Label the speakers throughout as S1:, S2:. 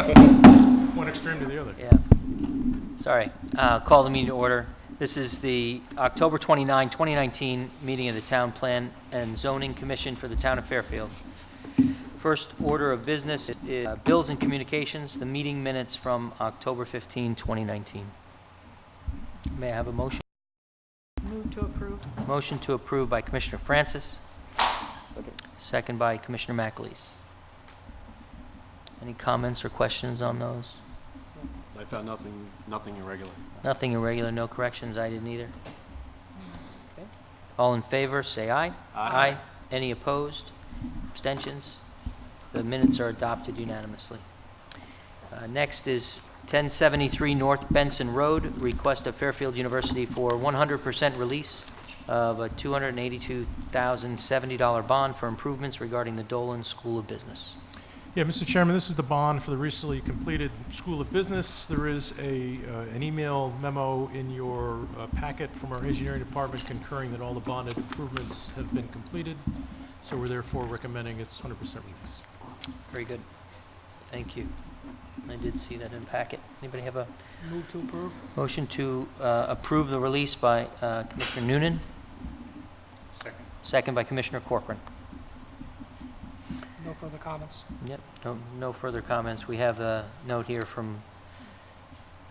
S1: One extreme to the other.
S2: Yeah. Sorry. Call the meeting to order. This is the October 29, 2019 meeting of the Town Plan and Zoning Commission for the Town of Fairfield. First order of business is bills and communications, the meeting minutes from October 15, 2019. May I have a motion?
S3: Move to approve.
S2: Motion to approve by Commissioner Francis. Second by Commissioner McAleese. Any comments or questions on those?
S4: I found nothing irregular.
S2: Nothing irregular, no corrections. I didn't either. Okay. All in favor, say aye.
S4: Aye.
S2: Any opposed? Abstentions? The minutes are adopted unanimously. Next is 1073 North Benson Road, request of Fairfield University for 100% release of a $282,070 bond for improvements regarding the Dolan School of Business.
S1: Yeah, Mr. Chairman, this is the bond for the recently completed School of Business. There is an email memo in your packet from our engineering department concurring that all the bonded improvements have been completed. So we're therefore recommending its 100% release.
S2: Very good. Thank you. I did see that in packet. Anybody have a
S3: Move to approve.
S2: motion to approve the release by Commissioner Noonan?
S4: Second.
S2: Second by Commissioner Corcoran.
S3: No further comments.
S2: Yep, no further comments. We have a note here from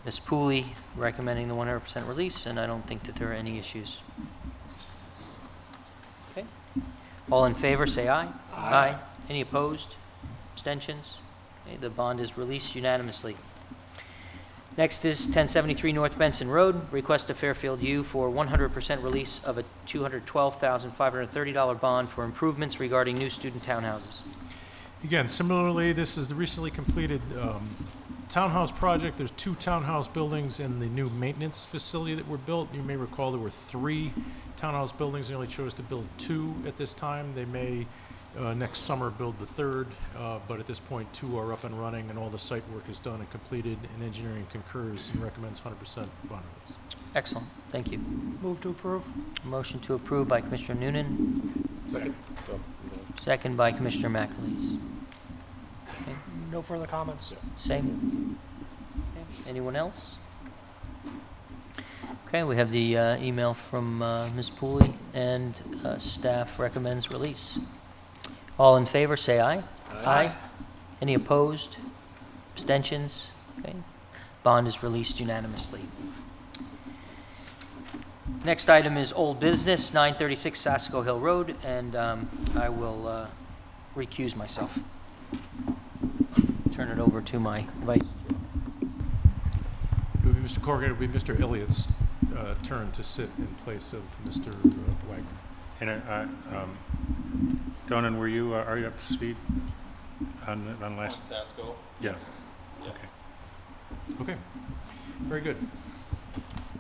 S2: Ms. Pooley recommending the 100% release, and I don't think that there are any issues. Okay. All in favor, say aye. Aye. Any opposed? Abstentions? Okay, the bond is released unanimously. Next is 1073 North Benson Road, request of Fairfield U for 100% release of a $212,530 bond for improvements regarding new student townhouses.
S1: Again, similarly, this is the recently completed townhouse project. There's 2 townhouse buildings in the new maintenance facility that were built. You may recall there were 3 townhouse buildings. They only chose to build 2 at this time. They may next summer build the 3rd, but at this point 2 are up and running and all the site work is done and completed, and engineering concurs and recommends 100% bond release.
S2: Excellent. Thank you.
S3: Move to approve.
S2: Motion to approve by Commissioner Noonan.
S4: Second.
S2: Second by Commissioner McAleese. Okay.
S3: No further comments.
S2: Same. Okay. Anyone else? Okay, we have the email from Ms. Pooley, and staff recommends release. All in favor, say aye. Aye. Any opposed? Abstentions? Okay. Bond is released unanimously. Next item is old business, 936 Asko Hill Road, and I will recuse myself. Turn it over to my vice.
S1: It would be Mr. Corrigan, it would be Mr. Elliott's turn to sit in place of Mr. Wagner.
S5: And Donan, are you up to speed on last?
S4: Asko?
S5: Yeah.
S4: Yes.
S1: Okay, very good.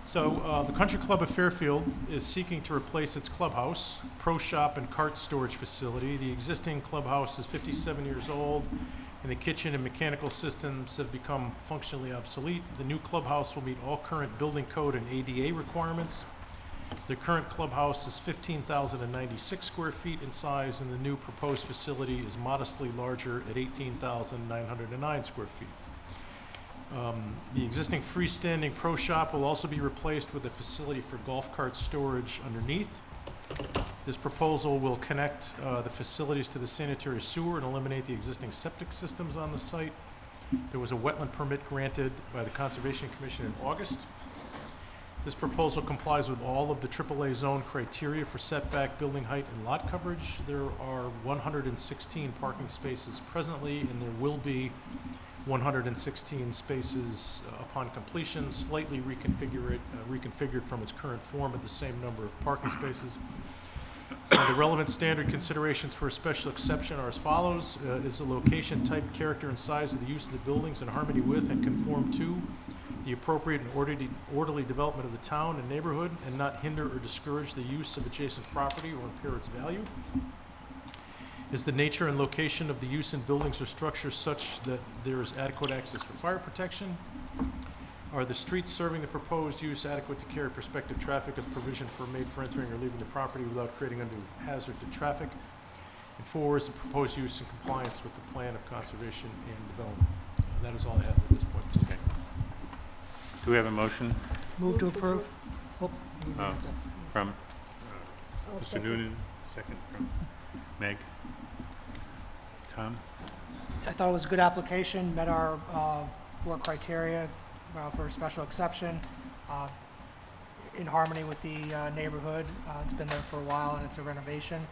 S1: So the Country Club of Fairfield is seeking to replace its clubhouse, pro shop, and cart storage facility. The existing clubhouse is 57 years old, and the kitchen and mechanical systems have become functionally obsolete. The new clubhouse will meet all current building code and ADA requirements. The current clubhouse is 15,096 square feet in size, and the new proposed facility is modestly larger at 18,909 square feet. The existing freestanding pro shop will also be replaced with a facility for golf cart storage underneath. This proposal will connect the facilities to the sanitary sewer and eliminate the existing septic systems on the site. There was a wetland permit granted by the Conservation Commission in August. This proposal complies with all of the AAA zone criteria for setback, building height, and lot coverage. There are 116 parking spaces presently, and there will be 116 spaces upon completion, slightly reconfigured from its current form at the same number of parking spaces. The relevant standard considerations for a special exception are as follows. Is the location, type, character, and size of the use of the buildings in harmony with and conform to the appropriate and orderly development of the town and neighborhood, and not hinder or discourage the use of adjacent property or impair its value? Is the nature and location of the use in buildings or structures such that there is adequate access for fire protection? Are the streets serving the proposed use adequate to carry prospective traffic with provision made for entering or leaving the property without creating undue hazard to traffic? And 4, is the proposed use in compliance with the plan of conservation and development? That is all I have at this point, Mr. Chairman.
S5: Do we have a motion
S3: Move to approve. Oh, you
S5: Oh.
S3: raised it.
S5: from Mr. Noonan, second from Meg? Tom?
S3: I thought it was a good application, met our 4 criteria for a special exception, in harmony with the neighborhood. It's been there for a while and it's a renovation.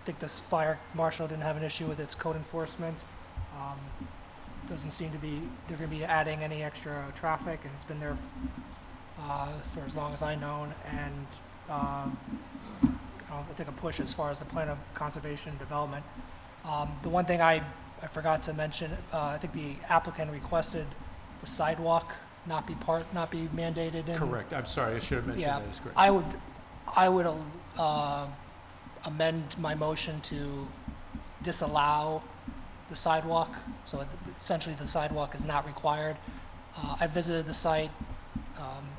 S3: Think this fire marshal didn't have an issue with its code enforcement. Doesn't seem to be, they're going to be adding any extra traffic, and it's been there for as long as I've known, and I think a push as far as the plan of conservation and development. The one thing I forgot to mention, I think the applicant requested the sidewalk not be mandated in.
S1: Correct. I'm sorry, I should have mentioned
S3: Yeah,
S1: that. Is correct.
S3: I would amend my motion to disallow the sidewalk, so essentially the sidewalk is not required. I visited the site.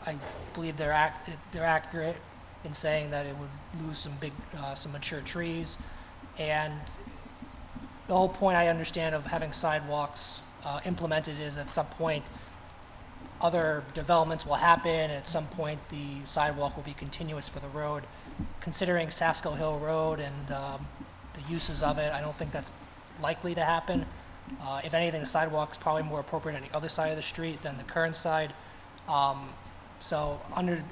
S3: I believe they're accurate in saying that it would lose some mature trees, and the whole point I understand of having sidewalks implemented is at some point other developments will happen. At some point the sidewalk will be continuous for the road. Considering Asko Hill Road and the uses of it, I don't think that's likely to happen. If anything, the sidewalk is probably more appropriate on the other side of the street than the current side. So under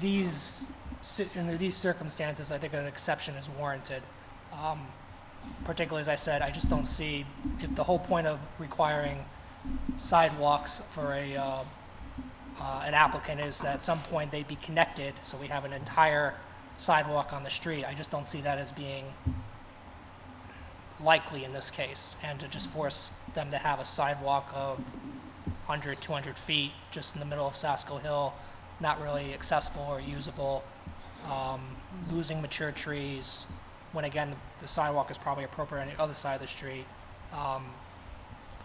S3: these circumstances, I think an exception is warranted. Particularly, as I said, I just don't see, if the whole point of requiring sidewalks for an applicant is that at some point they'd be connected, so we have an entire sidewalk on the street, I just don't see that as being likely in this case, and to just force them to have a sidewalk of 100, 200 feet just in the middle of Asko Hill, not really accessible or usable, losing mature trees, when again the sidewalk is probably appropriate on the other side of the street.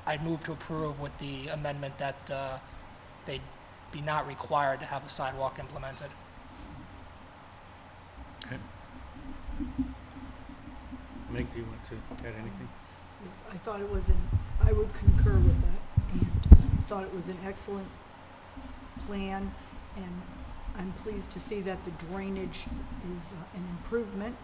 S3: I'd move to approve with the amendment that they'd be not required to have the sidewalk implemented.
S5: Okay. Meg, do you want to add anything?
S6: Yes, I thought it was I would concur with that, and thought it was an excellent plan, and I'm pleased to see that the drainage is an improvement,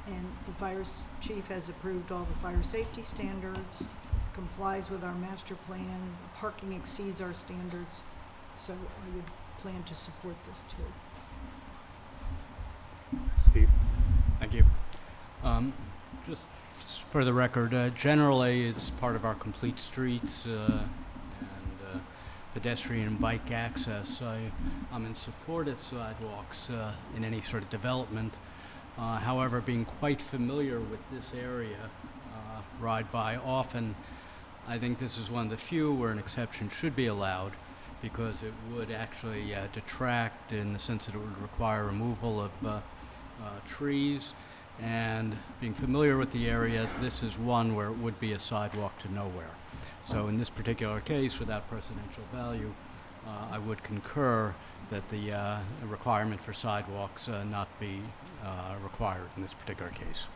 S6: and the fire chief has approved all the fire safety standards, complies with our master plan, the parking exceeds our standards, so I would plan to support this too.
S5: Steve?
S7: Thank you. Just for the record, generally it's part of our complete streets and pedestrian and bike access. I'm in support of sidewalks in any sort of development. However, being quite familiar with this area, ride by often, I think this is one of the few where an exception should be allowed, because it would actually detract in the sense that it would require removal of trees, and being familiar with the area, this is one where it would be a sidewalk to nowhere. So in this particular case, without precedential value, I would concur that the requirement for sidewalks not be required in this particular case.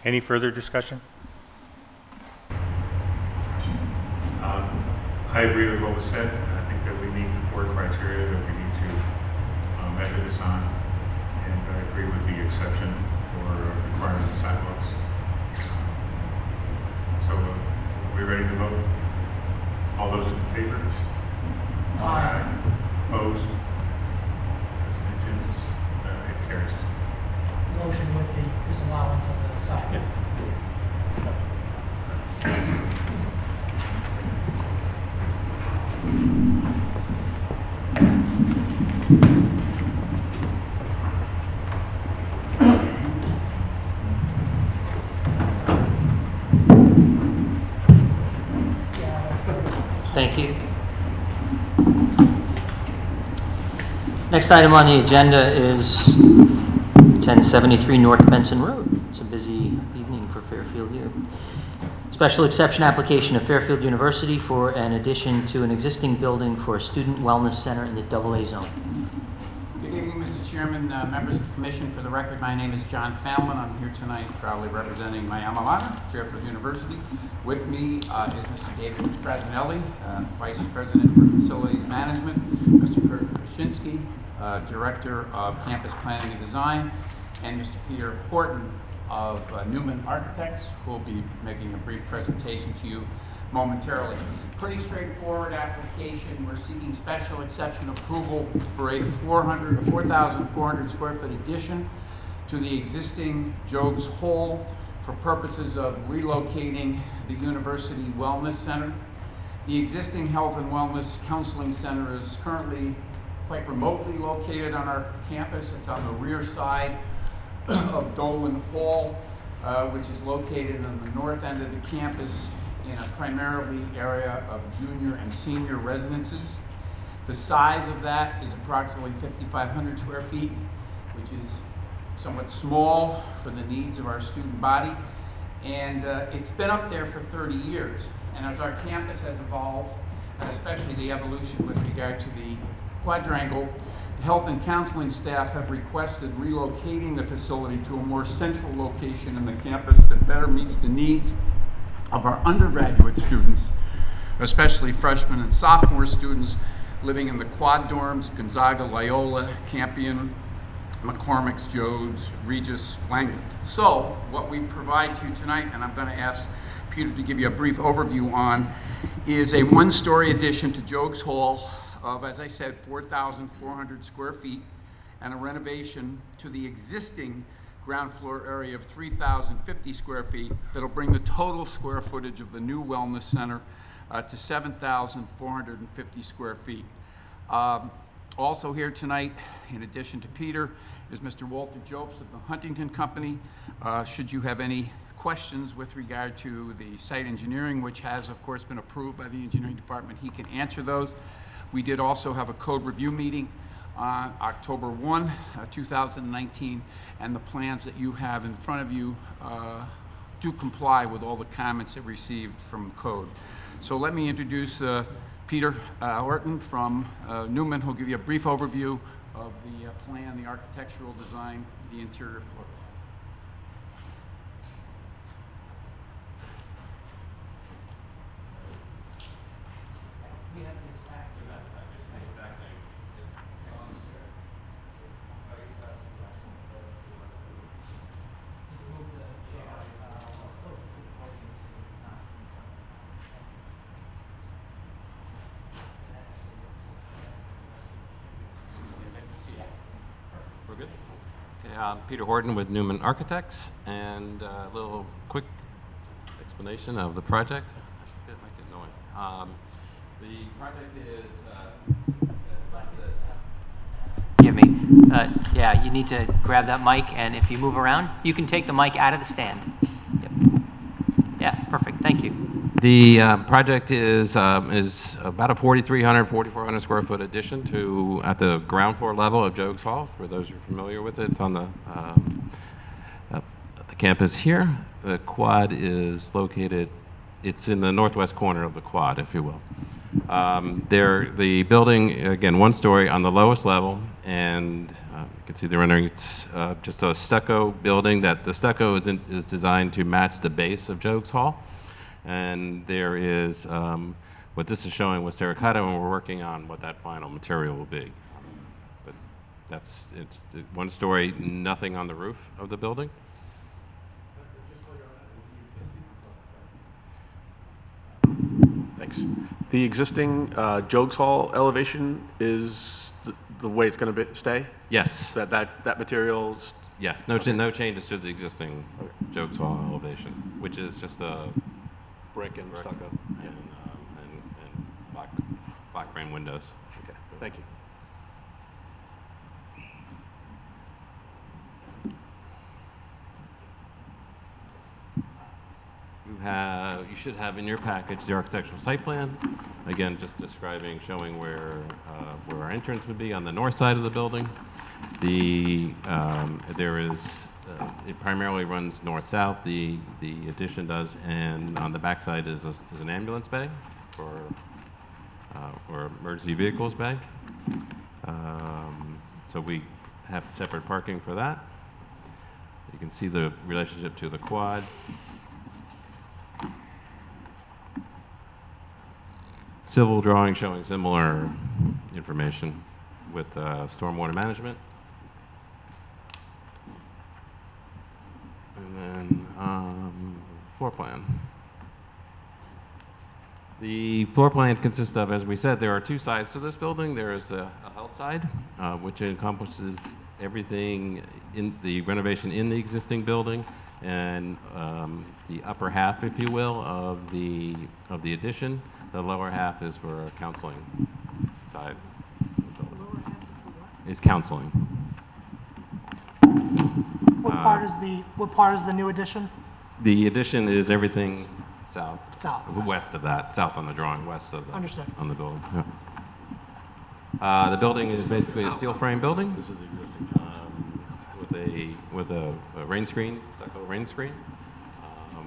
S5: Any further discussion? I agree with what was said. I think that we meet the 4 criteria that we need to measure this on, and I agree with the exception for requirement of sidewalks. So are we ready to vote? All those in favor? Aye. Opposed? Abstentions? It carries.
S3: Motion with the disallowance of the sidewalk.
S2: Thank you. Next item on the agenda is 1073 North Benson Road. It's a busy evening for Fairfield here. Special exception application of Fairfield University for an addition to an existing building for a student wellness center in the AA zone.
S8: Good evening, Mr. Chairman, members of the Commission, for the record, my name is John Fallon. I'm here tonight proudly representing my alma mater, Fairfield University. With me is Mr. David Frasinelli, Vice President for Facilities Management, Mr. Kurt Krasinski, Director of Campus Planning and Design, and Mr. Peter Horton of Newman Architects, who will be making a brief presentation to you momentarily. Pretty straightforward application. We're seeking special exception approval for a 4,400 square foot addition to the existing Jogues Hall for purposes of relocating the University Wellness Center. The existing Health and Wellness Counseling Center is currently quite remotely located on our campus. It's on the rear side of Dolan Hall, which is located on the north end of the campus in a primarily area of junior and senior residences. The size of that is approximately 5,500 square feet, which is somewhat small for the needs of our student body. And it's been up there for 30 years. And as our campus has evolved, and especially the evolution with regard to the quadrangle, the health and counseling staff have requested relocating the facility to a more central location in the campus that better meets the needs of our undergraduate students, especially freshmen and sophomore students living in the quad dorms, Gonzaga, Loyola, Campion, McCormick's, Jodes, Regis, Langdon. So what we provide to you tonight, and I'm going to ask Peter to give you a brief overview on, is a one-story addition to Jogues Hall of, as I said, 4,400 square feet, and a renovation to the existing ground floor area of 3,050 square feet that'll bring the total square footage of the new wellness center to 7,450 square feet. Also here tonight, in addition to Peter, is Mr. Walter Jopes of the Huntington Company. Should you have any questions with regard to the site engineering, which has of course been approved by the engineering department, he can answer those. We did also have a code review meeting on October 1, 2019, and the plans that you have in front of you do comply with all the comments that received from code. So let me introduce Peter Horton from Newman, who'll give you a brief overview of the plan, the architectural design, the interior floor.
S4: We're good? Okay, Peter Horton with Newman Architects, and a little quick explanation of the project. It might get annoying. The project is
S2: Give me. Yeah, you need to grab that mic, and if you move around, you can take the mic out of the stand. Yep. Yeah, perfect. Thank you.
S4: The project is about a 4,400 square foot addition to at the ground floor level of Jogues Hall. For those who are familiar with it, it's on the campus here. The quad is located. It's in the northwest corner of the quad, if you will. The building, again, one story on the lowest level, and you can see the rendering. It's just a stucco building. That the stucco is designed to match the base of Jogues Hall. And there is, what this is showing was terracotta, and we're working on what that final material will be. But it's one story, nothing on the roof of the building.
S9: Thanks. The existing Jogues Hall elevation is the way it's going to stay?
S4: Yes.
S9: That material's...
S4: Yes, no changes to the existing Jogues Hall elevation, which is just a
S9: brick and stucco.
S4: and black frame windows.
S9: Okay, thank you.
S4: You should have in your package the architectural site plan. Again, just describing, showing where our entrance would be on the north side of the building. It primarily runs north-south. The addition does, and on the back side is an ambulance bay or emergency vehicles bay. So we have separate parking for that. You can see the relationship to the quad. Civil drawing showing similar information with stormwater management. And then floor plan. The floor plan consists of, as we said, there are two sides to this building. There is a health side, which encompasses everything in the renovation in the existing building, and the upper half, if you will, of the addition. The lower half is for a counseling side. Is counseling.
S3: What part is the new addition?
S4: The addition is everything south.
S3: South.
S4: West of that. South on the drawing, west of the.
S3: Understood.
S4: On the building. Yeah. The building is basically a steel frame building. This is the existing. With a rain screen, stucco rain screen,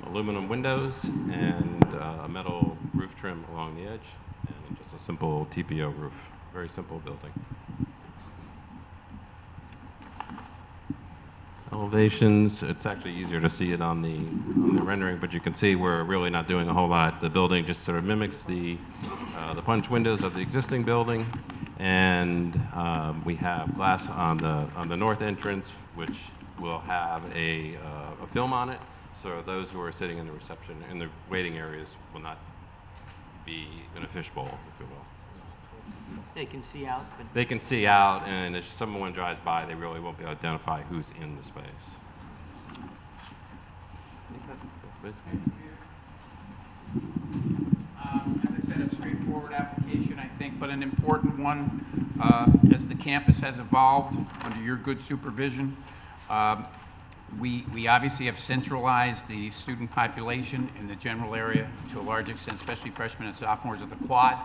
S4: aluminum windows, and a metal roof trim along the edge, and just a simple TPO roof. Very simple building. Elevations, it's actually easier to see it on the rendering, but you can see we're really not doing a whole lot. The building just sort of mimics the punch windows of the existing building, and we have glass on the north entrance, which will have a film on it, so those who are sitting in the reception, in the waiting areas, will not be in a fishbowl, if you will.
S2: They can see out, but
S4: They can see out, and if someone drives by, they really won't be able to identify who's in the space. I think that's basically
S8: As I said, a straightforward application, I think, but an important one as the campus has evolved under your good supervision. We obviously have centralized the student population in the general area to a large extent, especially freshmen and sophomores at the quad.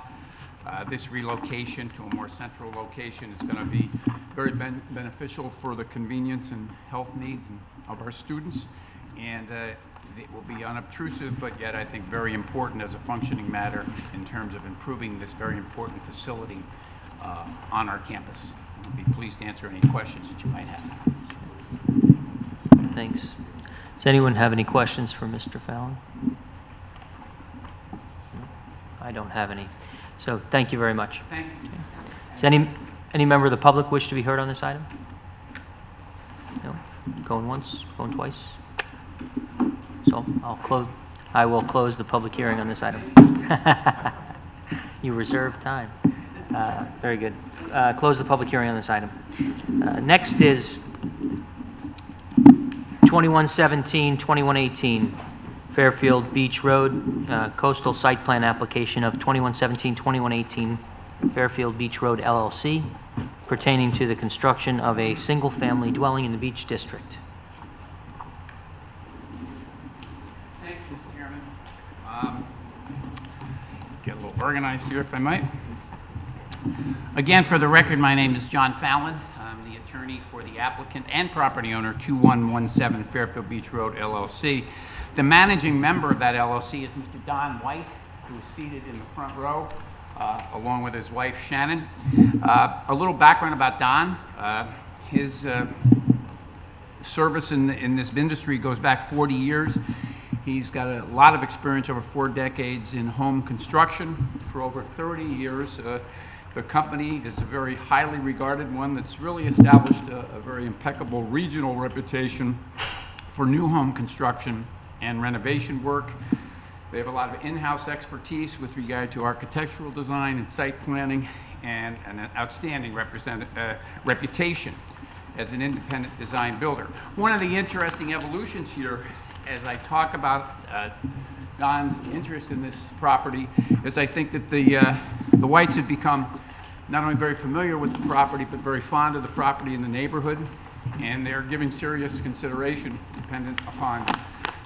S8: This relocation to a more central location is going to be very beneficial for the convenience and health needs of our students, and it will be unobtrusive, but yet I think very important as a functioning matter in terms of improving this very important facility on our campus. I'll be pleased to answer any questions that you might have.
S2: thanks. Does anyone have any questions for Mr. Fallon? No? I don't have any. So thank you very much.
S8: Thank you.
S2: Does any member of the public wish to be heard on this item? No? Going once, going twice? So I will close the public hearing on this item. You reserve time. Very good. Close the public hearing on this item. Next is 2117-2118. Fairfield Beach Road, coastal site plan application of 2117-2118 Fairfield Beach Road LLC, pertaining to the construction of a single-family dwelling in the Beach District.
S8: Thank you, Mr. Chairman. Get a little organized here, if I might. Again, for the record, my name is John Fallon. I'm the attorney for the applicant and property owner, 2117 Fairfield Beach Road LLC. The managing member of that LLC is Mr. Don White, who is seated in the front row, along with his wife, Shannon. A little background about Don. His service in this industry goes back 40 years. He's got a lot of experience over 4 decades in home construction. For over 30 years, the company is a very highly regarded one that's really established a very impeccable regional reputation for new home construction and renovation work. They have a lot of in-house expertise with regard to architectural design and site planning, and an outstanding reputation as an independent design builder. One of the interesting evolutions here, as I talk about Don's interest in this property, is I think that the Whites have become not only very familiar with the property, but very fond of the property in the neighborhood, and they're giving serious consideration, dependent upon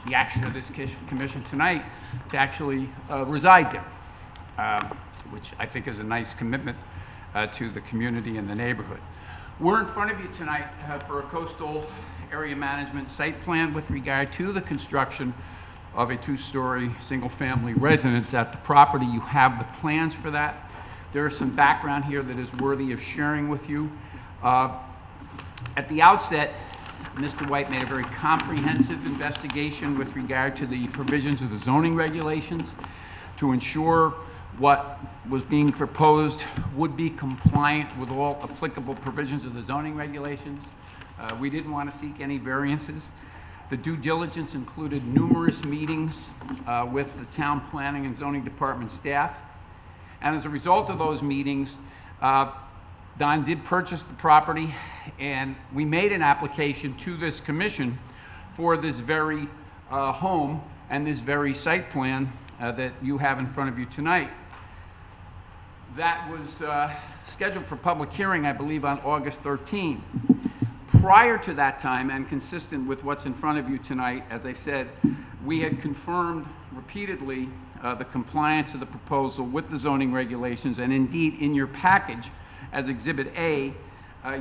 S8: the action of this commission tonight, to actually reside there, which I think is a nice commitment to the community and the neighborhood. We're in front of you tonight for a coastal area management site plan with regard to the construction of a 2-story single-family residence at the property. You have the plans for that. There is some background here that is worthy of sharing with you. At the outset, Mr. White made a very comprehensive investigation with regard to the provisions of the zoning regulations to ensure what was being proposed would be compliant with all applicable provisions of the zoning regulations. We didn't want to seek any variances. The due diligence included numerous meetings with the town planning and zoning department staff. And as a result of those meetings, Don did purchase the property, and we made an application to this commission for this very home and this very site plan that you have in front of you tonight. That was scheduled for public hearing, I believe, on August 13. Prior to that time, and consistent with what's in front of you tonight, as I said, we had confirmed repeatedly the compliance of the proposal with the zoning regulations, and indeed in your package as Exhibit A,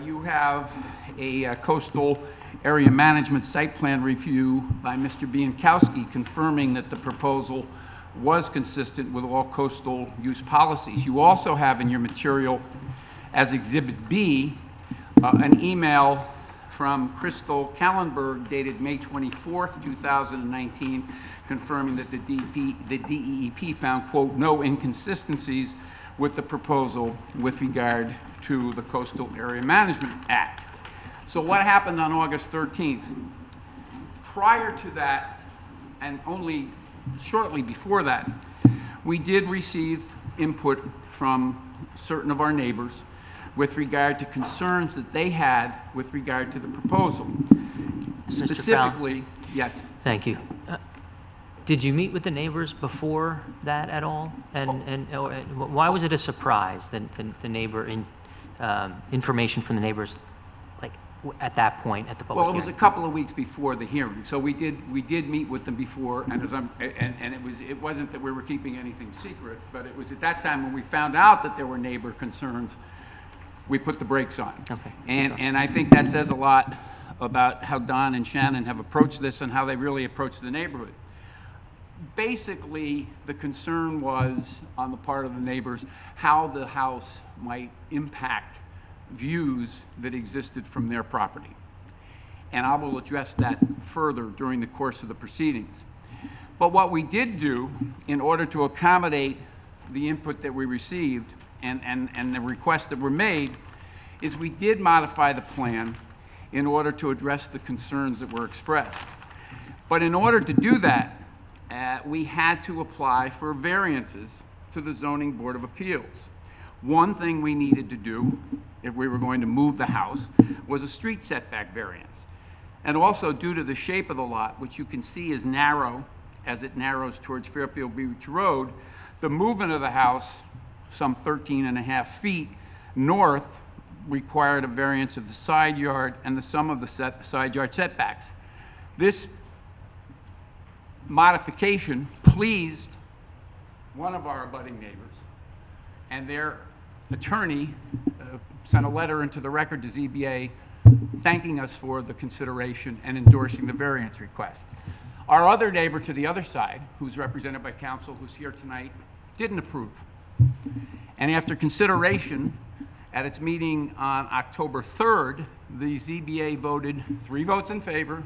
S8: you have a coastal area management site plan review by Mr. Biankowski confirming that the proposal was consistent with all coastal use policies. You also have in your material as Exhibit B an email from Crystal Kallenberg dated May 24th, 2019, confirming that the DEEP found, quote, no inconsistencies with the proposal with regard to the Coastal Area Management Act. So what happened on August 13th? Prior to that, and only shortly before that, we did receive input from certain of our neighbors with regard to concerns that they had with regard to the proposal.
S2: Mr.
S8: Specifically, yes.
S2: Thank you. Did you meet with the neighbors before that at all? And why was it a surprise that the neighbor information from the neighbors, like at that point at the public
S8: Well, it was
S2: hearing?
S8: a couple of weeks before the hearing, so we did meet with them before, and it wasn't that we were keeping anything secret, but it was at that time when we found out that there were neighbor concerns, we put the brakes on.
S2: Okay.
S8: And I think that says a lot about how Don and Shannon have approached this and how they really approach the neighborhood. Basically, the concern was on the part of the neighbors how the house might impact views that existed from their property. And I will address that further during the course of the proceedings. But what we did do in order to accommodate the input that we received and the requests that were made is we did modify the plan in order to address the concerns that were expressed. But in order to do that, we had to apply for variances to the Zoning Board of Appeals. One thing we needed to do, if we were going to move the house, was a street setback variance. And also due to the shape of the lot, which you can see is narrow as it narrows towards Fairfield Beach Road, the movement of the house, some 13.5 feet north, required a variance of the side yard and the sum of the side yard setbacks. This modification pleased one of our abutting neighbors, and their attorney sent a letter into the record to ZBA thanking us for the consideration and endorsing the variance request. Our other neighbor to the other side, who's represented by counsel, who's here tonight, didn't approve. And after consideration at its meeting on October 3rd, the ZBA voted 3 votes in favor,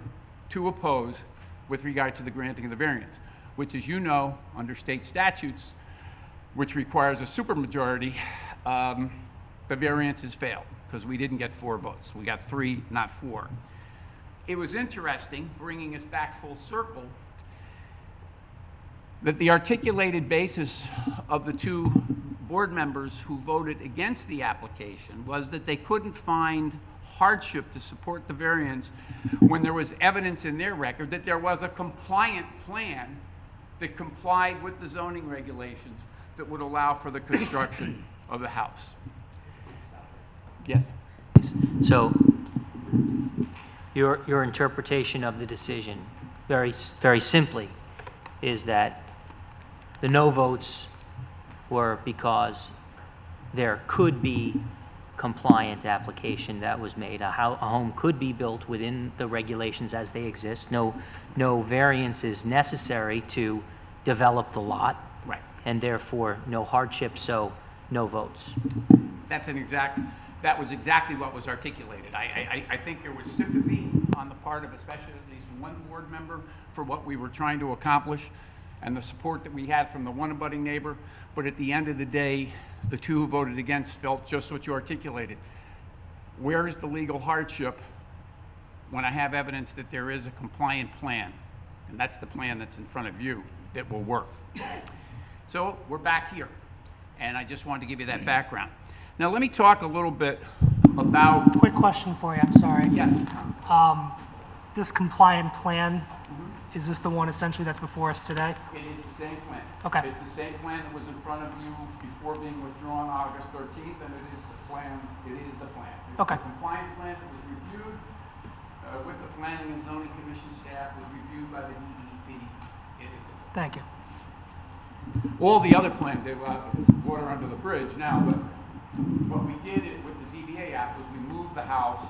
S8: 2 opposed with regard to the granting of the variance, which, as you know, under state statutes, which requires a supermajority, the variances failed because we didn't get 4 votes. We got 3, not 4. It was interesting, bringing us back full circle, that the articulated basis of the 2 board members who voted against the application was that they couldn't find hardship to support the variance when there was evidence in their record that there was a compliant plan that complied with the zoning regulations that would allow for the construction of the house. Yes?
S2: So your interpretation of the decision, very simply, is that the no votes were because there could be compliant application that was made. A home could be built within the regulations as they exist. No variance is necessary to develop the lot.
S8: Right.
S2: And therefore no hardship, so no votes.
S8: That's that was exactly what was articulated. I think there was sympathy on the part of especially at least one board member for what we were trying to accomplish and the support that we had from the one abutting neighbor. But at the end of the day, the two who voted against felt just what you articulated. Where's the legal hardship when I have evidence that there is a compliant plan? And that's the plan that's in front of you that will work. So we're back here. And I just wanted to give you that background. Now let me talk a little bit about...
S3: Quick question for you, I'm sorry.
S8: Yes.
S3: This compliant plan, is this the one essentially that's before us today?
S8: It is the same plan.
S3: Okay.
S8: It's the same plan that was in front of you before being withdrawn August 13th, and it is the plan. It is the plan. It's
S3: Okay.
S8: the compliant plan that was reviewed with the Planning and Zoning Commission staff, was reviewed by the DEP. It is the plan.
S3: Thank you.
S8: All the other plans, it's water under the bridge now, but what we did with the ZBA app was we moved the house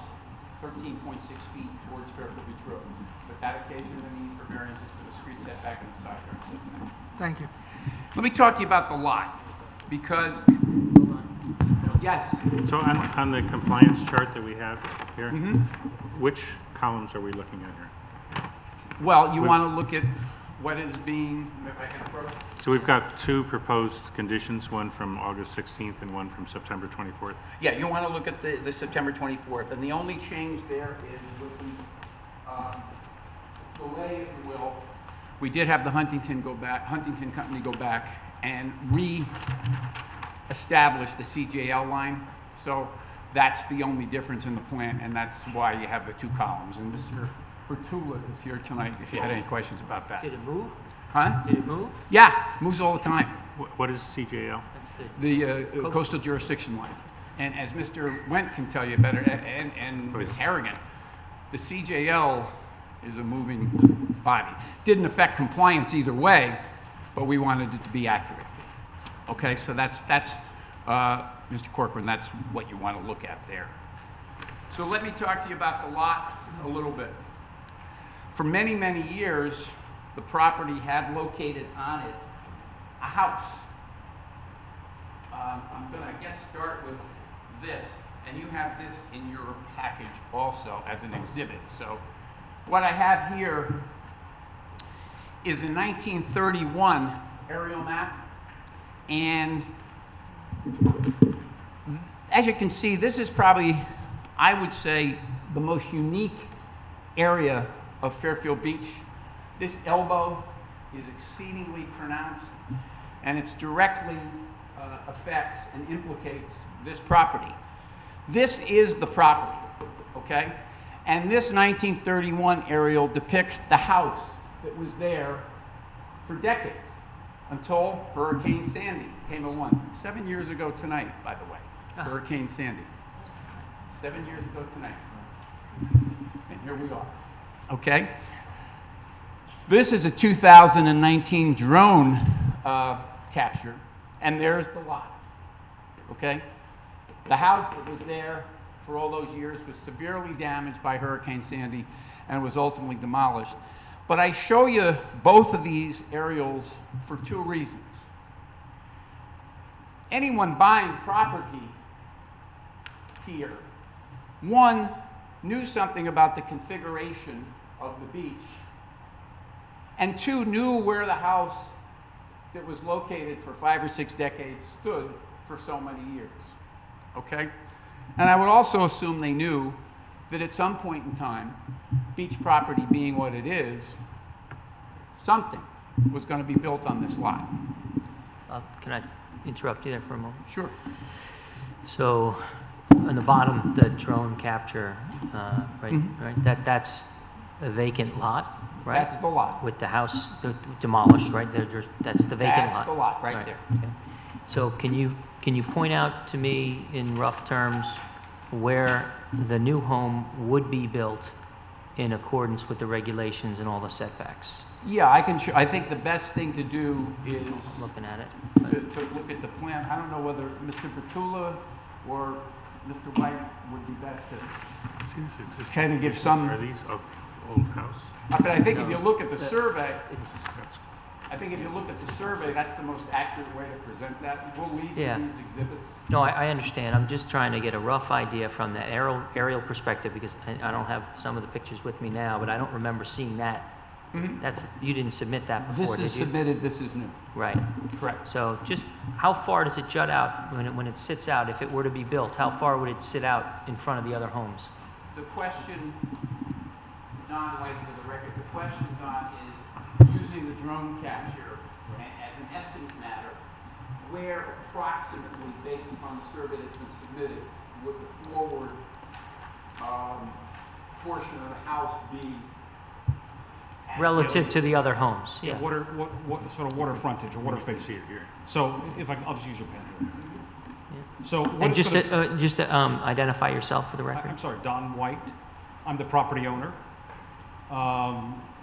S8: 13.6 feet towards Fairfield Beach Road. But that occasioned the need for variances for the street setback and the side yard setback.
S3: Thank you.
S8: Let me talk to you about the lot, because, yes.
S5: So on the compliance chart that we have here, which columns are we looking at here?
S8: Well, you want to look at what is being, if I can approach.
S5: So we've got two proposed conditions, one from August 16th and one from September 24th.
S8: Yeah, you want to look at the September 24th, and the only change there is with the delay, if you will. We did have the Huntington Company go back and re-establish the CJL line. So that's the only difference in the plan, and that's why you have the two columns. And Mr. Bertula is here tonight if you had any questions about that.
S2: Did it move?
S8: Huh?
S2: Did it move?
S8: Yeah, moves all the time.
S5: What is CJL?
S8: The coastal jurisdiction line. And as Mr. Went can tell you better, and Ms. Harrigan, the CJL is a moving body. Didn't affect compliance either way, but we wanted it to be accurate. Okay, so that's Mr. Corcoran, that's what you want to look at there. So let me talk to you about the lot a little bit. For many, many years, the property had located on it a house. I'm going to, I guess, start with this, and you have this in your package also as an exhibit. So what I have here is a 1931 aerial map, and as you can see, this is probably, I would say, the most unique area of Fairfield Beach. This elbow is exceedingly pronounced, and it directly affects and implicates this property. This is the property, okay? And this 1931 aerial depicts the house that was there for decades until Hurricane Sandy came along. 7 years ago tonight, by the way, Hurricane Sandy. 7 years ago tonight. And here we are, okay? This is a 2019 drone capture, and there's the lot, okay? The house that was there for all those years was severely damaged by Hurricane Sandy and was ultimately demolished. But I show you both of these aerials for two reasons. Anyone buying property here, one, knew something about the configuration of the beach, and two, knew where the house that was located for 5 or 6 decades stood for so many years, okay? And I would also assume they knew that at some point in time, beach property being what it is, something was going to be built on this lot.
S2: Can I interrupt you there for a moment?
S8: Sure.
S2: So, on the bottom, the drone capture, right? That's a vacant lot, right?
S8: That's the lot.
S2: With the house demolished, right? That's the vacant lot.
S8: That's the lot right there.
S2: Okay. So can you point out to me in rough terms where the new home would be built in accordance with the regulations and all the setbacks?
S8: Yeah, I can. I think the best thing to do is
S2: Looking at it.
S8: to look at the plan. I don't know whether Mr. Bertula or Mr. White would be best to kind of give some.
S5: Are these old house?
S8: But I think if you look at the survey, I think if you look at the survey, that's the most accurate way to present that. We'll leave
S2: Yeah.
S8: these exhibits.
S2: No, I understand. I'm just trying to get a rough idea from the aerial perspective, because I don't have some of the pictures with me now, but I don't remember seeing that. You didn't submit that before,
S8: This is
S2: did you?
S8: submitted, this is new.
S2: Right.
S8: Correct.
S2: So just how far does it jut out when it sits out? If it were to be built, how far would it sit out in front of the other homes?
S8: The question, Don, like for the record, the question, Don, is using the drone capture as an estimate matter, where approximately, based upon the survey that's been submitted, would the forward portion of the house be?
S2: Relative to the other homes?
S10: Yeah, what sort of water frontage or water face here? So if I'll just use your pen here. So what
S2: And
S10: it's
S2: just
S10: gonna-
S2: to identify yourself for the record.
S10: I'm sorry, Don White. I'm the property owner.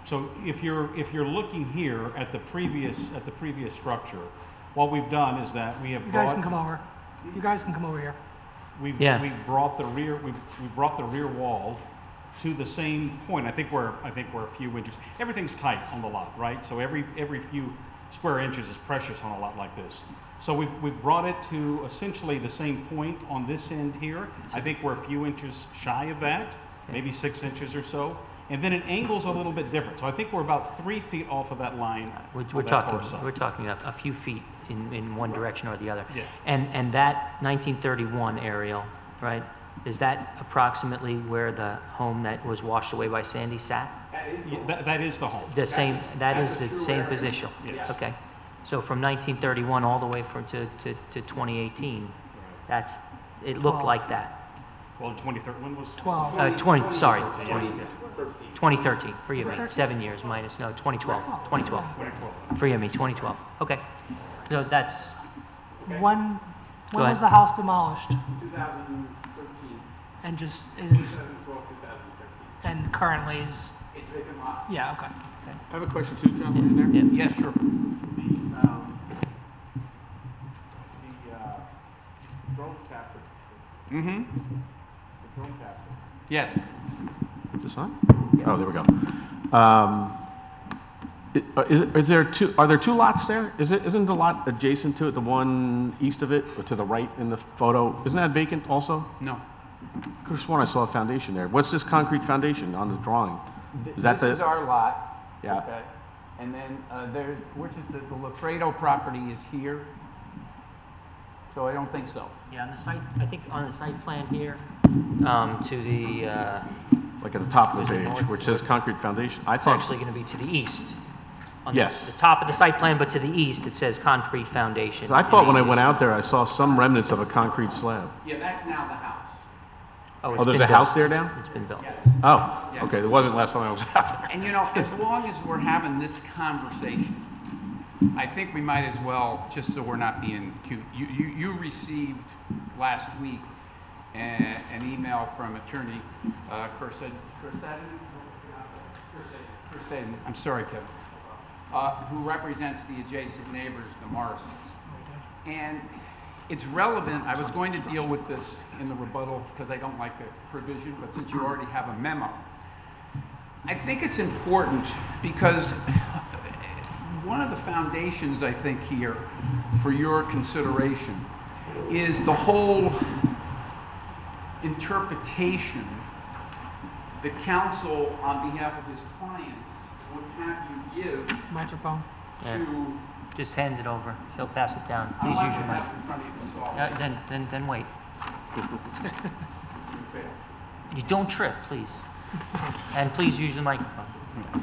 S10: So if you're looking here at the previous structure, what we've done is that we have
S3: You guys can come over. You guys can come over here.
S10: We've
S2: Yeah.
S10: brought the rear wall to the same point. I think we're a few inches. Everything's tight on the lot, right? So every few square inches is precious on a lot like this. So we've brought it to essentially the same point on this end here. I think we're a few inches shy of that, maybe 6 inches or so. And then it angles a little bit different. So I think we're about 3 feet off of that line.
S2: We're
S10: on that far
S2: talking
S10: side.
S2: a few feet in one direction or the other.
S10: Yeah.
S2: And that 1931 aerial, right? Is that approximately where the home that was washed away by Sandy sat?
S10: That is the home.
S2: The same, that is
S8: That's a
S2: the
S8: true
S2: same
S8: area.
S2: position?
S10: Yes.
S2: Okay. So from 1931 all the way to 2018, it looked
S3: 12.
S2: like that.
S10: Well, in 2013, when was?
S3: 12.
S2: 2013, forgive me, 7 years minus, no, 2012, 2012.
S10: 2012.
S2: Forgive me, 2012, okay. So that's,
S3: When
S2: Go
S3: was
S2: ahead.
S3: the house demolished?
S8: 2013,
S3: And just is
S8: 2012, 2013.
S3: and currently is
S8: It's vacant lot.
S3: yeah, okay.
S9: I have a question too, John, while you're there.
S2: yeah.
S8: Yes, sure.
S9: The drone capture.
S8: Mm-hmm.
S9: The drone capture.
S8: Yes.
S9: This on? Oh, there we go. Are there two lots there? Isn't the lot adjacent to it, the one east of it, or to the right in the photo? Isn't that vacant also?
S8: No.
S9: I could have sworn I saw a foundation there. What's this concrete foundation on the drawing? Is that
S8: This is our lot.
S9: Yeah.
S8: Okay. And then which is the Lafredo property is here. So I don't think so.
S2: Yeah, on the site, I think on the site plan here, to the,
S9: Like at the top of
S2: Is
S9: the
S2: it
S9: page,
S2: north?
S9: where it says concrete foundation? I
S2: it's
S9: thought.
S2: actually going to be to the east. On
S9: Yes.
S2: The top of the site plan, but to the east, it says concrete foundation.
S9: I thought when I went out there, I saw some remnants of a concrete slab.
S8: Yeah, that's now the house.
S2: Oh,
S9: Oh, there's a house there now?
S2: It's been built.
S8: Yes.
S9: Oh,
S8: Yes.
S9: okay, it wasn't last time I was out there.
S8: And you know, as long as we're having this conversation, I think we might as well, just so we're not being cute, you received last week an email from attorney Cursadin, I'm sorry, Kevin, who represents the adjacent neighbors, the Morrisons. And it's relevant, I was going to deal with this in the rebuttal because I don't like the provision, but since you already have a memo, I think it's important because one of the foundations, I think, here for your consideration is the whole interpretation the counsel, on behalf of his clients, would have you give
S3: Microphone.
S2: Yeah.
S8: to...
S2: Just hand it over. He'll pass it down.
S8: I
S2: Please
S8: want
S2: use
S8: you
S2: your
S8: to
S2: mic.
S8: have it in front of you, that's all.
S2: Then wait.
S8: You fail.
S2: You don't trip, please. And please use the microphone.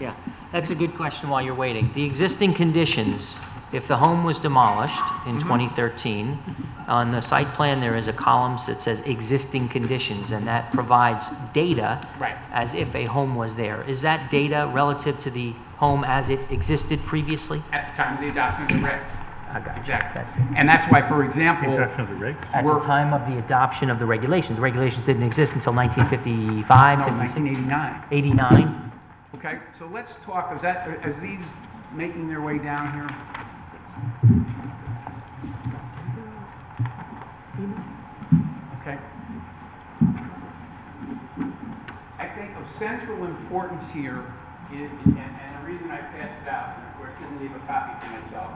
S2: Yeah, that's a good question while you're waiting. The existing conditions, if the home was demolished in 2013, on the site plan there is a column that says existing conditions, and that provides data
S8: Right.
S2: as if a home was there. Is that data relative to the home as it existed previously?
S8: At the time of the adoption of the regs.
S2: I got you.
S8: Exactly.
S2: That's it.
S8: And that's why, for example...
S10: of the regs?
S2: At the
S8: We're-
S2: time of the adoption of the regulations didn't exist until 1955,
S8: No,
S2: 56,
S8: 1989.
S2: 89.
S8: Okay, so let's talk, is these making their way down here? Okay. I think of central importance here and the reason I passed it out, and of course didn't leave a copy for myself.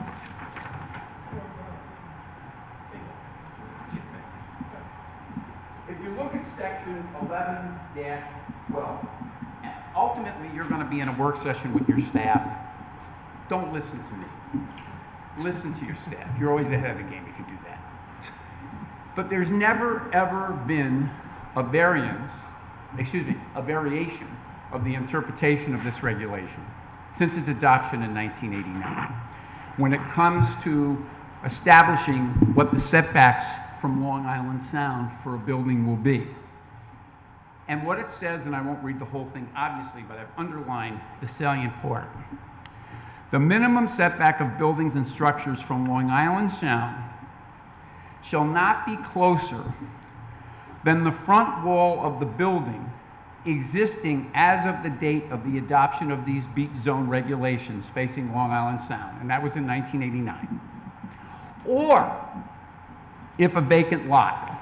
S8: If you look at section 11-12, ultimately you're going to be in a work session with your staff. Don't listen to me. Listen to your staff. You're always ahead of the game if you do that. But there's never ever been a variation of the interpretation of this regulation since its adoption in 1989 when it comes to establishing what the setbacks from Long Island Sound for a building will be. And what it says, and I won't read the whole thing obviously, but I've underlined the salient part. The minimum setback of buildings and structures from Long Island Sound shall not be closer than the front wall of the building existing as of the date of the adoption of these beach zone regulations facing Long Island Sound, and that was in 1989. Or if a vacant lot.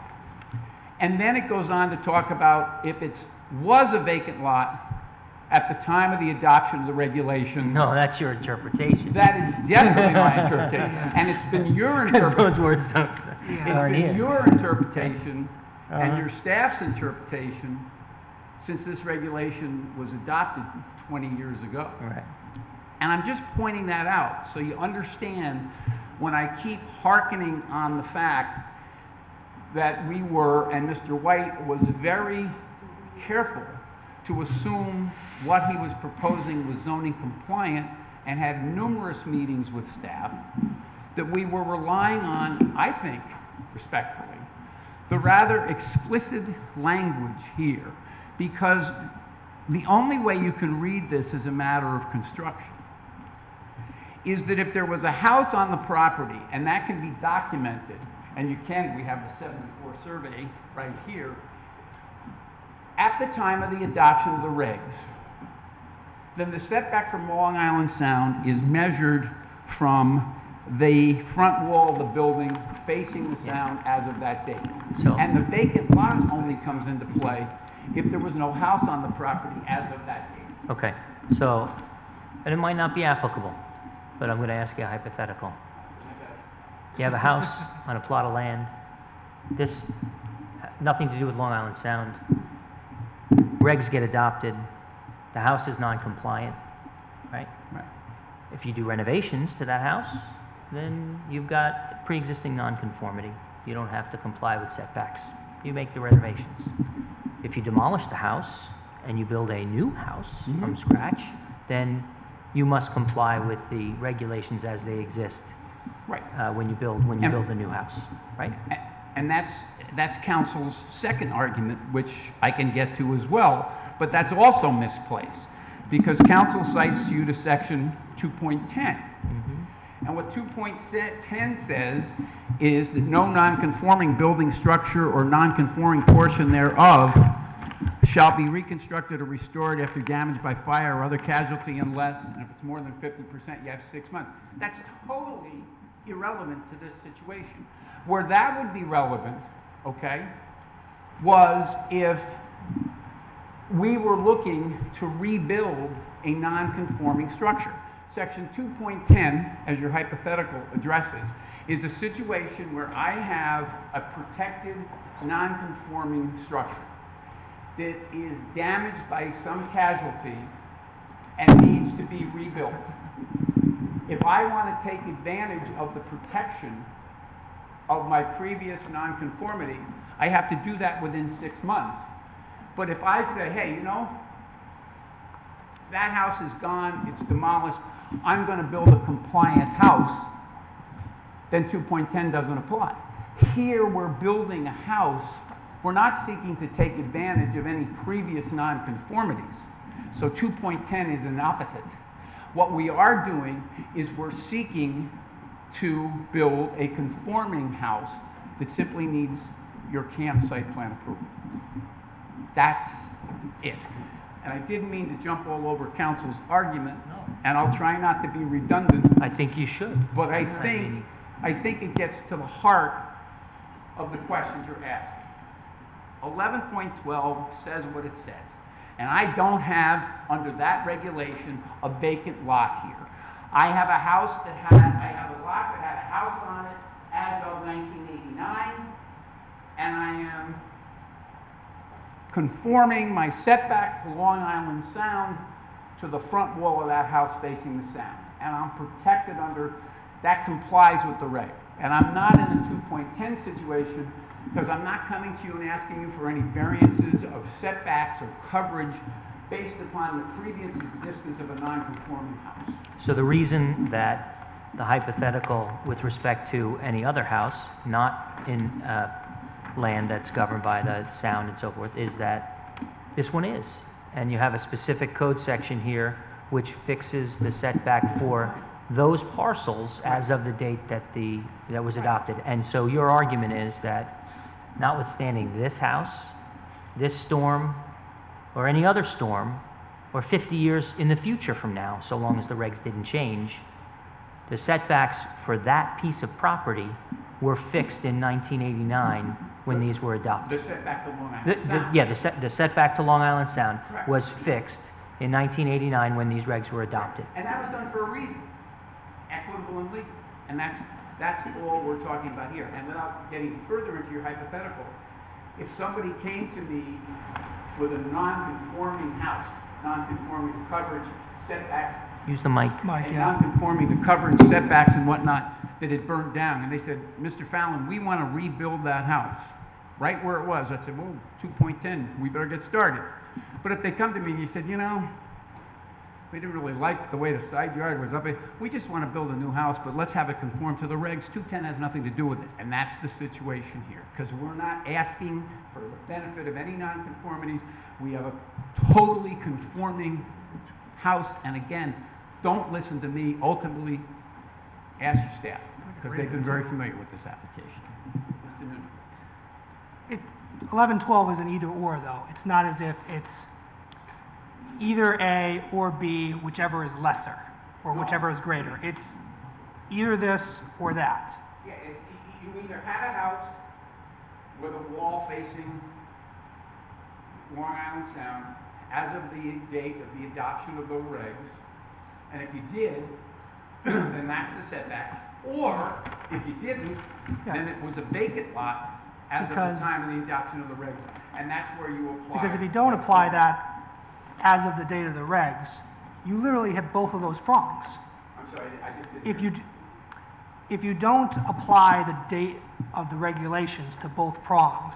S8: And then it goes on to talk about if it was a vacant lot at the time of the adoption of the regulations.
S2: No, that's your interpretation.
S8: That is definitely my interpretation. And it's been your interpretation.
S2: Those words don't
S8: It's been your interpretation and your staff's interpretation since this regulation was adopted 20 years ago.
S2: Right.
S8: And I'm just pointing that out so you understand when I keep hearkening on the fact that we were, and Mr. White was very careful to assume what he was proposing was zoning compliant and had numerous meetings with staff, that we were relying on, I think, respectfully, the rather explicit language here, because the only way you can read this as a matter of construction is that if there was a house on the property, and that can be documented, and we have the 74 survey right here, at the time of the adoption of the regs, then the setback from Long Island Sound is measured from the front wall of the building facing the sound as of that date.
S2: So-
S8: And the vacant lot only comes into play if there was no house on the property as of that date.
S2: Okay, so, and it might not be applicable, but I'm going to ask you a hypothetical. You have a house on a plot of land. This, nothing to do with Long Island Sound. Regs get adopted. The house is non-compliant, right?
S8: Right.
S2: If you do renovations to that house, then you've got pre-existing non-conformity. You don't have to comply with setbacks. You make the renovations. If you demolish the house and you build a new house from scratch, then you must comply with the regulations as they exist.
S8: Right.
S2: When you build the new house, right?
S8: And that's counsel's second argument, which I can get to as well, but that's also misplaced because counsel cites you to section 2.10. And what 2.10 says is that no non-conforming building structure or non-conforming portion thereof shall be reconstructed or restored after damage by fire or other casualty unless, and if it's more than 50%, you have 6 months. That's totally irrelevant to this situation. Where that would be relevant, okay, was if we were looking to rebuild a non-conforming structure. Section 2.10, as your hypothetical addresses, is a situation where I have a protected non-conforming structure that is damaged by some casualty and needs to be rebuilt. If I want to take advantage of the protection of my previous nonconformity, I have to do that within 6 months. But if I say, hey, you know, that house is gone, it's demolished, I'm going to build a compliant house, then 2.10 doesn't apply. Here we're building a house, we're not seeking to take advantage of any previous nonconformities. So 2.10 is an opposite. What we are doing is we're seeking to build a conforming house that simply needs your CAM site plan approval. That's it. And I didn't mean to jump all over counsel's argument, and I'll try not to be redundant.
S2: I think you should.
S8: But I think it gets to the heart of the questions you're asking. 11.12 says what it says. And I don't have, under that regulation, a vacant lot here. I have a lot that had a house on it as of 1989, and I am conforming my setback to Long Island Sound to the front wall of that house facing the Sound. And I'm protected under, that complies with the reg. And I'm not in a 2.10 situation because I'm not coming to you and asking you for any variances of setbacks or coverage based upon the previous existence of a non-conforming house.
S2: So the reason that the hypothetical with respect to any other house, not in land that's governed by the Sound and so forth, is that this one is. And you have a specific code section here which fixes the setback for those parcels as of the date that that was adopted. And so your argument is that notwithstanding this house, this storm, or any other storm, or 50 years in the future from now, so long as the regs didn't change, the setbacks for that piece of property were fixed in 1989 when these were adopted.
S8: The setback to Long Island Sound.
S2: Yeah, the setback to Long Island Sound
S8: Correct.
S2: was fixed in 1989 when these regs were adopted.
S8: And that was done for a reason, equitable and legal. And that's all we're talking about here. And without getting further into your hypothetical, if somebody came to me with a non-conforming house, non-conforming to coverage, setbacks,
S2: Use the mic.
S8: and non-conforming to coverage, setbacks and whatnot, that had burnt down, and they said, Mr. Fallon, we want to rebuild that house right where it was. I'd say, well, 2.10, we better get started. But if they come to me and you said, you know, we didn't really like the way the side yard was up, we just want to build a new house, but let's have it conform to the regs. 210 has nothing to do with it, and that's the situation here, because we're not asking for the benefit of any non-conformities. We have a totally conforming house, and again, don't listen to me. Ultimately, ask your staff, because they've been very familiar with this application. Mr. Noonan.
S3: 1112 is an either or, though. It's not as if it's either A or B, whichever is lesser, or whichever is greater. It's either this or that.
S8: Yeah, you either had a house with a wall facing Long Island Sound as of the date of the adoption of the regs, and if you did, then that's the setback. Or, if you didn't, then it was a vacant lot as of the time of the adoption of the regs, and that's where you apply.
S3: Because if you don't apply that as of the date of the regs, you literally hit both of those prongs.
S8: I'm sorry, I just didn't.
S3: If you don't apply the date of the regulations to both prongs,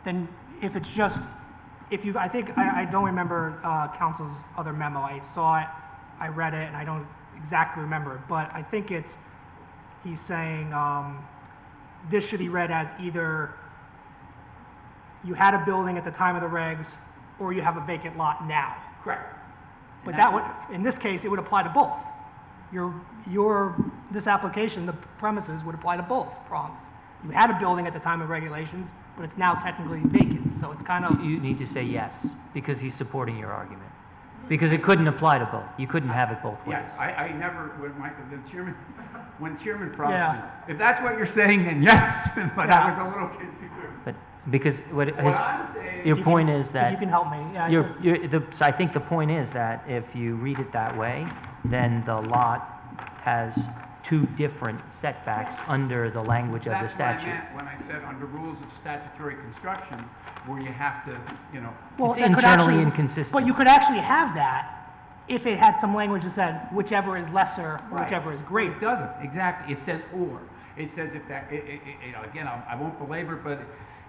S3: then if it's just, I don't remember council's other memo. I saw it, I read it, and I don't exactly remember it, but I think he's saying this should be read as either you had a building at the time of the regs, or you have a vacant lot now.
S8: Correct.
S3: But that would, in this case, it would apply to both. This application, the premises would apply to both prongs. You had a building at the time of regulations, but it's now technically vacant, so it's kind of...
S2: You need to say yes, because he's supporting your argument. Because it couldn't apply to both. You couldn't have it both ways.
S8: Yes, I never, when Chairman promised me, if that's what you're saying, then yes, but I was a little confused.
S2: But because
S8: I'm saying,
S2: your point is that...
S3: You can help me. Yeah,
S2: I think the point is that if you read it that way, then the lot has two different setbacks under the language of the statute.
S8: That's what I meant when I said under rules of statutory construction, where you have to,
S3: well,
S2: It's
S3: that could
S2: internally
S3: actually-
S2: inconsistent.
S3: But you could actually have that if it had some language that said whichever is lesser or
S8: Right.
S3: whichever is
S8: It
S3: greater.
S8: doesn't, exactly. It says or. It says if that, again, I won't belabor, but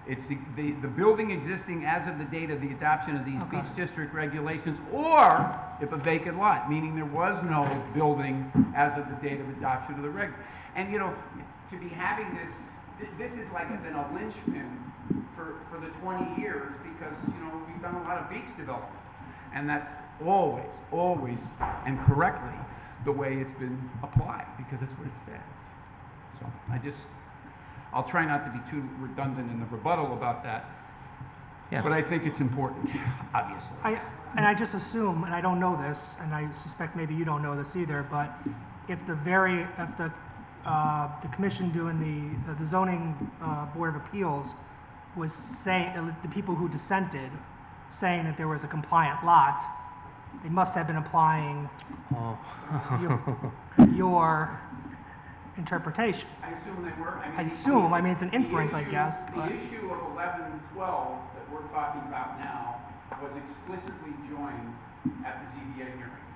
S8: it's the building existing as of the date of the adoption of these
S3: Okay.
S8: beach district regulations, or if a vacant lot, meaning there was no building as of the date of adoption of the regs. And, to be having this is like been a linchpin for the 20 years because, we've done a lot of beach development. And that's always, and correctly, the way it's been applied, because that's what it says. So I'll try not to be too redundant in the rebuttal about that,
S2: Yeah.
S8: but I think it's important, obviously.
S3: I just assume, and I don't know this, and I suspect maybe you don't know this either, but if the commission doing the zoning board of appeals was saying, the people who dissented saying that there was a compliant lot, they must have been applying
S2: Oh.
S3: your interpretation.
S8: I assume they were.
S3: I assume, I mean, it's an inference, I guess, but.
S8: The issue of 1112 that we're talking about now was explicitly joined at the ZBA hearing.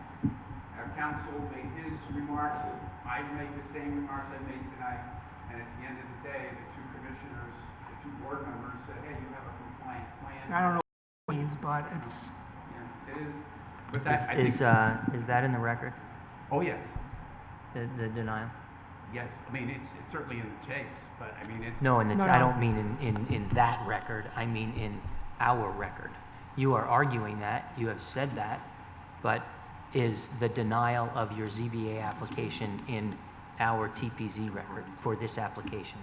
S8: Our counsel made his remarks, I made the same remarks I made tonight, and at the end of the day, the two commissioners, the two board members said, hey, you have a compliant plan.
S3: I don't know what it means, but it's.
S8: Yeah, it is. But that, I think,
S2: Is that in the record,
S8: oh, yes.
S2: the denial?
S8: Yes, I mean, it's certainly in the tapes, but I mean, it's.
S2: No,
S3: No,
S2: I
S3: no.
S2: don't mean in that record, I mean in our record. You are arguing that, you have said that, but is the denial of your ZBA application in our TPZ record for this application?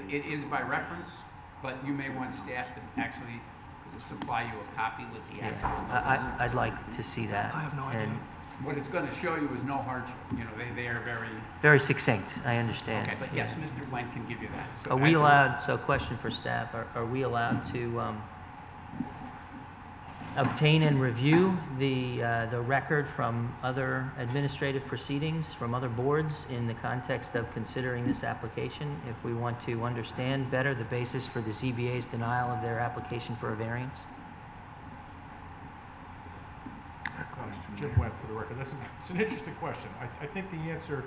S8: It is by reference, but you may want staff to actually supply you a copy with the actual.
S2: Yeah, I'd like to see that.
S3: I have no idea.
S2: And
S8: What it's going to show you is no hardship, you know, they are very,
S2: very succinct, I understand.
S8: okay, but yes, Mr. Wendt can give you that. So
S2: Are we
S8: I-
S2: allowed, so question for staff, are we allowed to obtain and review the record from other administrative proceedings, from other boards in the context of considering this application, if we want to understand better the basis for the ZBA's denial of their application for a variance?
S1: Jim Webb for the record. It's an interesting question. I think the answer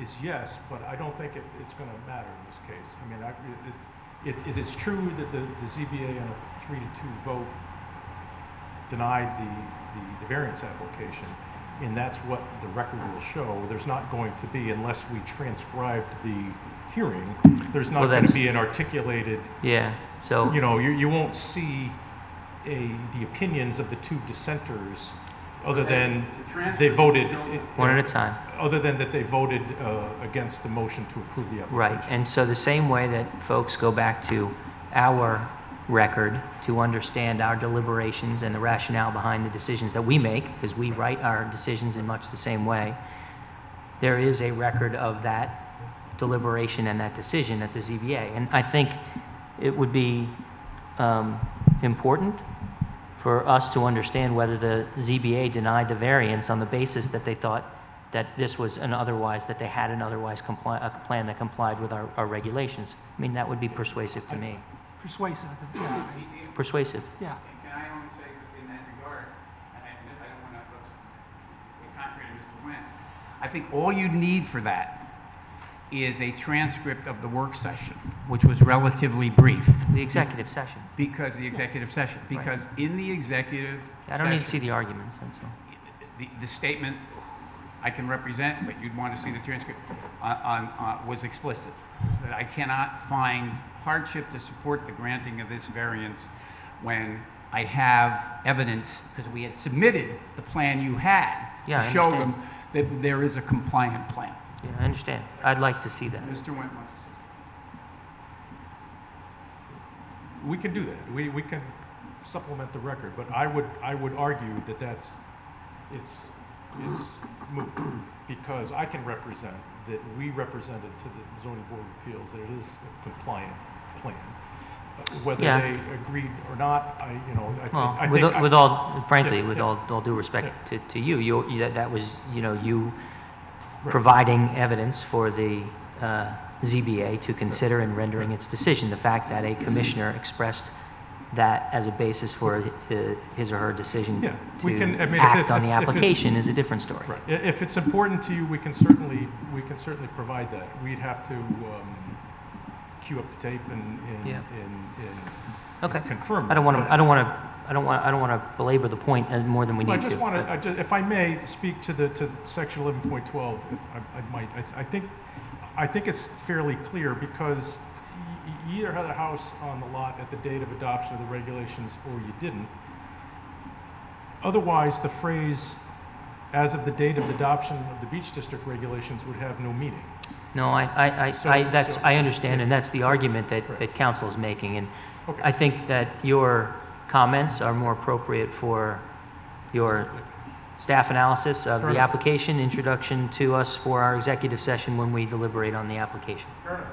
S1: is yes, but I don't think it's going to matter in this case. I mean, it is true that the ZBA on a 3-2 vote denied the variance application, and that's what the record will show. There's not going to be, unless we transcribed the hearing, there's not
S2: Well,
S1: going to
S2: that's-
S1: be an articulated,
S2: Yeah, so,
S1: you know, you won't see the opinions of the two dissenters, other than they voted.
S2: one at a time.
S1: Other than that they voted against the motion to approve the application.
S2: Right, and so the same way that folks go back to our record to understand our deliberations and the rationale behind the decisions that we make, because we write our decisions in much the same way, there is a record of that deliberation and that decision at the ZBA. And I think it would be important for us to understand whether the ZBA denied the variance on the basis that they thought that this was an otherwise, that they had an otherwise a plan that complied with our regulations. I mean, that would be persuasive to me.
S3: Persuasive, yeah,
S2: Persuasive.
S3: yeah.
S8: Can I only say in that regard, and I don't want to look contrary to Mr. Wendt, I think all you need for that is a transcript of the work session, which was relatively brief.
S2: The executive session.
S8: Because the executive session, because in the executive
S2: I don't need to
S8: session,
S2: see the arguments, that's all.
S8: the statement I can represent, but you'd want to see the transcript, was explicit. That I cannot find hardship to support the granting of this variance when I have evidence, because we had submitted the plan you had
S2: Yeah,
S8: to
S2: I
S8: show
S2: understand.
S8: them that there is a compliant plan.
S2: Yeah, I understand. I'd like to see that.
S8: Mr. Wendt wants to say something.
S1: We can do that. We can supplement the record, but I would argue that it's moot, because I can represent that we represented to the zoning board of appeals that it is a compliant plan. Whether
S2: Yeah.
S1: they agreed or not,
S2: Well,
S1: I
S2: with
S1: think.
S2: all, with all, frankly,
S1: Yeah,
S2: with
S1: yeah.
S2: all due respect to you, that was, you
S1: Right.
S2: providing evidence for the ZBA to consider in rendering its decision. The fact that a commissioner expressed that as a basis for his or her decision
S1: Yeah, we can- I
S2: to
S1: mean, if
S2: act
S1: it's-
S2: on the
S1: if it's-
S2: application is a different story.
S1: Right. If it's important to you, we can certainly provide that. We'd have to cue up the tape and
S2: Yeah.
S1: and
S2: Okay.
S1: confirm.
S2: I don't want
S1: that.
S2: to belabor the point more than we
S1: Well,
S2: need
S1: I
S2: to.
S1: just want
S2: but-
S1: to, if I may, speak to section 11.12, if I might. I think it's fairly clear, because you either had a house on the lot at the date of adoption of the regulations or you didn't. Otherwise, the phrase, "as of the date of adoption of the beach district regulations" would have no meaning.
S2: No, I understand, and that's the argument that council is making, and
S1: Okay.
S2: I think that your comments are more appropriate for your staff analysis of
S1: Fair
S2: the
S1: enough.
S2: application, introduction to us for our executive session when we deliberate on the application.
S1: Fair enough.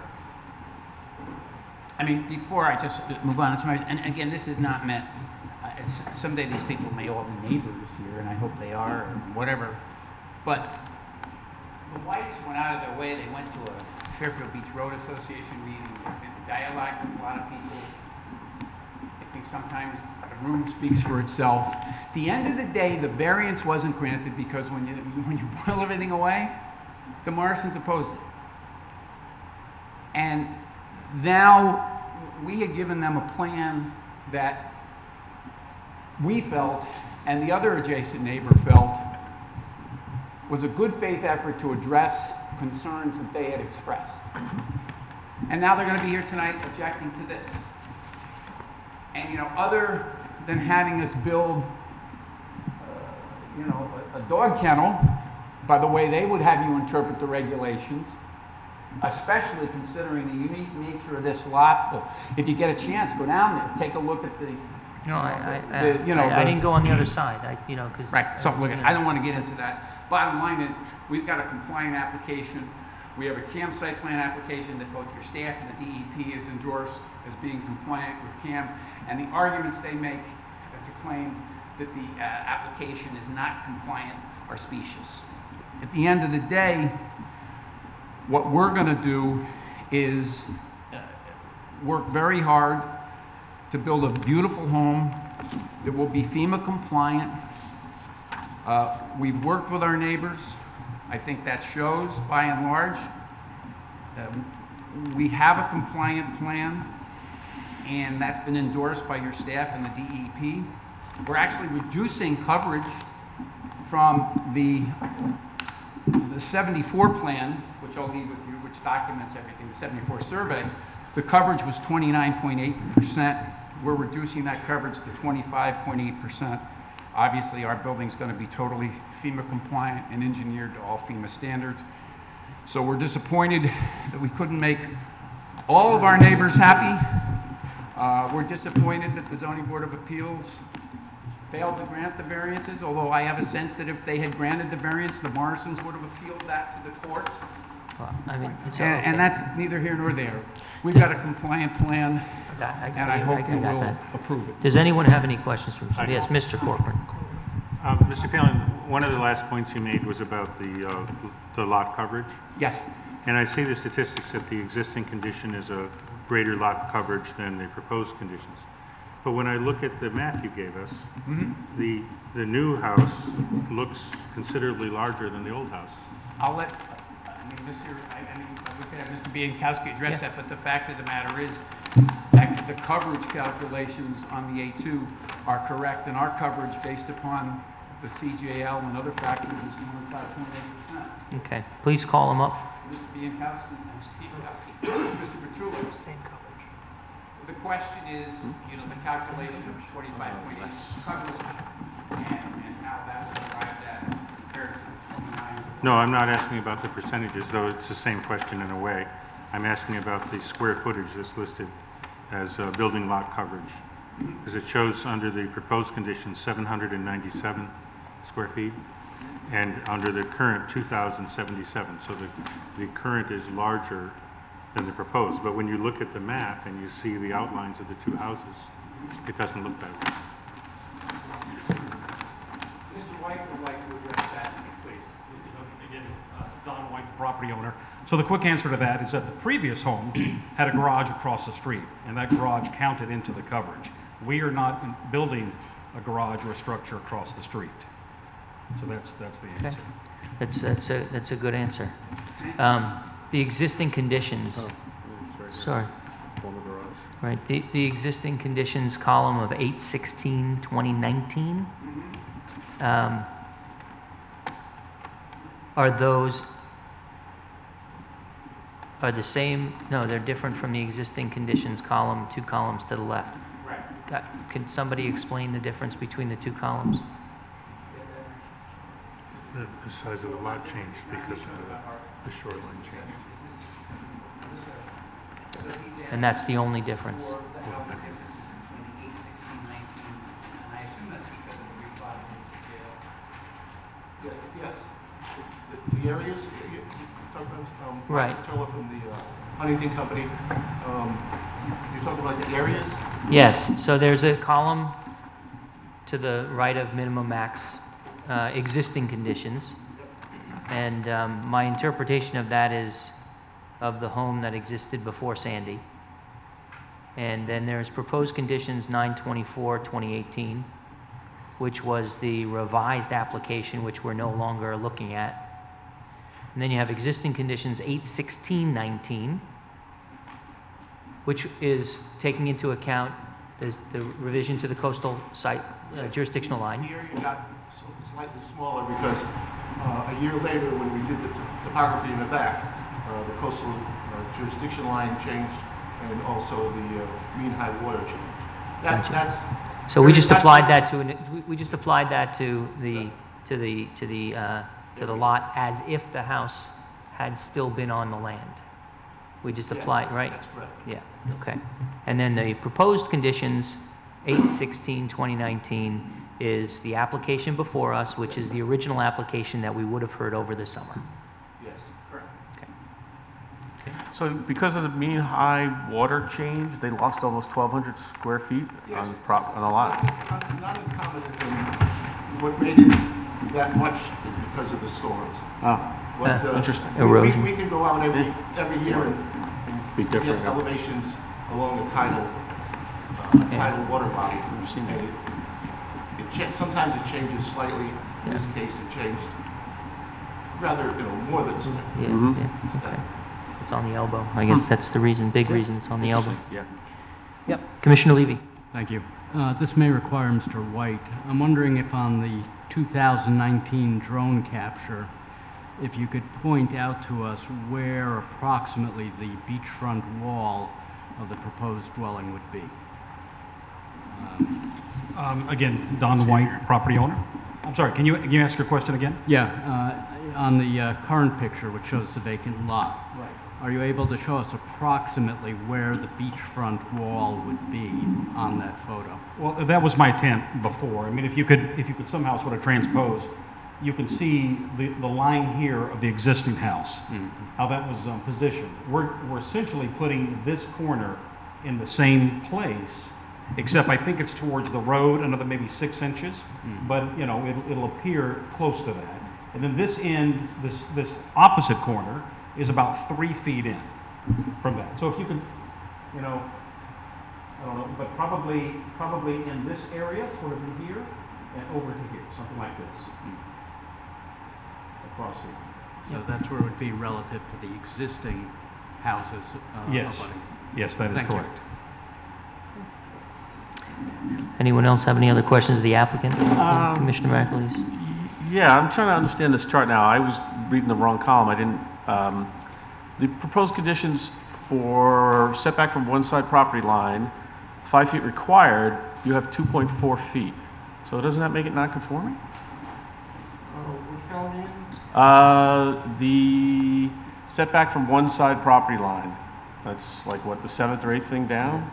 S8: I mean, before I just move on, and again, this is not meant, someday these people may all be neighbors here, and I hope they are, or whatever, but the Whites went out of their way. They went to a Fairfield Beach Road Association meeting. They've been in dialogue with a lot of people. I think sometimes the room speaks for itself. At the end of the day, the variance wasn't granted because when you boil everything away, the Morrisons opposed it. And now we had given them a plan that we felt, and the other adjacent neighbor felt, was a good faith effort to address concerns that they had expressed. And now they're going to be here tonight objecting to this. And, you know, other than having us build, a dog kennel, by the way they would have you interpret the regulations, especially considering the unique nature of this lot. If you get a chance, go down there, take a look at the.
S2: No, I didn't go on the other side. Because
S8: right. So look, I don't want to get into that. Bottom line is, we've got a compliant application. We have a CAM site plan application that both your staff and the DEP is endorsed as being compliant with CAM. And the arguments they make to claim that the application is not compliant are specious. At the end of the day, what we're going to do is work very hard to build a beautiful home that will be FEMA compliant. We've worked with our neighbors. I think that shows by and large. We have a compliant plan, and that's been endorsed by your staff and the DEP. We're actually reducing coverage from the 74 plan, which I'll leave with you, which documents everything, the 74 survey. The coverage was 29.8%. We're reducing that coverage to 25.8%. Obviously, our building's going to be totally FEMA compliant and engineered to all FEMA standards. So we're disappointed that we couldn't make all of our neighbors happy. We're disappointed that the Zoning Board of Appeals failed to grant the variances, although I have a sense that if they had granted the variance, the Morrisons would have appealed that to the courts.
S2: Well, I mean,
S8: And that's neither here nor there. We've got a compliant plan, and I hope you will approve it.
S2: Does anyone have any questions for me? Yes, Mr. Corcoran.
S5: Mr. Phelan, one of the last points you made was about the lot coverage.
S8: Yes.
S5: And I see the statistics that the existing condition is a greater lot coverage than the proposed conditions. But when I look at the map you gave us, the new house looks considerably larger than the old house.
S8: I'll let, we could have Mr. Biankowski address that, but the fact of the matter is that the coverage calculations on the A2 are correct, and our coverage based upon the CJL and other factors is 25.8%.
S2: Okay, please call him up.
S8: Mr. Biankowski, Mr. Petrulo.
S3: Same coverage.
S8: The question is, the calculation of 25.8 coverage and how that was arrived at compared to 29.
S5: No, I'm not asking about the percentages, though it's the same question in a way. I'm asking about the square footage that's listed as building lot coverage. Because it shows under the proposed conditions 797 square feet, and under the current 2,077. So the current is larger than the proposed. But when you look at the map and you see the outlines of the two houses, it doesn't look that way.
S8: Mr. White would like to address that, please.
S10: Again, Don White, the property owner. So the quick answer to that is that the previous home had a garage across the street, and that garage counted into the coverage. We are not building a garage or a structure across the street. So that's the answer.
S2: That's a good answer. The existing conditions. Sorry. Right. The existing conditions column of 8/16/2019. Are the same? No, they're different from the existing conditions column, 2 columns to the left.
S8: Right.
S2: Can somebody explain the difference between the 2 columns?
S5: The size of the lot changed because of the shoreline change.
S2: And that's the only difference.
S11: Yes. The areas you talked about,
S2: right.
S11: from the Huntington Company, You're talking about the areas?
S2: Yes, so there's a column to the right of minimum max, existing conditions. And my interpretation of that is of the home that existed before Sandy. And then there's proposed conditions 9/24/2018, which was the revised application, which we're no longer looking at. And then you have existing conditions 8/16/19, which is taking into account the revision to the coastal site jurisdictional line.
S11: The area got slightly smaller because a year later, when we did the topography in the back, the coastal jurisdiction line changed, and also the mean high water changed.
S2: Gotcha.
S11: That's
S2: So we just
S11: that's-
S2: applied that to we just applied that to the lot as if the house had still been on the land. We just
S11: Yes,
S2: applied, right?
S11: That's correct.
S2: Yeah. Okay. And then the proposed conditions 8/16/2019 is the application before us, which is the original application that we would have heard over the summer.
S11: Yes, correct.
S9: So because of the mean high water change, they lost almost 1,200 square feet
S11: Yes.
S9: on a lot?
S11: It's not uncommon, and what made it that much is because of the storms.
S9: Oh,
S11: But,
S9: interesting.
S2: Erosion.
S11: We can go out every year and
S9: Be
S11: get
S9: different.
S11: elevations along a tidal water body.
S9: We've seen that.
S11: And sometimes it changes slightly. In this
S2: Yeah.
S11: case, it changed rather, more than slightly.
S2: Yeah.
S9: Mhm.
S2: Yeah. Okay. It's on the elbow. I guess that's the reason, big reason it's on the elbow.
S9: Yeah.
S2: Yep. Commissioner Levy.
S7: Thank you. This may require Mr. White. I'm wondering if on the 2019 drone capture, if you could point out to us where approximately the beachfront wall of the proposed dwelling would be.
S10: Again, Don White, property owner. I'm sorry, can you ask your question again?
S7: Yeah, on the current picture, which shows the vacant lot.
S10: Right.
S7: Are you able to show us approximately where the beachfront wall would be on that photo?
S10: Well, that was my intent before. I mean, if you could somehow sort of transpose, you can see the line here of the existing house, how that was positioned. We're essentially putting this corner in the same place, except I think it's towards the road, another maybe 6 inches, but it'll appear close to that. And then this end, this opposite corner is about 3 feet in from that. So if you could, I don't know, but probably in this area, sort of in here, and over to here, something like this. Across here.
S7: So that's where it would be relative to the existing houses
S10: Yes.
S7: abutting.
S10: Yes, that is
S7: Thank you.
S10: correct.
S2: Anyone else have any other questions of the applicant? Commissioner McAleese?
S9: Yeah, I'm trying to understand this chart now. I was reading the wrong column. I didn't, the proposed conditions for setback from one side property line, 5 feet required, you have 2.4 feet. So doesn't that make it non-conforming?
S11: Which column are you in?
S9: The setback from one side property line, that's like what, the 7th or 8th thing down?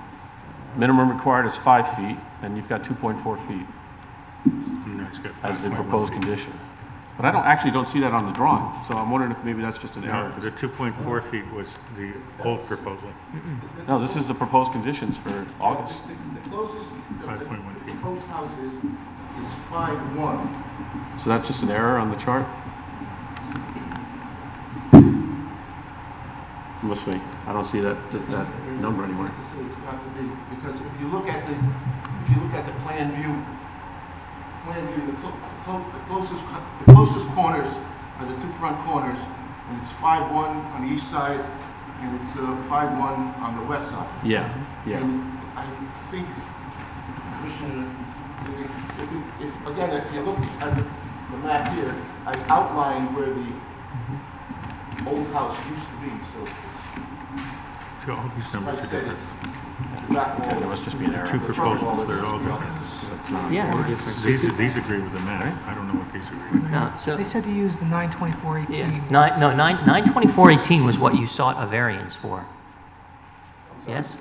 S9: Minimum required is 5 feet, and you've got 2.4 feet as the proposed condition. But I actually don't see that on the drawing, so I'm wondering if maybe that's just an error.
S5: No, the 2.4 feet was the old proposal.
S9: No, this is the proposed conditions for August.
S11: The closest,
S5: 5.1
S11: the
S5: feet.
S11: proposed house is 5'1".
S9: So that's just an error on the chart? Must be. I don't see that number anywhere.
S11: It's got to be, because if you look at the plan view, the closest corners are the 2 front corners, and it's 5'1" on the east side, and it's 5'1" on the west side.
S9: Yeah, yeah.
S11: And I think, Commissioner, if you look at the map here, I outlined where the old house used to be, so it's,
S5: So all these numbers
S11: like I
S5: are
S11: said,
S5: different.
S11: it's the back wall.
S9: Yeah, there must just be an error.
S5: Two
S11: The front wall
S5: proposals, they're all
S11: is-
S5: different.
S2: Yeah.
S5: These agree with the map. I don't know what these agree with.
S2: No, so,
S3: They said to use the 9/24/18.
S2: yeah. 9/24/18 was what you sought a variance for. Yes?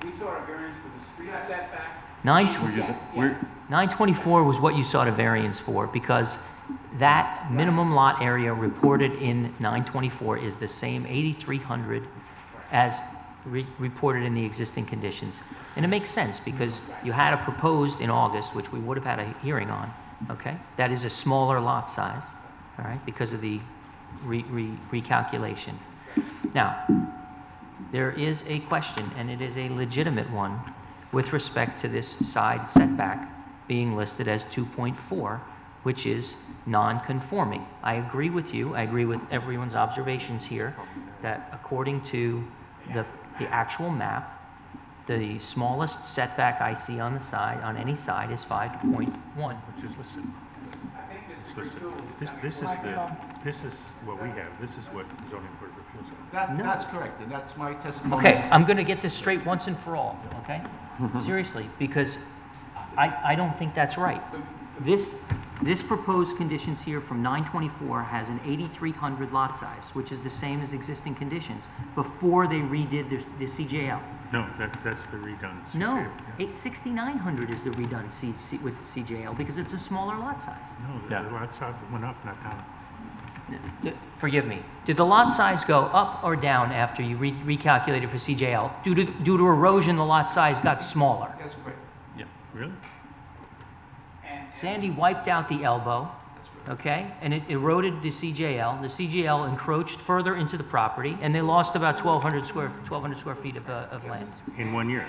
S8: We saw a variance for the street setback.
S2: 924 was what you sought a variance for, because that minimum lot area reported in 924 is the same 8,300 as reported in the existing conditions. And it makes sense because you had a proposed in August, which we would have had a hearing on, okay? That is a smaller lot size, all right, because of the recalculation. Now, there is a question, and it is a legitimate one, with respect to this side setback being listed as 2.4, which is non-conforming. I agree with you, I agree with everyone's observations here, that according to the actual map, the smallest setback I see on the side, on any side, is 5.1.
S5: Which is listed. This is what we have. This is what the zoning board of appeals have.
S11: That's correct, and that's my testimony.
S2: Okay, I'm going to get this straight once and for all, okay? Seriously, because I don't think that's right. This proposed conditions here from 924 has an 8,300 lot size, which is the same as existing conditions, before they redid the CJL.
S5: No, that's the redone.
S2: No, 6,900 is the redone with CJL, because it's a smaller lot size.
S5: No, the lot size went up, not down.
S2: Forgive me. Did the lot size go up or down after you recalculated for CJL? Due to erosion, the lot size got smaller.
S11: That's correct.
S5: Yeah. Really?
S2: Sandy wiped out the elbow, okay, and it eroded the CJL. The CJL encroached further into the property, and they lost about 1,200 square feet of land.
S5: In 1 year?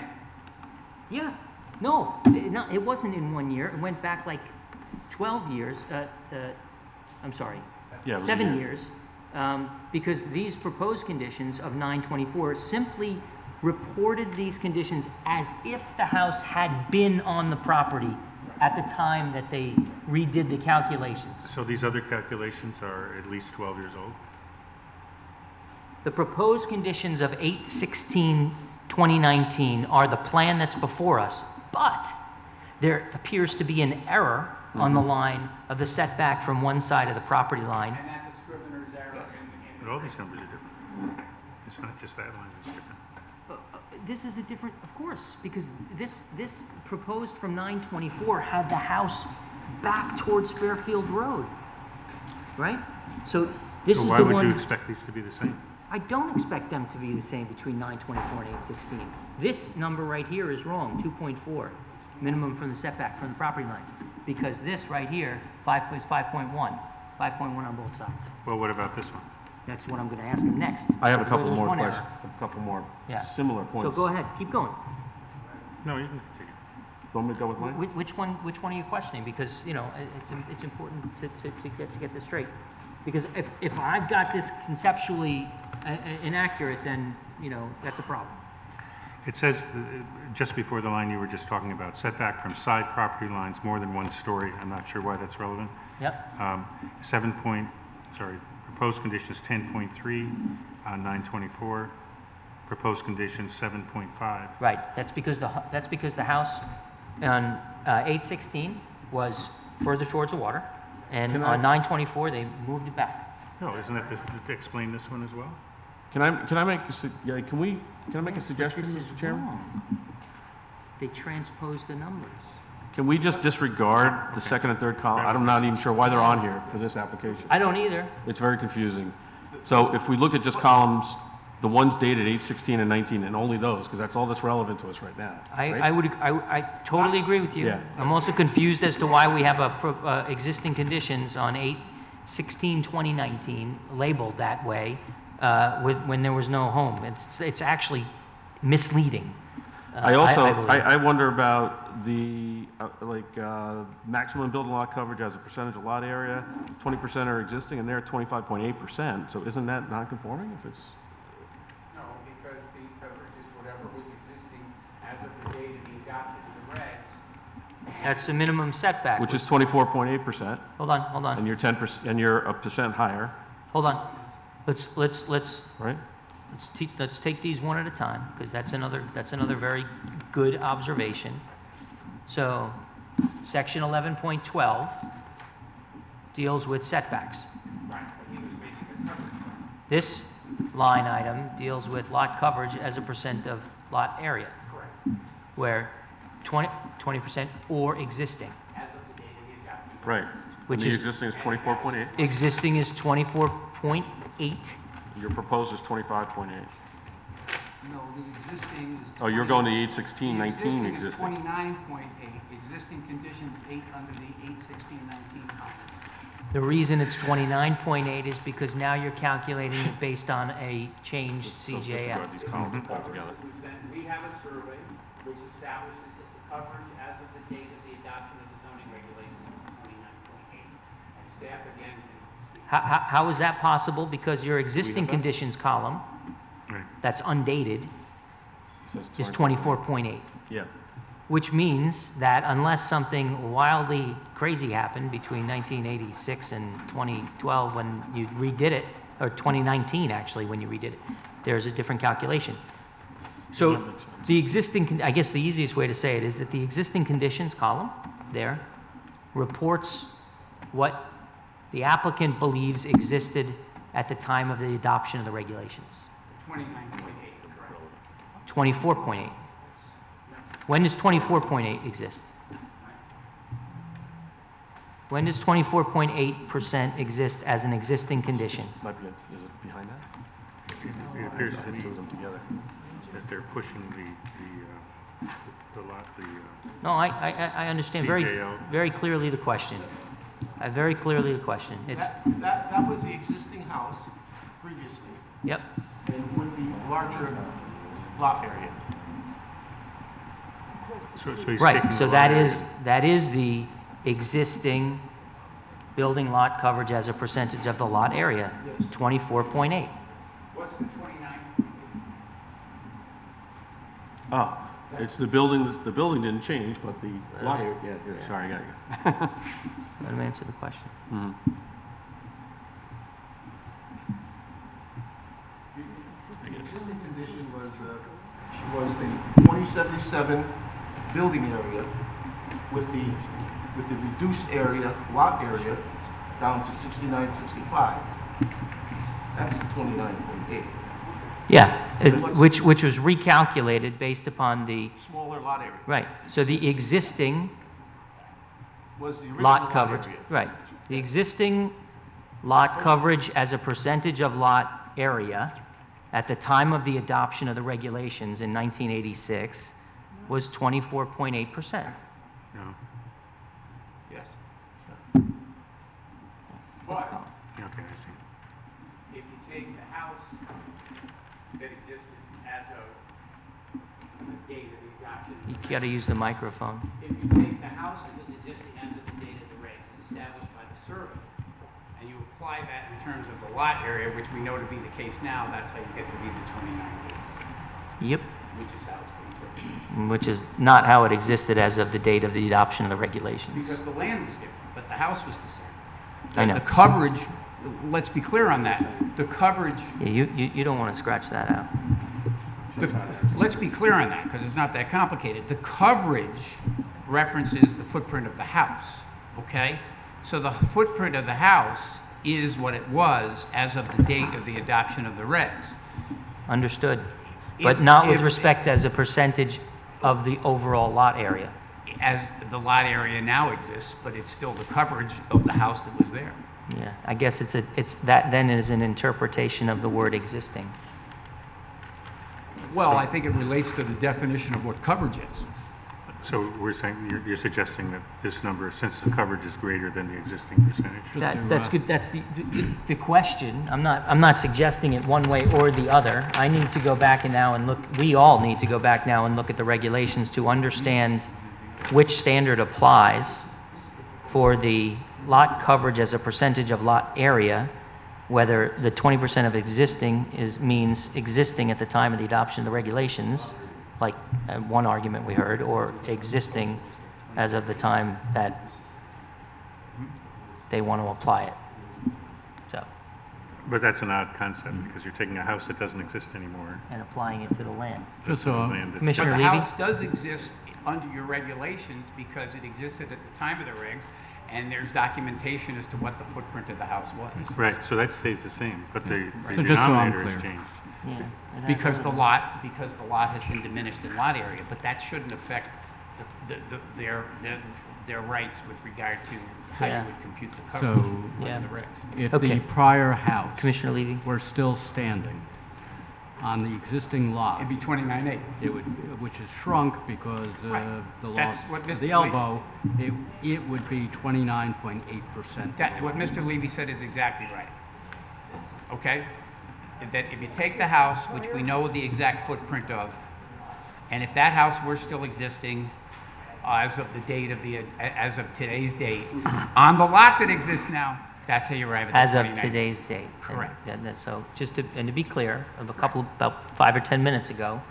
S2: Yeah. No, it wasn't in 1 year. It went back like 12 years. I'm sorry.
S9: Yeah,
S2: 7 years, because these proposed conditions of 924 simply reported these conditions as if the house had been on the property at the time that they redid the calculations.
S5: So these other calculations are at least 12 years old?
S2: The proposed conditions of 8/16/2019 are the plan that's before us, but there appears to be an error on the line of the setback from one side of the property line.
S8: And that's a scrivener's error.
S5: But all these numbers are different. It's not just that line that's different.
S2: This is a different, of course, because this proposed from 924 had the house back towards Fairfield Road, right? So this
S5: So
S2: is
S5: why
S2: the
S5: would
S2: one.
S5: you expect these to be the same?
S2: I don't expect them to be the same between 924 and 816. This number right here is wrong, 2.4, minimum from the setback from the property lines, because this right here, 5.1 on both sides.
S5: Well, what about this one?
S2: That's what I'm going to ask him next.
S9: I have a
S2: Because
S9: couple
S2: there's
S9: more
S2: one
S9: questions,
S2: error.
S9: a couple more
S2: Yeah.
S9: similar points.
S2: So go ahead, keep going.
S5: No, you can continue.
S9: Want me to go with mine?
S2: Which one are you questioning? Because, you know, it's important to get this straight. Because if I've got this conceptually inaccurate, then, you know, that's a problem.
S5: It says, just before the line you were just talking about, setback from side property lines more than 1 story. I'm not sure why that's relevant.
S2: Yep.
S5: Proposed conditions 10.3 on 924. Proposed conditions 7.5.
S2: Right. That's because the house on 816 was further towards the water, and on 924 they moved it back.
S5: No, isn't that this, to explain this one as well?
S9: Can I make a suggestion,
S2: This is
S9: Mr. Chairman?
S2: wrong. They transposed the numbers.
S9: Can we just disregard the second and third column? I'm not even sure why they're on here for this application.
S2: I don't either.
S9: It's very confusing. So if we look at just columns, the ones dated 8/16 and 19, and only those, because that's all that's relevant to us right now. right?
S2: I totally agree with you.
S9: Yeah.
S2: I'm also confused as to why we have existing conditions on 8/16/2019 labeled that way when there was no home. It's actually misleading.
S9: I also,
S2: believe.
S9: I wonder about the, maximum building lot coverage as a percentage of lot area. 20% are existing, and they're at 25.8%, so isn't that non-conforming if it's?
S8: No, because the coverage is whatever was existing as of the date of the adoption of the regs.
S2: That's the minimum setback.
S9: Which is 24.8%,
S2: Hold on.
S9: and you're 10%, and you're a percent higher,
S2: Hold on. Let's
S9: right?
S2: let's take these one at a time, because that's another very good observation. So, section 11.12 deals with setbacks.
S8: Right, but he was making a coverage.
S2: This line item deals with lot coverage as a percent of lot area,
S8: Correct.
S2: where 20% or existing.
S8: As of the date of the adoption.
S9: Right.
S2: Which
S9: And the
S2: is-
S9: existing is 24.8,
S2: Existing is 24.8.
S9: your proposed is 25.8.
S8: No, the existing is.
S9: Oh, you're going to 81619
S8: The existing is
S9: existing.
S8: 29.8, existing conditions 8 under the 81619 column.
S2: The reason it's 29.8 is because now you're calculating it based on a changed
S9: So
S2: CJL.
S9: disregard these columns altogether.
S8: We have a survey which establishes that the coverage as of the date of the adoption of the zoning regulations was 29.8. And staff again can speak.
S2: How is that possible? Because your existing
S9: that?
S2: conditions column,
S5: Right.
S2: that's undated,
S9: It says
S2: is 24.8.
S9: Yeah.
S2: Which means that unless something wildly crazy happened between 1986 and 2012 when you redid it, or 2019 actually when you redid it, there's a different calculation. So the existing, I guess the easiest way to say it is that the existing conditions column there reports what the applicant believes existed at the time of the adoption of the regulations.
S8: 29.8, correct.
S2: 24.8. When does 24.8 exist? When does 24.8% exist as an existing condition?
S9: Might be, is it behind that?
S5: It appears to
S9: I
S5: me
S9: threw them together.
S5: that they're pushing the lot,
S2: No, I understand very,
S5: CJL.
S2: very clearly the question. Very clearly the question. It's,
S11: That was the existing house previously,
S2: yep,
S11: and with the larger lot area.
S5: so he's taking
S2: right,
S5: the
S2: so
S5: lot
S2: that
S5: area.
S2: is the existing building lot coverage as a percentage of the lot area,
S11: Yes.
S2: 24.8.
S8: What's the 29?
S9: Ah, it's the building didn't change, but the lot area, yeah, sorry, I got you.
S2: Let him answer the question.
S9: Mhm.
S11: The existing condition was the 2077 building area with the reduced area, lot area, down to 6965. That's the 29.8.
S2: Yeah, which was recalculated based upon the,
S11: Smaller lot area.
S2: right, so the existing
S11: Was the original
S2: lot coverage,
S11: area.
S2: right. The existing lot coverage as a percentage of lot area at the time of the adoption of the regulations in 1986 was 24.8%.
S5: No.
S11: Yes.
S8: But
S5: Okay, I see.
S8: if you take the house that existed as of the date of the adoption,
S2: You got to use the microphone.
S8: if you take the house that was existing as of the date of the regs established by the survey, and you apply that in terms of the lot area, which we know to be the case now, that's how you get to be the 29.8,
S2: Yep,
S8: which is how it's being interpreted.
S2: which is not how it existed as of the date of the adoption of the regulations.
S8: Because the land was different, but the house was the same.
S2: I know.
S8: The coverage, let's be clear on that, the coverage,
S2: Yeah, you don't want to scratch that out.
S8: let's be clear on that, because it's not that complicated. The coverage references the footprint of the house, okay? So the footprint of the house is what it was as of the date of the adoption of the regs.
S2: Understood. But not with respect as a percentage of the overall lot area.
S8: As the lot area now exists, but it's still the coverage of the house that was there.
S2: Yeah, I guess it's that then is an interpretation of the word existing.
S8: Well, I think it relates to the definition of what coverage is.
S5: So we're saying, you're suggesting that this number, since the coverage is greater than the existing percentage?
S2: That's good, that's the question. I'm not suggesting it one way or the other. I need to go back and now and look, we all need to go back now and look at the regulations to understand which standard applies for the lot coverage as a percentage of lot area, whether the 20% of existing means existing at the time of the adoption of the regulations, like one argument we heard, or existing as of the time that they want to apply it. So,
S5: But that's an odd concept, because you're taking a house that doesn't exist anymore.
S2: and applying it to the land.
S9: Just
S5: to the
S9: so,
S5: land that's-
S2: Commissioner
S8: But the
S2: Levy?
S8: house does exist under your regulations because it existed at the time of the regs, and there's documentation as to what the footprint of the house was.
S5: Right, so that stays the same, but the
S9: So just so I'm
S5: denominator has
S9: clear.
S5: changed.
S2: Yeah. it has
S8: Because the
S2: everything.
S8: lot has been diminished in lot area, but that shouldn't affect their rights with regard to how
S2: Yeah.
S8: you would compute the
S7: So-
S8: coverage
S2: Yeah.
S8: under the regs.
S7: If
S2: Okay.
S7: the prior house
S2: Commissioner Levy?
S7: were still standing, on the existing lot.
S8: It'd be 29.8.
S7: It would, which is shrunk because
S8: Right.
S7: the
S8: That's
S7: lot,
S8: what Mr.
S7: the
S8: Lee-
S7: elbow, it would be 29.8%.
S8: That, what Mr. Levy said is exactly right. Okay? That if you take the house, which we know the exact footprint of, and if that house were still existing as of the date of the, as of today's date, on the lot that exists now, that's how you arrive at the
S2: As of
S8: 29.
S2: today's date.
S8: Correct.
S2: So just to, and to be clear, about 5 or 10 minutes ago,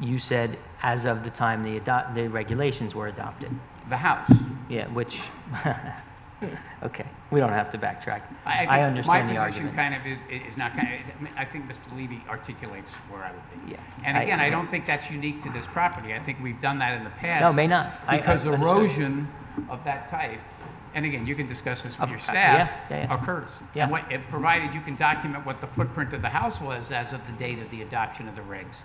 S2: you said as of the time the regulations were adopted.
S8: The house.
S2: Yeah, which, okay, we don't have to backtrack.
S8: I think
S2: understand the
S8: my position
S2: argument.
S8: kind of is not kind of, I think Mr. Levy articulates where I would be.
S2: Yeah.
S8: And again, I don't think that's unique to this property. I think we've done that in the past.
S2: No, may not.
S8: Because
S2: understood.
S8: erosion of that type, and again, you can discuss this with your
S2: Yeah,
S8: staff,
S2: yeah.
S8: occurs.
S2: Yeah.
S8: And what, provided you can document what the footprint of the house was as of the date of the adoption of the regs.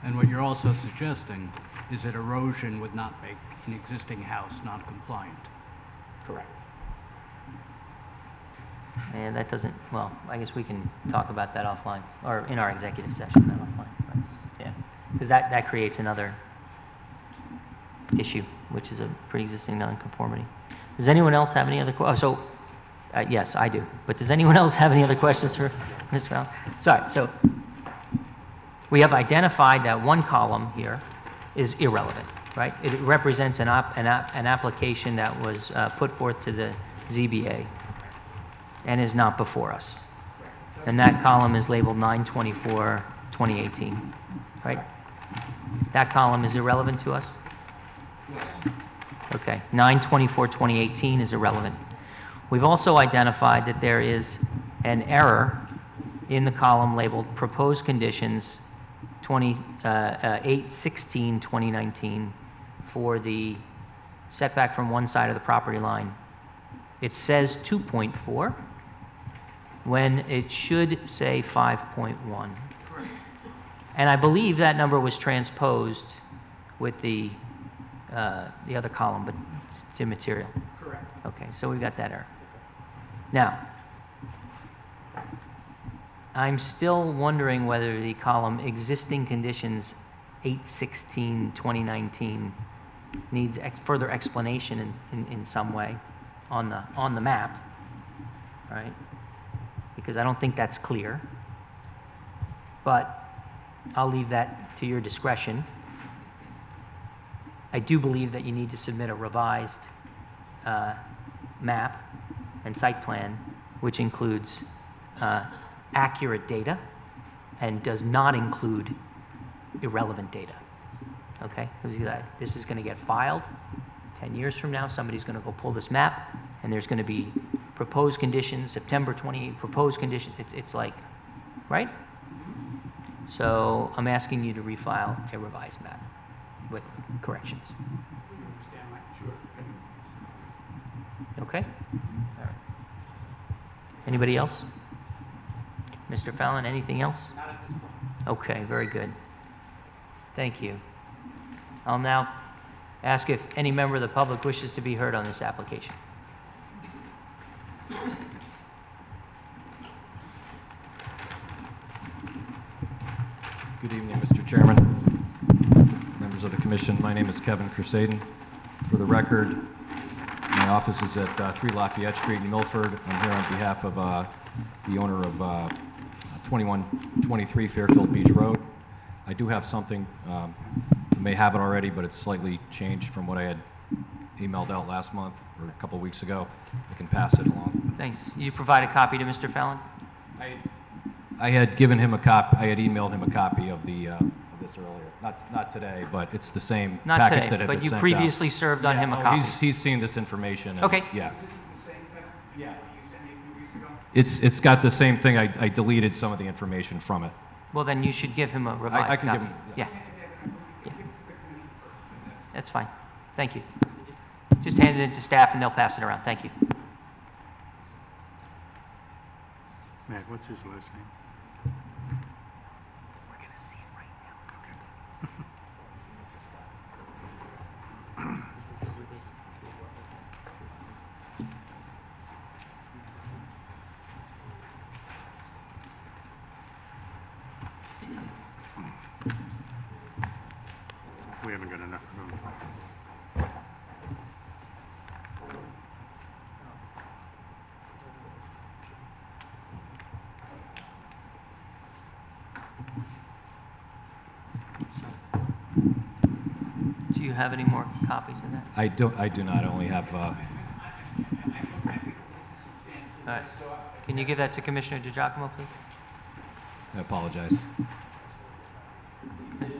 S7: And what you're also suggesting is that erosion would not make an existing house non-compliant.
S8: Correct.
S2: And that doesn't, well, I guess we can talk about that offline, or in our executive session, not offline. But, yeah, because that creates another issue, which is a pre-existing nonconformity. Does anyone else have any other, yes, I do. But does anyone else have any other questions for Mr. Allen? Sorry, so we have identified that one column here is irrelevant, right? It represents an application that was put forth to the ZBA and is not before us. And that column is labeled 9/24/2018, right? That column is irrelevant to us? Okay, 9/24/2018 is irrelevant. We've also identified that there is an error in the column labeled proposed conditions 8/16/2019 for the setback from one side of the property line. It says 2.4 when it should say 5.1. And I believe that number was transposed with the other column, but it's immaterial.
S8: Correct.
S2: Okay, so we've got that error. Now, I'm still wondering whether the column existing conditions 8/16/2019 needs further explanation in some way on the map, right? Because I don't think that's clear. But I'll leave that to your discretion. I do believe that you need to submit a revised map and site plan, which includes accurate data and does not include irrelevant data. Okay? This is going to get filed 10 years from now. Somebody's going to go pull this map, and there's going to be proposed conditions, September 28, proposed conditions. It's like, right? So I'm asking you to refile a revised map with corrections. Okay? All right. Anybody else? Mr. Fallon, anything else?
S8: Not at this point.
S2: Okay, very good. Thank you. I'll now ask if any member of the public wishes to be heard on this application.
S12: Good evening, Mr. Chairman, members of the commission. My name is Kevin Crusaden. For the record, my office is at 3 Lafayette Street in Milford. I'm here on behalf of the owner of 2123 Fairfield Beach Road. I do have something, you may have it already, but it's slightly changed from what I had emailed out last month or a couple weeks ago. I can pass it along.
S2: Thanks. You provide a copy to Mr. Fallon?
S12: I had given him a copy, I had emailed him a copy of this earlier. Not today, but it's the same
S2: Not
S12: package
S2: today,
S12: that had been
S2: but you
S12: sent out.
S2: previously served on him a copy.
S12: He's seen this information. And,
S2: Okay.
S12: Yeah.
S8: Yeah, you sent me a few weeks ago.
S12: It's got the same thing. I deleted some of the information from it.
S2: Well, then you should give him a revised
S12: I can
S2: copy.
S12: give him-
S2: Yeah. Yeah. That's fine. Thank you. Just hand it to staff and they'll pass it around. Thank you.
S5: Matt, what's his last name?
S2: We're going to see it right now. you have any more copies of that?
S12: I do not. I only have,
S2: All right. Can you give that to Commissioner DiGiacomo, please?
S12: I apologize.
S2: Okay.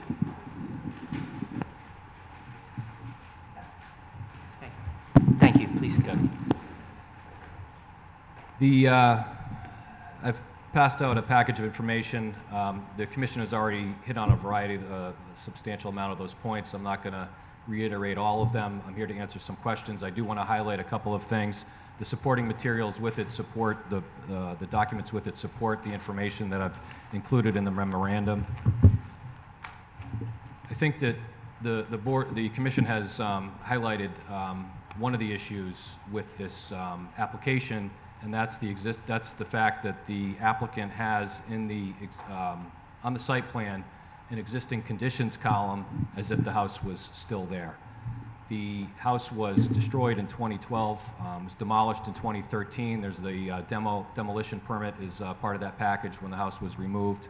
S2: Thank you. Please go.
S12: I've passed out a package of information. The commission has already hit on a variety, a substantial amount of those points. I'm not going to reiterate all of them. I'm here to answer some questions. I do want to highlight a couple of things. The supporting materials with it support, the documents with it support the information that I've included in the memorandum. I think that the commission has highlighted one of the issues with this application, and that's the fact that the applicant has on the site plan an existing conditions column as if the house was still there. The house was destroyed in 2012, was demolished in 2013. There's the demolition permit is part of that package when the house was removed.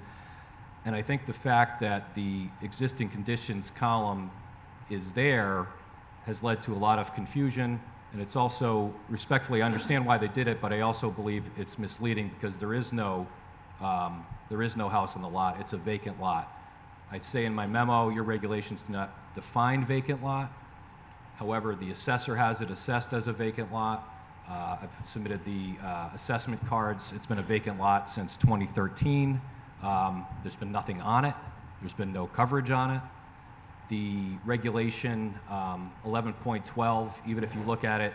S12: And I think the fact that the existing conditions column is there has led to a lot of confusion, and it's also, respectfully, I understand why they did it, but I also believe it's misleading because there is no house on the lot. It's a vacant lot. I'd say in my memo, your regulations do not define vacant lot. However, the assessor has it assessed as a vacant lot. I've submitted the assessment cards. It's been a vacant lot since 2013. There's been nothing on it. There's been no coverage on it. The regulation 11.12, even if you look at it,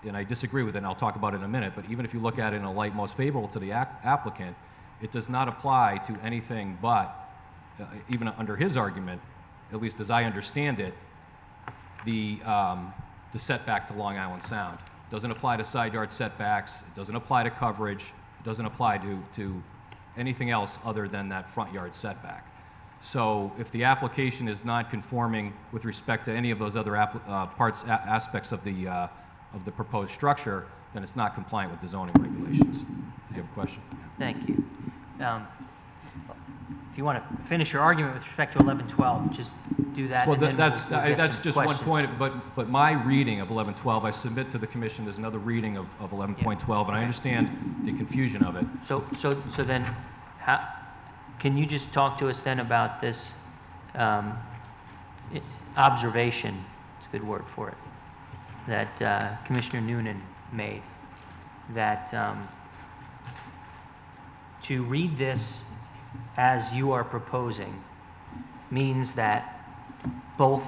S12: and I disagree with it, and I'll talk about it in a minute, but even if you look at it in a light most favorable to the applicant, it does not apply to anything but, even under his argument, at least as I understand it, the setback to Long Island Sound. It doesn't apply to side yard setbacks. It doesn't apply to coverage. It doesn't apply to anything else other than that front yard setback. So if the application is not conforming with respect to any of those other aspects of the proposed structure, then it's not compliant with the zoning regulations. Do you have a question?
S2: Thank you. If you want to finish your argument with respect to 1112, just do that.
S12: Well,
S2: and then
S12: that's
S2: we'll get
S12: that's
S2: some
S12: just
S2: questions.
S12: one point. But my reading of 1112, I submit to the commission. There's another reading of 11.12, and I understand the confusion of it.
S2: So then, can you just talk to us then about this observation? It's a good word for it. That Commissioner Noonan made. That to read this as you are proposing means that both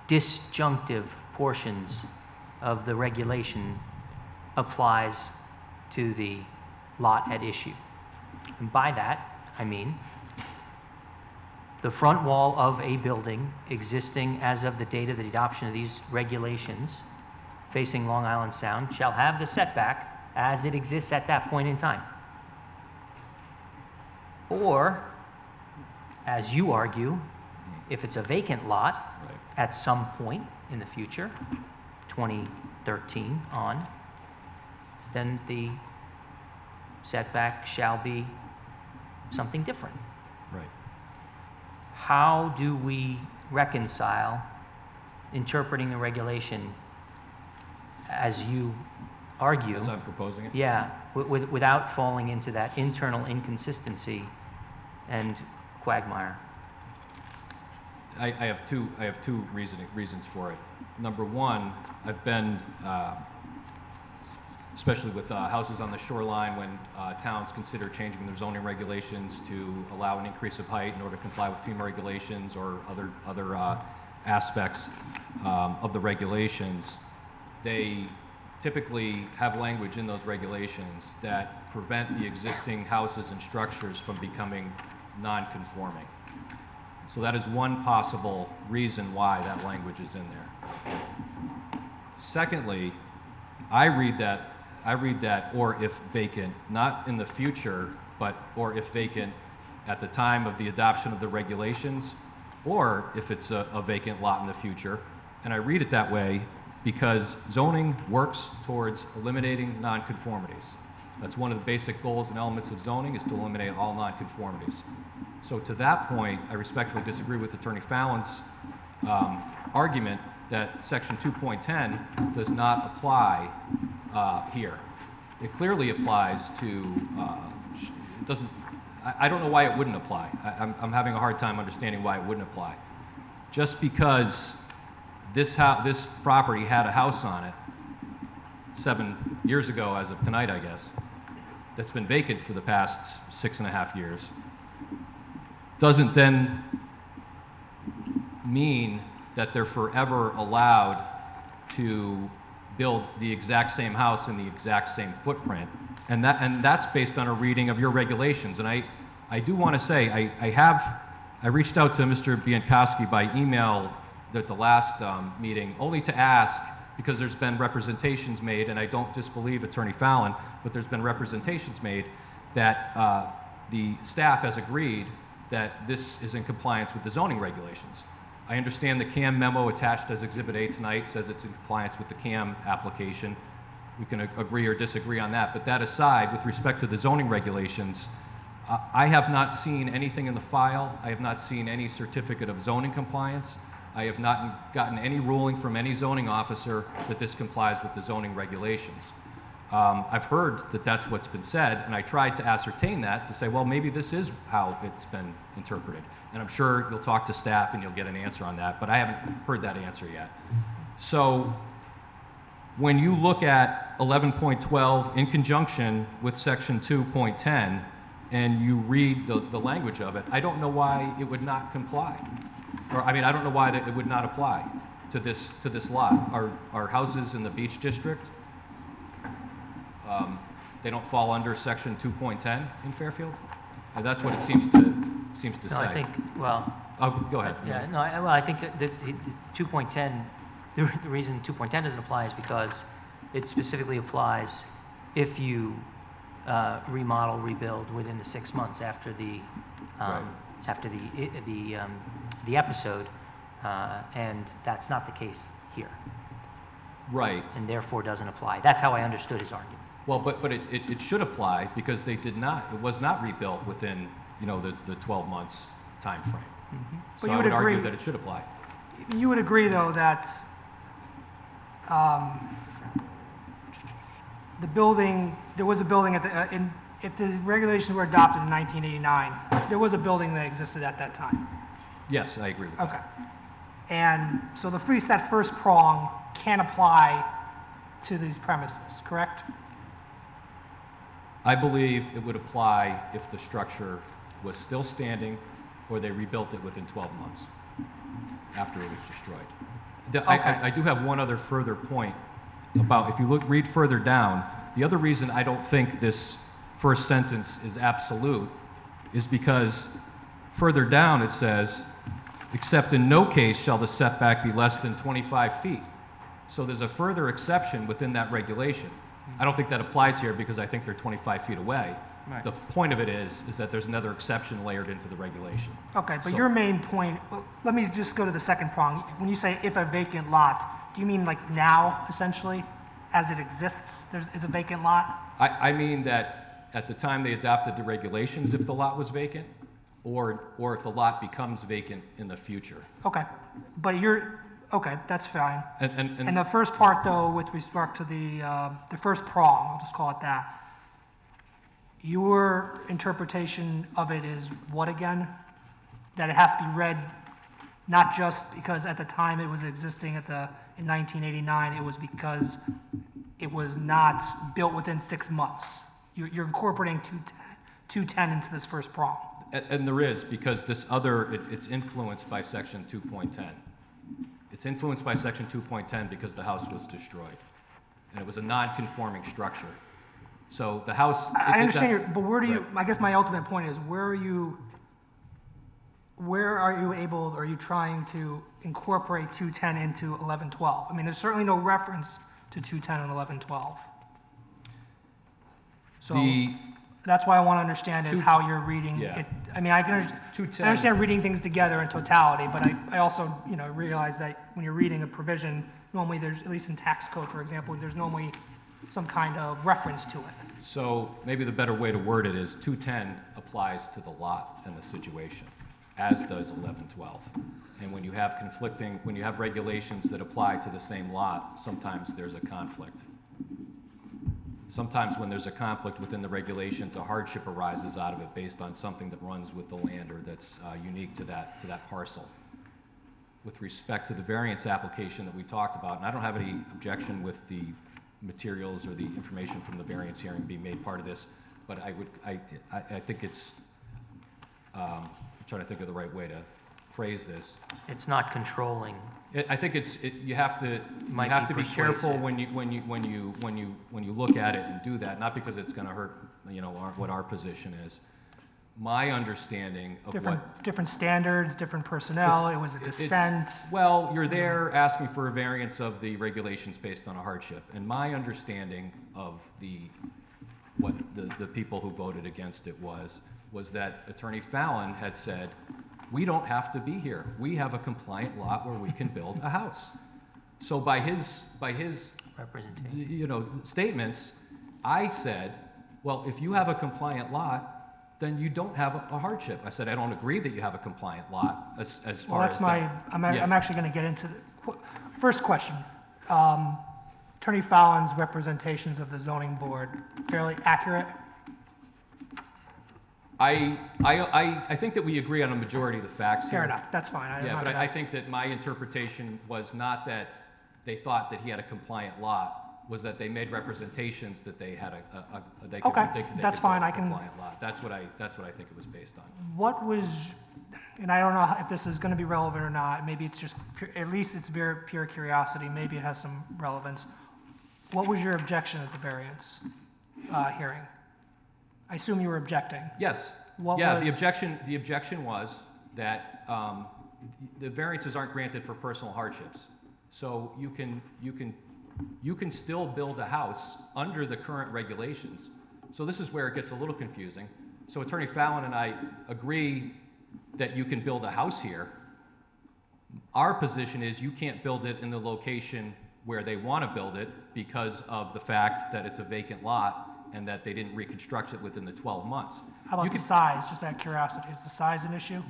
S2: disjunctive portions of the regulation applies to the lot at issue. And by that, I mean the front wall of a building existing as of the date of the adoption of these regulations facing Long Island Sound shall have the setback as it exists at that point in time. Or, as you argue, if it's a vacant lot at some point in the future, 2013 on, then the setback shall be something different.
S12: Right.
S2: How do we reconcile interpreting the regulation as you argue?
S12: As I'm proposing it?
S2: Yeah, without falling into that internal inconsistency and quagmire.
S12: I have two reasons for it. Number one, I've been, especially with houses on the shoreline, when towns consider changing their zoning regulations to allow an increase of height in order to comply with FEMA regulations or other aspects of the regulations, they typically have language in those regulations that prevent the existing houses and structures from becoming non-conforming. So that is one possible reason why that language is in there. Secondly, I read that or if vacant, not in the future, but or if vacant at the time of the adoption of the regulations, or if it's a vacant lot in the future. And I read it that way because zoning works towards eliminating nonconformities. That's one of the basic goals and elements of zoning, is to eliminate all nonconformities. So to that point, I respectfully disagree with Attorney Fallon's argument that section 2.10 does not apply here. It clearly applies to, it doesn't, I don't know why it wouldn't apply. I'm having a hard time understanding why it wouldn't apply. Just because this property had a house on it 7 years ago, as of tonight, I guess, that's been vacant for the past 6.5 years, doesn't then mean that they're forever allowed to build the exact same house in the exact same footprint. And that's based on a reading of your regulations. And I do want to say, I reached out to Mr. Biankowski by email at the last meeting, only to ask, because there's been representations made, and I don't disbelieve Attorney Fallon, but there's been representations made that the staff has agreed that this is in compliance with the zoning regulations. I understand the CAM memo attached as Exhibit A tonight says it's in compliance with the CAM application. We can agree or disagree on that, but that aside, with respect to the zoning regulations, I have not seen anything in the file. I have not seen any certificate of zoning compliance. I have not gotten any ruling from any zoning officer that this complies with the zoning regulations. I've heard that that's what's been said, and I tried to ascertain that to say, well, maybe this is how it's been interpreted. And I'm sure you'll talk to staff and you'll get an answer on that, but I haven't heard that answer yet. So when you look at 11.12 in conjunction with section 2.10 and you read the language of it, I don't know why it would not comply. Or, I mean, I don't know why it would not apply to this lot. Our houses in the Beach District, they don't fall under section 2.10 in Fairfield? And that's what it seems to say.
S2: No, I think, well...
S12: Oh, go ahead.
S2: Yeah, no, well, I think that the 2.10, the reason 2.10 doesn't apply is because it specifically applies if you remodel, rebuild within the 6 months after the after the episode, and that's not the case here.
S12: Right.
S2: And therefore doesn't apply. That's how I understood his argument.
S12: Well, but it should apply because they did not, it was not rebuilt within, you know, the 12 months time frame.
S3: Mm-hmm.
S12: So I would argue that it should apply.
S3: You would agree, though, that the building, there was a building at the, if the regulations were adopted in 1989, there was a building that existed at that time.
S12: Yes, I agree with that.
S3: Okay. And so that first prong can apply to these premises, correct?
S12: I believe it would apply if the structure was still standing or they rebuilt it within 12 months after it was destroyed. I do have one other further point about, if you read further down, the other reason I don't think this first sentence is absolute is because further down it says, except in no case shall the setback be less than 25 feet. So there's a further exception within that regulation. I don't think that applies here because I think they're 25 feet away.
S3: Right.
S12: The point of it is that there's another exception layered into the regulation.
S3: Okay, but
S12: So-
S3: your main point, well, let me just go to the second prong. When you say if a vacant lot, do you mean like now, essentially, as it exists, it's a vacant lot?
S12: I mean that at the time they adopted the regulations, if the lot was vacant, or if the lot becomes vacant in the future.
S3: Okay, but okay, that's fine.
S12: And
S3: And the first part, though, with respect to the first prong, I'll just call it that, your interpretation of it is what again? That it has to be read not just because at the time it was existing in 1989, it was because it was not built within 6 months. You're incorporating 210 into this first prong.
S12: And there is, because this other, it's influenced by section 2.10. It's influenced by section 2.10 because the house was destroyed. And it was a non-conforming structure. So the house...
S3: I understand, but where do you,
S12: Right.
S3: I guess my ultimate point is, where are you able, or are you trying to incorporate 210 into 1112? I mean, there's certainly no reference to 210 and 1112. So that's why I want to understand is how you're reading it. I mean, I understand reading things together in totality, but I also, realize that when you're reading a provision, normally there's, at least in tax code, for example, there's normally some kind of reference to it.
S12: So maybe the better way to word it is 210 applies to the lot and the situation. as does 1112. And when you have regulations that apply to the same lot, sometimes there's a conflict. Sometimes when there's a conflict within the regulations, a hardship arises out of it based on something that runs with the land or that's unique to that parcel. With respect to the variance application that we talked about, and I don't have any objection with the materials or the information from the variance hearing being made part of this, but I think it's, I'm trying to think of the right way to phrase this.
S2: It's not controlling.
S12: I think you have to
S2: Might be
S12: be careful
S2: persuasive.
S12: when you look at it and do that, not because it's going to hurt, what our position is. My understanding of
S3: Different standards, different personnel, it was a dissent.
S12: Well, you're there asking for a variance of the regulations based on a hardship. And my understanding of what the people who voted against it was that Attorney Fallon had said, we don't have to be here. We have a compliant lot where we can build a house. So by his
S2: Representation.
S12: statements, I said, well, if you have a compliant lot, then you don't have a hardship. I said, I don't agree that you have a compliant lot as
S3: Well,
S12: far
S3: that's
S12: as
S3: I'm actually going to get into the first question. Attorney Fallon's representations of the zoning board, fairly accurate?
S12: I think that we agree on a majority of the facts here.
S3: Fair enough, that's fine.
S12: Yeah, but I think that my interpretation was not that they thought that he had a compliant lot, was that they made representations that they had they could build
S3: that's fine.
S12: a compliant lot. That's what I think it was based on.
S3: What was, and I don't know if this is going to be relevant or not, maybe it's just, at least it's pure curiosity, maybe it has some relevance. What was your objection at the variance hearing? I assume you were objecting.
S12: Yes. The objection was that the variances aren't granted for personal hardships. So you can still build a house under the current regulations. So this is where it gets a little confusing. So Attorney Fallon and I agree that you can build a house here. Our position is you can't build it in the location where they want to build it because of the fact that it's a vacant lot and that they didn't reconstruct it within the 12 months.
S3: How about the size, just out of curiosity? Is the size an issue?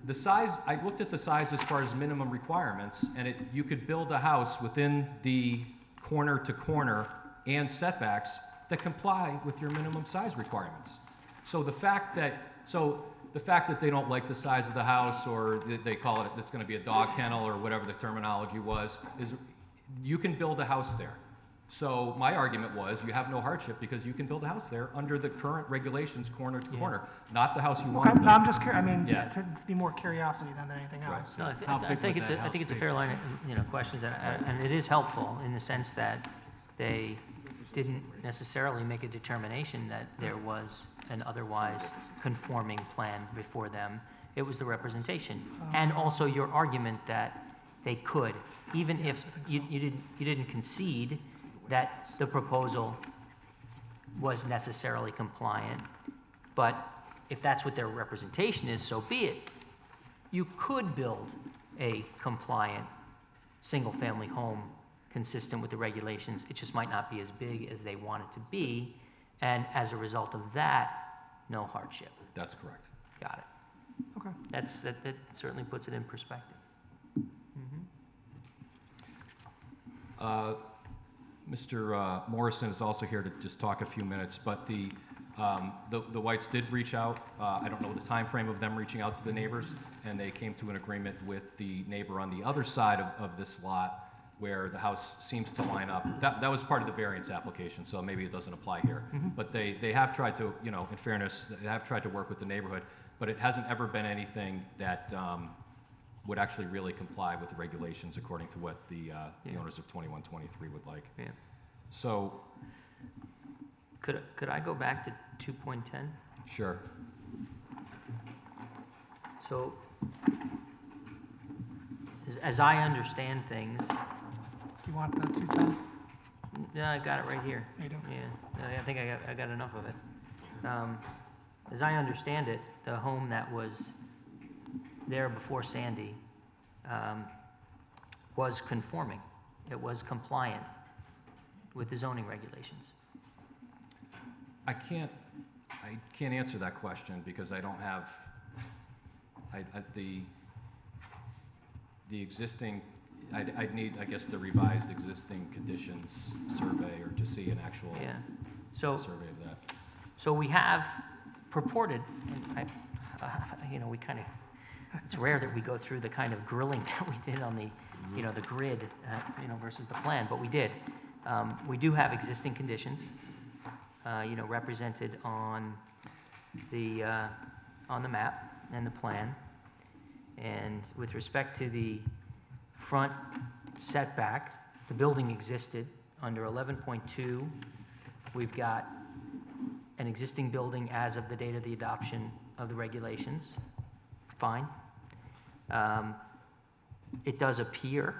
S12: The size, I looked at the size as far as minimum requirements, and you could build a house within the corner to corner and setbacks that comply with your minimum size requirements. So the fact that they don't like the size of the house, or they call it, it's going to be a dog kennel or whatever the terminology was, is you can build a house there. So my argument was you have no hardship because you can build a house there under the current regulations, corner to corner, not the house you want.
S3: Okay, no, I'm just curious. I mean, to be more curiosity than anything else.
S2: No, I think it's a fair line of questions, and it is helpful in the sense that they didn't necessarily make a determination that there was an otherwise conforming plan before them. It was the representation, and also your argument that they could, even if you didn't concede that the proposal was necessarily compliant, but if that's what their representation is, so be it. You could build a compliant single-family home consistent with the regulations. It just might not be as big as they want it to be, and as a result of that, no hardship.
S12: That's correct.
S2: Got it.
S3: Okay.
S2: That certainly puts it in perspective.
S12: Mr. Morrison is also here to just talk a few minutes, but the Whites did reach out. I don't know the time frame of them reaching out to the neighbors, and they came to an agreement with the neighbor on the other side of this lot where the house seems to line up. That was part of the variance application, so maybe it doesn't apply here. But they have tried to, in fairness, they have tried to work with the neighborhood, but it hasn't ever been anything that would actually really comply with the regulations according to what the owners of 2123 would like.
S2: Yeah.
S12: So,
S2: could I go back to 2.10?
S12: Sure.
S2: So, as I understand things,
S3: Do you want the 210?
S2: yeah, I got it right here.
S3: You do?
S2: Yeah, I think I got enough of it. As I understand it, the home that was there before Sandy was conforming. It was compliant with the zoning regulations.
S12: I can't answer that question because I don't have The existing, I'd need, I guess, the revised existing conditions survey or to see an actual
S2: Yeah. So,
S12: survey of that.
S2: so we have purported, and you know, we kind of, it's rare that we go through the kind of grilling that we did on the, you know, the grid, you know, versus the plan, but we did. We do have existing conditions, you know, represented on the map and the plan. And with respect to the front setback, the building existed under 11.2. We've got an existing building as of the date of the adoption of the regulations. Fine. It does appear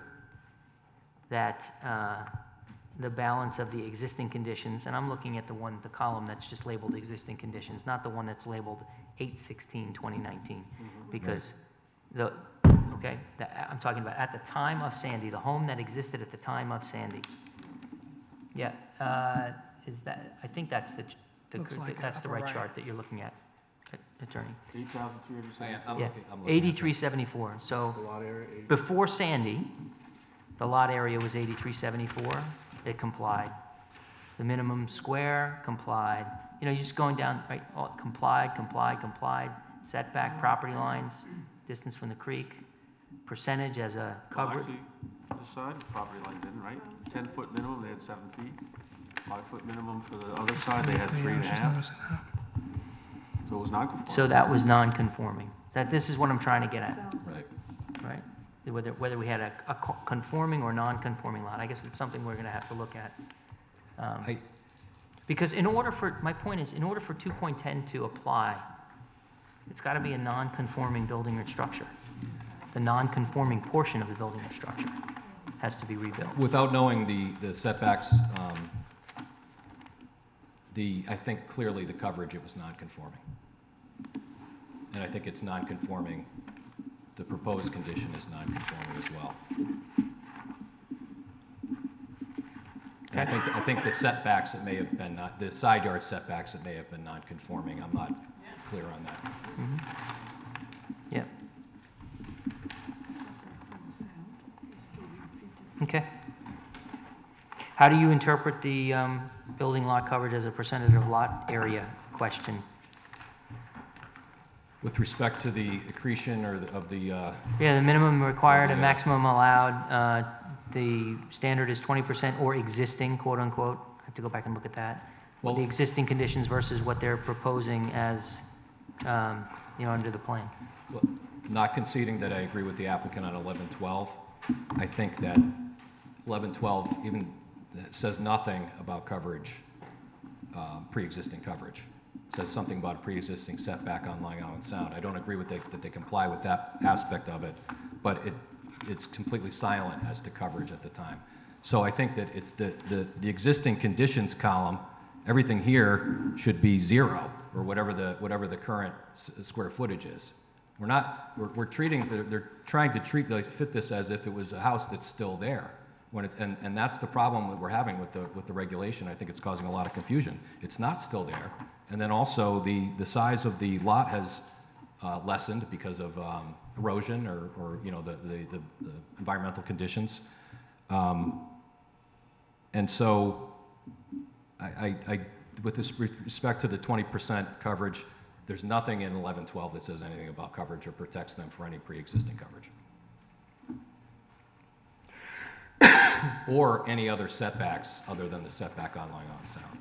S2: that the balance of the existing conditions, and I'm looking at the column that's just labeled existing conditions, not the one that's labeled 8/16/2019, because I'm talking about at the time of Sandy, the home that existed at the time of Sandy. Yeah, I think that's that's the right chart that you're looking at, Attorney.
S9: 8,374.
S2: Yeah, 8374. So before Sandy, the lot area was 8374. It complied. The minimum square complied. You know, you're just going down, right? All, complied. Setback, property lines, distance from the creek, percentage as a cover.
S9: Actually, the side property line didn't, right? 10-foot minimum, they had 7 feet. 5-foot minimum for the other side, they had 3.5. So it was non-conforming.
S2: So that was non-conforming. This is what I'm trying to get at,
S12: Right.
S2: right? Whether we had a conforming or non-conforming lot. I guess it's something we're going to have to look at. Because my point is, in order for 2.10 to apply, it's got to be a non-conforming building or structure. The non-conforming portion of the building or structure has to be rebuilt.
S12: Without knowing the setbacks, I think clearly the coverage, it was non-conforming. And I think it's non-conforming, the proposed condition is non-conforming as well. And I think the setbacks, it may have been the side yard setbacks, it may have been non-conforming. I'm not clear on that.
S2: Mm-hmm. Yeah. Okay. How do you interpret the building lot coverage as a percentage of lot area question?
S12: With respect to the accretion or
S2: Yeah, the minimum required and maximum allowed, the standard is 20% or existing, quote unquote. I have to go back and look at that. Well, the existing conditions versus what they're proposing as, you know, under the plan.
S12: Well, not conceding that I agree with the applicant on 1112, I think that 1112 even says nothing about coverage, pre-existing coverage. It says something about a pre-existing setback on Long Island Sound. I don't agree with that they comply with that aspect of it, but it's completely silent as to coverage at the time. So I think that it's the existing conditions column, everything here should be 0 or whatever the current square footage is. We're treating, they're trying to fit this as if it was a house that's still there. And that's the problem that we're having with the regulation. I think it's causing a lot of confusion. It's not still there. And then also the size of the lot has lessened because of erosion or you know the environmental conditions. And so with respect to the 20% coverage, there's nothing in 1112 that says anything about coverage or protects them for any pre-existing coverage. Or any other setbacks other than the setback on Long Island Sound.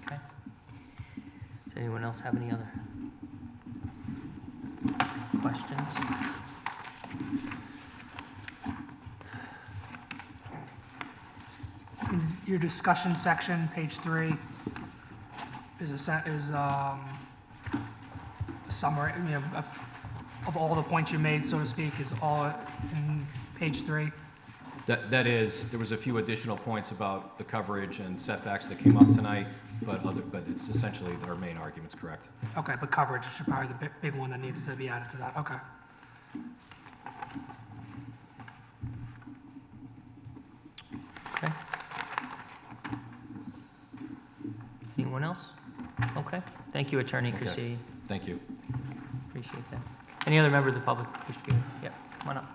S2: Okay. Does anyone else have any other questions?
S3: Your discussion section, page 3, is a summary, you know, of all the points you made, so to speak, is all in page 3.
S12: That is, there was a few additional points about the coverage and setbacks that came up tonight, but it's essentially our main argument's correct.
S3: Okay, but coverage is probably the big one that needs to be added to that. Okay.
S2: Okay. Anyone else? Okay. Thank you, Attorney
S12: Okay.
S2: Crissy.
S12: Thank you.
S2: Appreciate that. Any other member of the public wish to be? Yeah, come on up.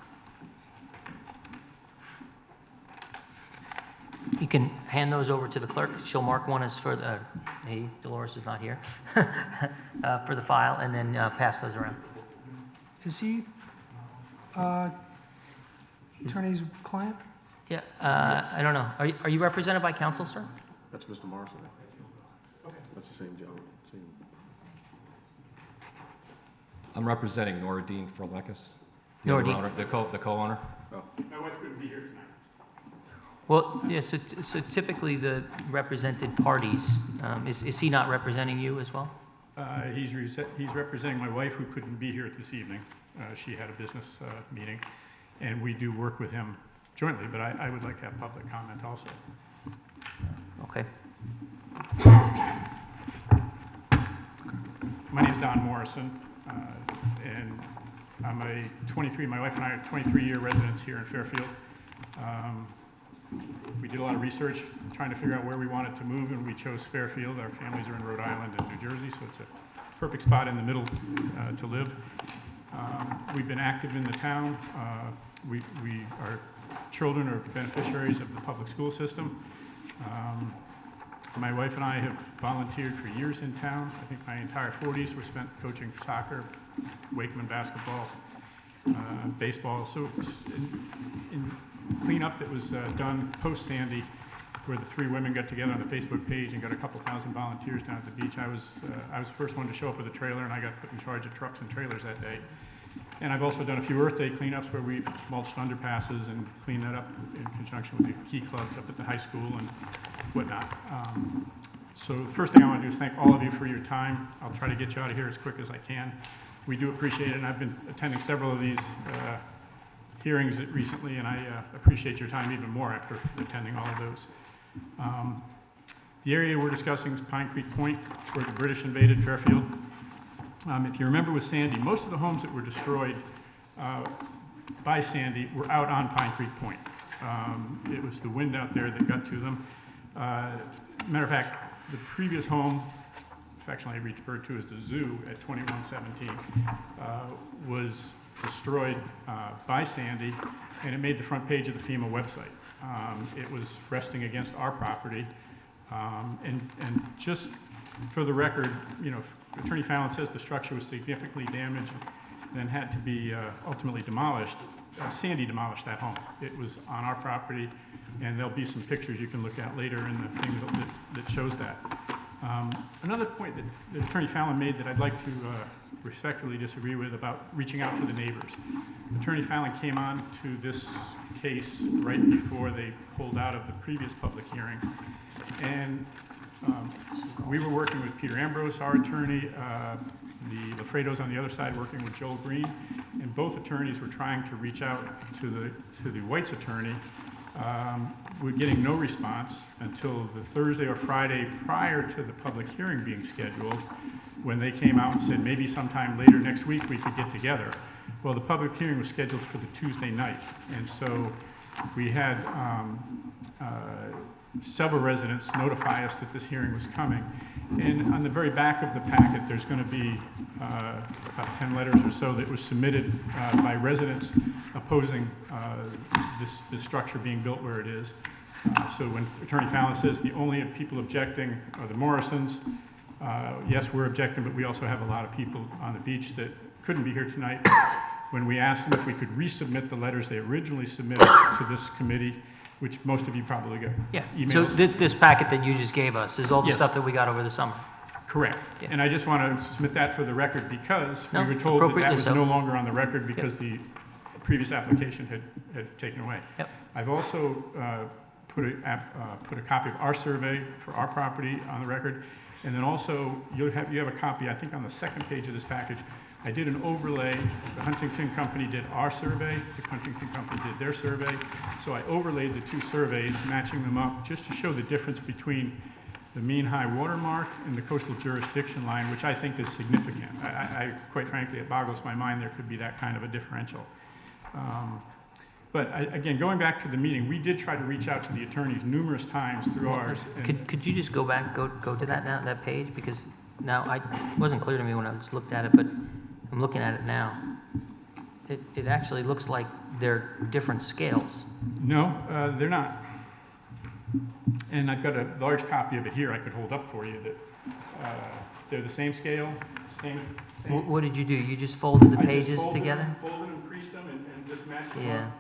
S2: You can hand those over to the clerk. She'll mark one as for the, hey, Dolores is not here, for the file, and then pass those around.
S13: Is he attorney's client?
S2: Yeah, I don't know. Are you represented by counsel, sir?
S11: That's Mr. Morrison. Okay. That's the same gentleman. Same.
S12: I'm representing Noradine Forlekis, the
S2: Noradine.
S12: owner, the co-owner.
S11: Oh.
S5: My wife couldn't be here tonight.
S2: Well, yeah, so typically the represented parties, is he not representing you as well?
S5: He's representing my wife, who couldn't be here this evening. She had a business meeting, and we do work with him jointly, but I would like to have public comment also.
S2: Okay.
S5: My name is Don Morrison, and I'm my wife and I are 23-year residents here in Fairfield. We did a lot of research trying to figure out where we wanted to move, and we chose Fairfield. Our families are in Rhode Island and New Jersey, so it's a perfect spot in the middle to live. We've been active in the town. Our children are beneficiaries of the public school system. My wife and I have volunteered for years in town. I think my entire 40s were spent coaching soccer, Wakeman basketball, baseball. So in cleanup that was done post-Sandy, where the three women got together on the Facebook page and got a couple thousand volunteers down at the beach, I was the first one to show up with a trailer, and I got put in charge of trucks and trailers that day. And I've also done a few Earth Day cleanups where we've mulched underpasses and cleaned that up in conjunction with the key clubs up at the high school and whatnot. So the first thing I want to do is thank all of you for your time. I'll try to get you out of here as quick as I can. We do appreciate it, and I've been attending several of these hearings recently, and I appreciate your time even more after attending all of those. The area we're discussing is Pine Creek Point. It's where the British invaded Fairfield. If you remember with Sandy, most of the homes that were destroyed by Sandy were out on Pine Creek Point. It was the wind out there that got to them. Matter of fact, the previous home, affectionately referred to as the zoo at 2117, was destroyed by Sandy, and it made the front page of the FEMA website. It was resting against our property, and just for the record, you know, Attorney Fallon says the structure was significantly damaged and then had to be ultimately demolished. Sandy demolished that home. It was on our property, and there'll be some pictures you can look at later in the thing that shows that. Another point that Attorney Fallon made that I'd like to respectfully disagree with about reaching out to the neighbors. Attorney Fallon came on to this case right before they pulled out of the previous public hearing, and we were working with Peter Ambrose, our attorney, the Lafredos on the other side working with Joel Green, and both attorneys were trying to reach out to the White's attorney. We're getting no response until the Thursday or Friday prior to the public hearing being scheduled, when they came out and said maybe sometime later next week we could get together. Well, the public hearing was scheduled for the Tuesday night, and so we had several residents notify us that this hearing was coming. And on the very back of the packet, there's going to be about 10 letters or so that was submitted by residents opposing this structure being built where it is. So when Attorney Fallon says the only people objecting are the Morrisons, yes, we're objecting, but we also have a lot of people on the beach that couldn't be here tonight. When we asked them if we could resubmit the letters they originally submitted to this committee, which most of you probably got emails.
S2: So this packet that you just gave us is all the
S5: Yes.
S2: stuff that we got over the summer.
S5: Correct.
S2: Yeah.
S5: And I just want to submit that for the record because
S2: No,
S5: we were told that that
S2: appropriately
S5: was
S2: so.
S5: no longer on the record because the previous application had taken away.
S2: Yep.
S5: I've also put a copy of our survey for our property on the record, and then also you have a copy, I think, on the second page of this package. I did an overlay. The Huntington Company did our survey. The Huntington Company did their survey. So I overlaid the two surveys, matching them up, just to show the difference between the mean high water mark and the coastal jurisdiction line, which I think is significant. Quite frankly, it boggles my mind there could be that kind of a differential. But again, going back to the meeting, we did try to reach out to the attorneys numerous times through ours. And
S2: Could you just go back, go to that now, that page? Because now it wasn't clear to me when I just looked at it, but I'm looking at it now. It actually looks like they're different scales.
S5: no, they're not. And I've got a large copy of it here I could hold up for you that they're the same scale, same.
S2: What did you do? You just folded the
S5: I just
S2: pages
S5: folded
S2: together?
S5: them, folded and creased them and just matched them
S2: Yeah.
S5: up.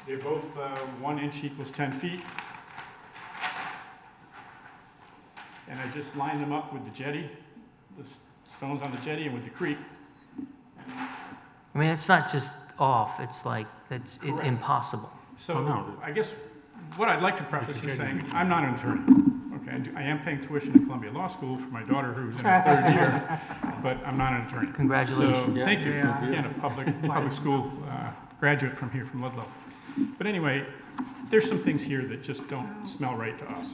S5: They're both 1 inch equals 10 feet. And I just lined them up with the jetty, the stones on the jetty and with the creek.
S2: I mean, it's not just off, it's like, it's
S5: Correct.
S2: impossible.
S5: So
S10: Oh, no.
S5: I guess what I'd like to preface is saying, I'm not an attorney. Okay, I am paying tuition at Columbia Law School for my daughter who's in her 3rd year, but I'm not an attorney.
S2: Congratulations.
S5: So, thank you.
S13: Yeah.
S5: Again, a public school graduate from here, from Ludlow. But anyway, there's some things here that just don't smell right to us.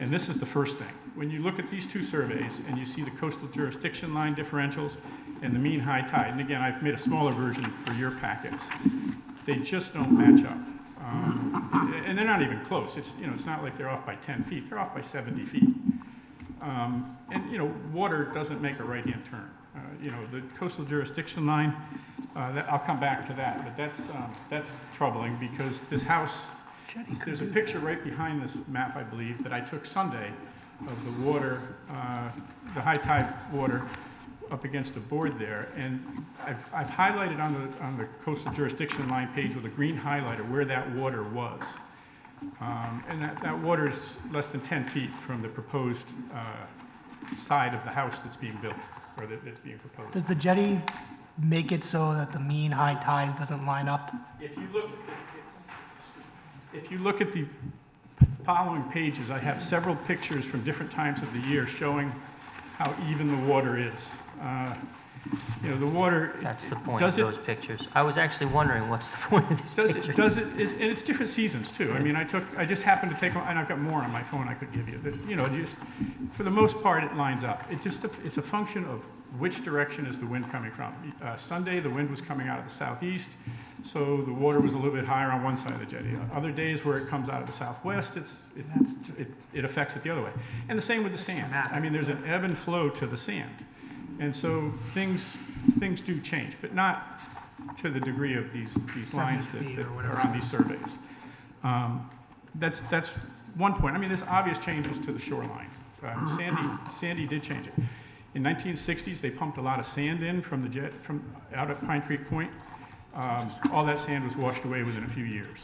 S5: And this is the first thing. When you look at these two surveys and you see the coastal jurisdiction line differentials and the mean high tide, and again, I've made a smaller version for your packets, they just don't match up. And they're not even close. It's, you know, it's not like they're off by 10 feet. They're off by 70 feet. And, you know, water doesn't make a right-hand turn. You know, the coastal jurisdiction line, I'll come back to that, but that's troubling because this house, there's a picture right behind this map, I believe, that I took Sunday of the water, the high tide water up against a board there, and I've highlighted on the coastal jurisdiction line page with a green highlighter where that water was. And that water is less than 10 feet from the proposed side of the house that's being built, or that's being proposed.
S13: Does the jetty make it so that the mean high tide doesn't line up?
S5: If you look at the following pages, I have several pictures from different times of the year showing how even the water is. You know, the water.
S2: That's the point of those pictures. I was actually wondering what's the point of these pictures.
S5: And it's different seasons too. I mean, I just happened to take, and I've got more on my phone I could give you. That, you know, just for the most part, it lines up. It's a function of which direction is the wind coming from. Sunday, the wind was coming out of the southeast, so the water was a little bit higher on one side of the jetty. Other days where it comes out of the southwest, it affects it the other way. And the same with the sand. I mean, there's an ebb and flow to the sand. And so things do change, but not to the degree of these lines that are on these surveys. That's one point. I mean, there's obvious changes to the shoreline. Sandy did change it. In 1960s, they pumped a lot of sand in from out at Pine Creek Point. All that sand was washed away within a few years.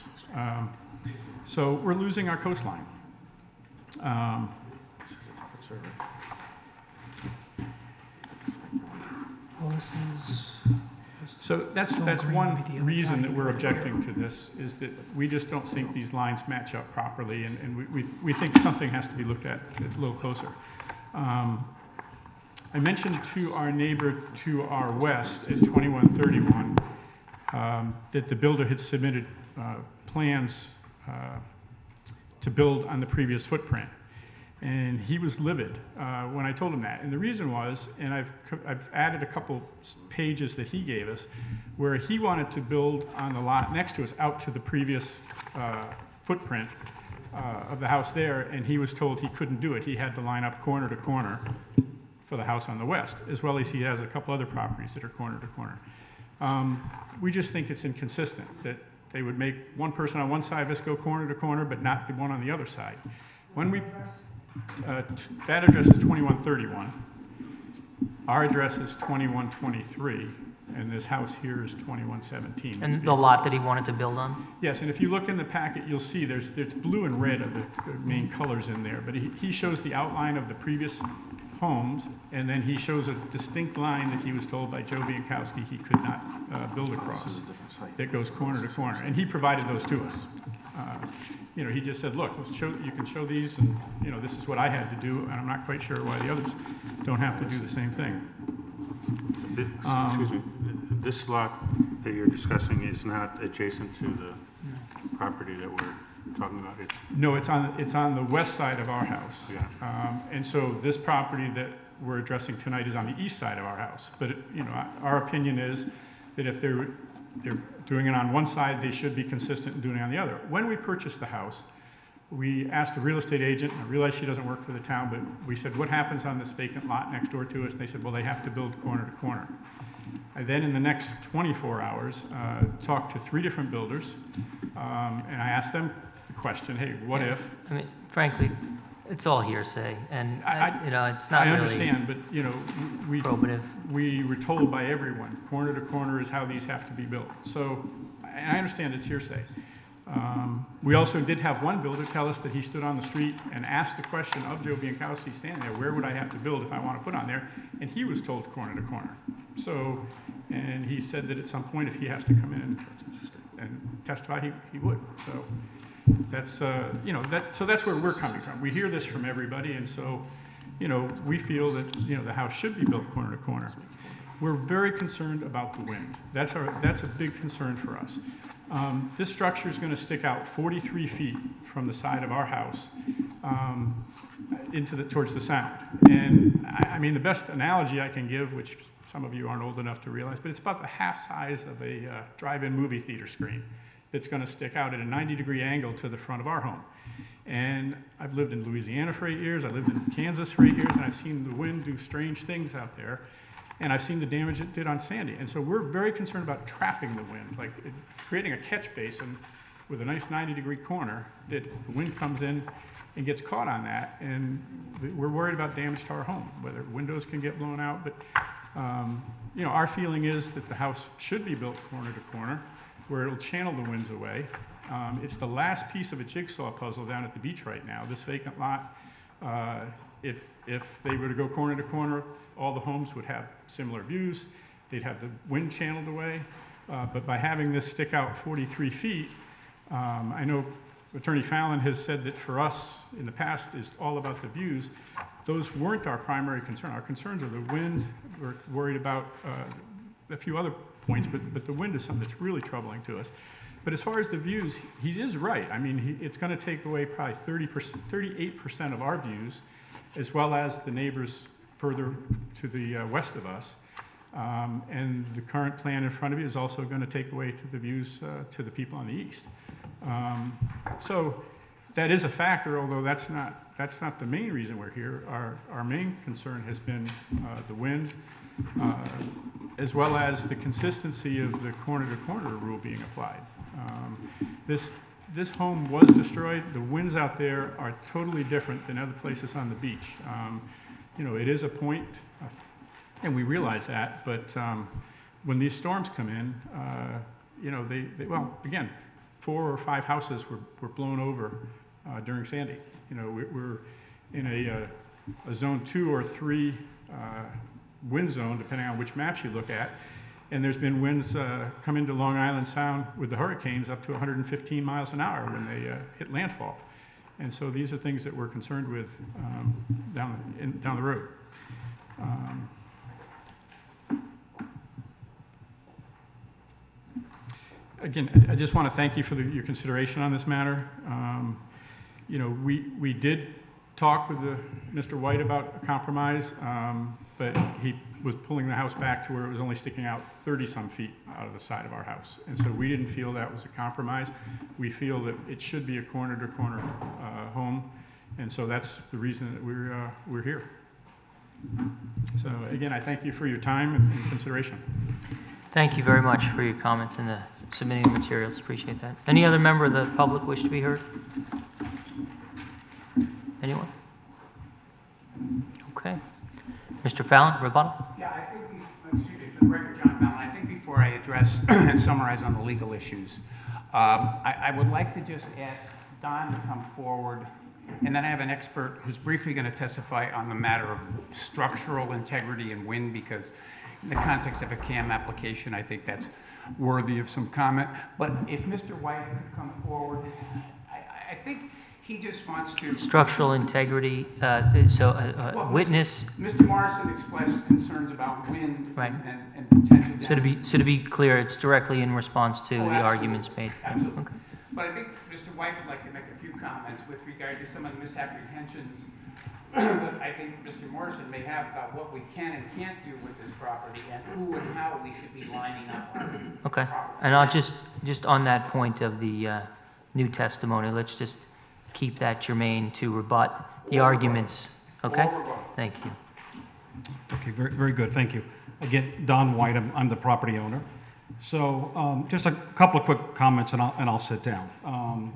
S5: So we're losing our coastline.
S13: Well, this is...
S5: So that's one reason that we're objecting to this, is that we just don't think these lines match up properly, and we think something has to be looked at a little closer. I mentioned to our neighbor to our west at 2131 that the builder had submitted plans to build on the previous footprint. And he was livid when I told him that. And the reason was, and I've added a couple pages that he gave us, where he wanted to build on the lot next to us out to the previous footprint of the house there, and he was told he couldn't do it. He had to line up corner to corner for the house on the west, as well as he has a couple other properties that are corner to corner. We just think it's inconsistent that they would make one person on one side of us go corner to corner, but not the one on the other side. When we that address is 2131. Our address is 2123, and this house here is 2117.
S2: And the lot that he wanted to build on?
S5: Yes, and if you look in the packet, you'll see there's blue and red are the main colors in there, but he shows the outline of the previous homes, and then he shows a distinct line that he was told by Joe Biankowski he could not build across that goes corner to corner, and he provided those to us. You know, he just said, look, you can show these, and, you know, this is what I had to do, and I'm not quite sure why the others don't have to do the same thing. Excuse me,
S10: This lot that you're discussing is not adjacent to the property that we're
S5: talking about? It's,
S10: No, it's on the west side of our house.
S5: Yeah.
S10: And so this property that we're addressing tonight is on the east side of our house. But, you know, our opinion is that if they're doing it on one side, they should be consistent in doing it on the other. When we purchased the house, we asked a real estate agent, and I realize she doesn't work for the town, but we said, what happens on this vacant lot next door to us? And they said, well, they have to build corner to corner. I then, in the next 24 hours, talked to 3 different builders, and I asked them the question, hey, what if?
S2: I mean, frankly, it's all hearsay, and, you know, it's not
S10: I
S2: really
S10: understand, but, you know,
S2: probative.
S10: we were told by everyone, corner to corner is how these have to be built. So, and I understand it's hearsay. We also did have one builder tell us that he stood on the street and asked the question of Joe Biancowski standing there, where would I have to build if I want to put on there? And he was told corner to corner. So, and he said that at some point, if he has to come in and testify, he would. So that's, you know, so that's where we're coming from. We hear this from everybody, and so, you know, we feel that, you know, the house should be built corner to corner. We're very concerned about the wind. That's a big concern for us. This structure is going to stick out 43 feet from the side of our house towards the sound. And I mean, the best analogy I can give, which some of you aren't old enough to realize, but it's about the half size of a drive-in movie theater screen that's going to stick out at a 90-degree angle to the front of our home. And I've lived in Louisiana for 8 years, I lived in Kansas for 8 years, and I've seen the wind do strange things out there. And I've seen the damage it did on Sandy. And so we're very concerned about trapping the wind, like creating a catch basin with a nice 90-degree corner that the wind comes in and gets caught on that. And we're worried about damage to our home, whether windows can get blown out. But, you know, our feeling is that the house should be built corner to corner, where it'll channel the winds away. It's the last piece of a jigsaw puzzle down at the beach right now. This vacant lot, if they were to go corner to corner, all the homes would have similar views. They'd have the wind channeled away. But by having this stick out 43 feet, I know Attorney Fallon has said that for us in the past is all about the views. Those weren't our primary concern. Our concerns are the wind. We're worried about a few other points, but the wind is something that's really troubling to us. But as far as the views, he is right. I mean, it's going to take away probably 38% of our views, as well as the neighbors further to the west of us. And the current plan in front of you is also going to take away to the views to the people on the east. So that is a factor, although that's not the main reason we're here. Our main concern has been the wind, as well as the consistency of the corner-to-corner rule being applied. This home was destroyed. The winds out there are totally different than other places on the beach. You know, it is a point, and we realize that, but when these storms come in, you know, well, again, 4 or 5 houses were blown over during Sandy. You know, we're in a zone 2 or 3 wind zone, depending on which maps you look at, and there's been winds come into Long Island Sound with the hurricanes up to 115 miles an hour when they hit landfall. And so these are things that we're concerned with down the road. Again, I just want to thank you for your consideration on this matter. You know, we did talk with Mr. White about a compromise, but he was pulling the house back to where it was only sticking out 30-some feet out of the side of our house. And so we didn't feel that was a compromise. We feel that it should be a corner-to-corner home, and so that's the reason that we're here. So again, I thank you for your time and consideration.
S2: Thank you very much for your comments and submitting the materials. Appreciate that. Any other member of the public wish to be heard? Anyone? Okay. Mr. Fallon, rebuttal?
S8: Yeah, I think, excuse me, for the record, John Fallon, I think before I address and summarize on the legal issues, I would like to just ask Don to come forward, and then I have an expert who's briefly going to testify on the matter of structural integrity and wind, because in the context of a CAM application, I think that's worthy of some comment. But if Mr. White could come forward, I think he just wants to...
S2: Structural integrity,
S8: well,
S2: witness...
S8: Mr. Morrison expressed concerns about wind
S2: right.
S8: and potential damage.
S2: So to be clear, it's directly in response to the arguments made.
S8: Absolutely.
S2: Okay.
S8: But I think Mr. White would like to make a few comments with regard to some of the misapprehensions that I think Mr. Morrison may have about what we can and can't do with this property and who and how we should be lining up on the
S2: Okay,
S8: property.
S2: and I'll just on that point of the new testimony, let's just keep that germane to rebut the arguments, okay? Thank you.
S10: Okay, very, very good, thank you. Again, Don White, I'm the property owner. So just a couple of quick comments and I'll sit down.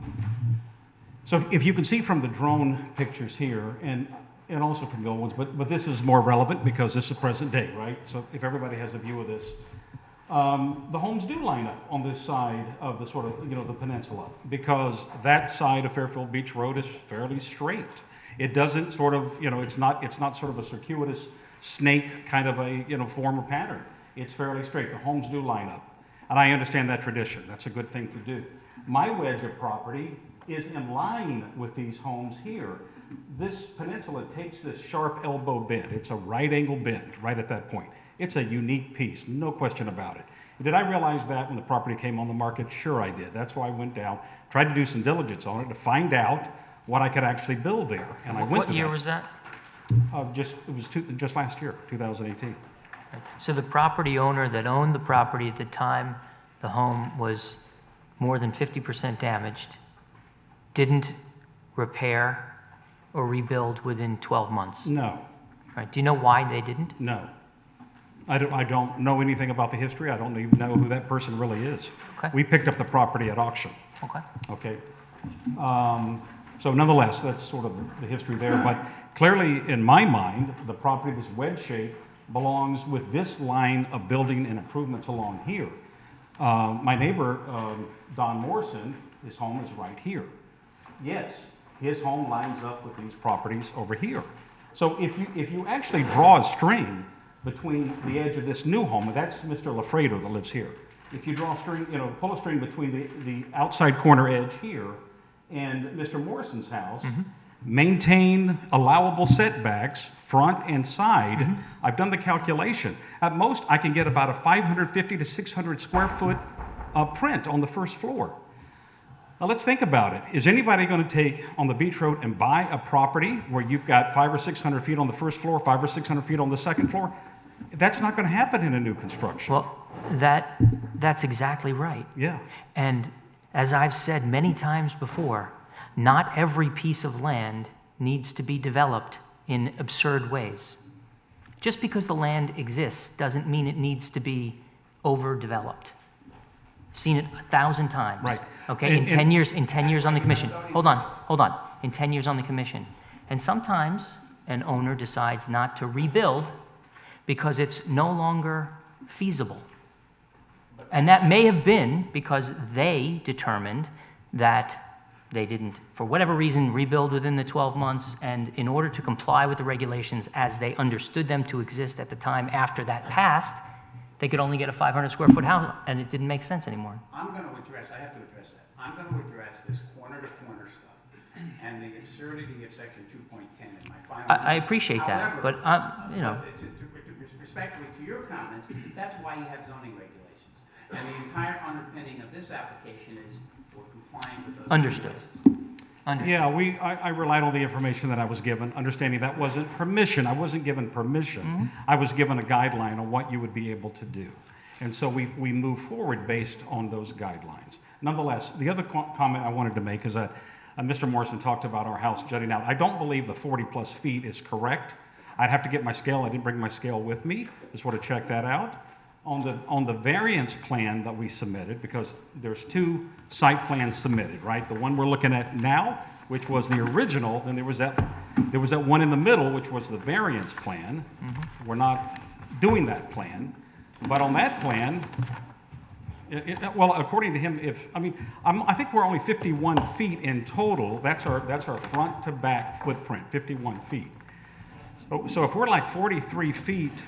S10: So if you can see from the drone pictures here and also from the old ones, but this is more relevant because this is present day, right? So if everybody has a view of this, the homes do line up on this side of the sort of, the peninsula, because that side of Fairfield Beach Road is fairly straight. It doesn't sort of, it's not sort of a circuitous snake kind of a, form or pattern. It's fairly straight. The homes do line up. And I understand that tradition. That's a good thing to do. My wedge of property is in line with these homes here. This peninsula takes this sharp elbow bend. It's a right angle bend right at that point. It's a unique piece, no question about it. Did I realize that when the property came on the market? Sure I did. That's why I went down, tried to do some diligence on it to find out what I could actually build there. And I went
S2: What
S10: to
S2: year
S10: that.
S2: was that?
S10: It was just last year, 2018.
S2: So the property owner that owned the property at the time the home was more than 50% damaged didn't repair or rebuild within 12 months?
S10: No.
S2: Right. Do you know why they didn't?
S10: No. I don't know anything about the history. I don't even know who that person really is.
S2: Okay.
S10: We picked up the property at auction.
S2: Okay.
S10: Okay. So nonetheless, that's sort of the history there. But clearly, in my mind, the property, this wedge shape, belongs with this line of building and improvements along here. My neighbor, Don Morrison, his home is right here. Yes, his home lines up with these properties over here. So if you actually draw a string between the edge of this new home, and that's Mr. Lafredo that lives here. If you draw a string, pull a string between the outside corner edge here and Mr. Morrison's house, maintain allowable setbacks, front and side. I've done the calculation. At most, I can get about a 550 to 600 square foot print on the first floor. Now let's think about it. Is anybody going to take on the beach road and buy a property where you've got 500 or 600 feet on the first floor, 500 or 600 feet on the second floor? That's not going to happen in a new construction.
S2: Well, that's exactly right.
S10: Yeah.
S2: And as I've said many times before, not every piece of land needs to be developed in absurd ways. Just because the land exists doesn't mean it needs to be overdeveloped. Seen it 1,000 times.
S10: Right.
S2: Okay, in 10 years on the commission. Hold on. In 10 years on the commission. And sometimes an owner decides not to rebuild because it's no longer feasible. And that may have been because they determined that they didn't, for whatever reason, rebuild within the 12 months, and in order to comply with the regulations as they understood them to exist at the time after that passed, they could only get a 500 square foot house, and it didn't make sense anymore.
S8: I have to address that. I'm going to address this corner-to-corner stuff and the absurdity of section 2.10 in my final.
S2: I appreciate that, but,
S8: respectfully to your comments, that's why you have zoning regulations. And the entire underpinning of this application is we're complying with those
S2: Understood.
S8: regulations.
S10: Yeah, I relied on the information that I was given, understanding that wasn't permission. I wasn't given permission. I was given a guideline on what you would be able to do. And so we move forward based on those guidelines. Nonetheless, the other comment I wanted to make is that Mr. Morrison talked about our house jutting out. I don't believe the 40-plus feet is correct. I'd have to get my scale. I didn't bring my scale with me. Just want to check that out. On the variance plan that we submitted, because there's two site plans submitted, right? The one we're looking at now, which was the original, then there was that one in the middle, which was the variance plan. We're not doing that plan, but on that plan, well, according to him, I think we're only 51 feet in total. That's our front to back footprint, 51 feet. So if we're like 43 feet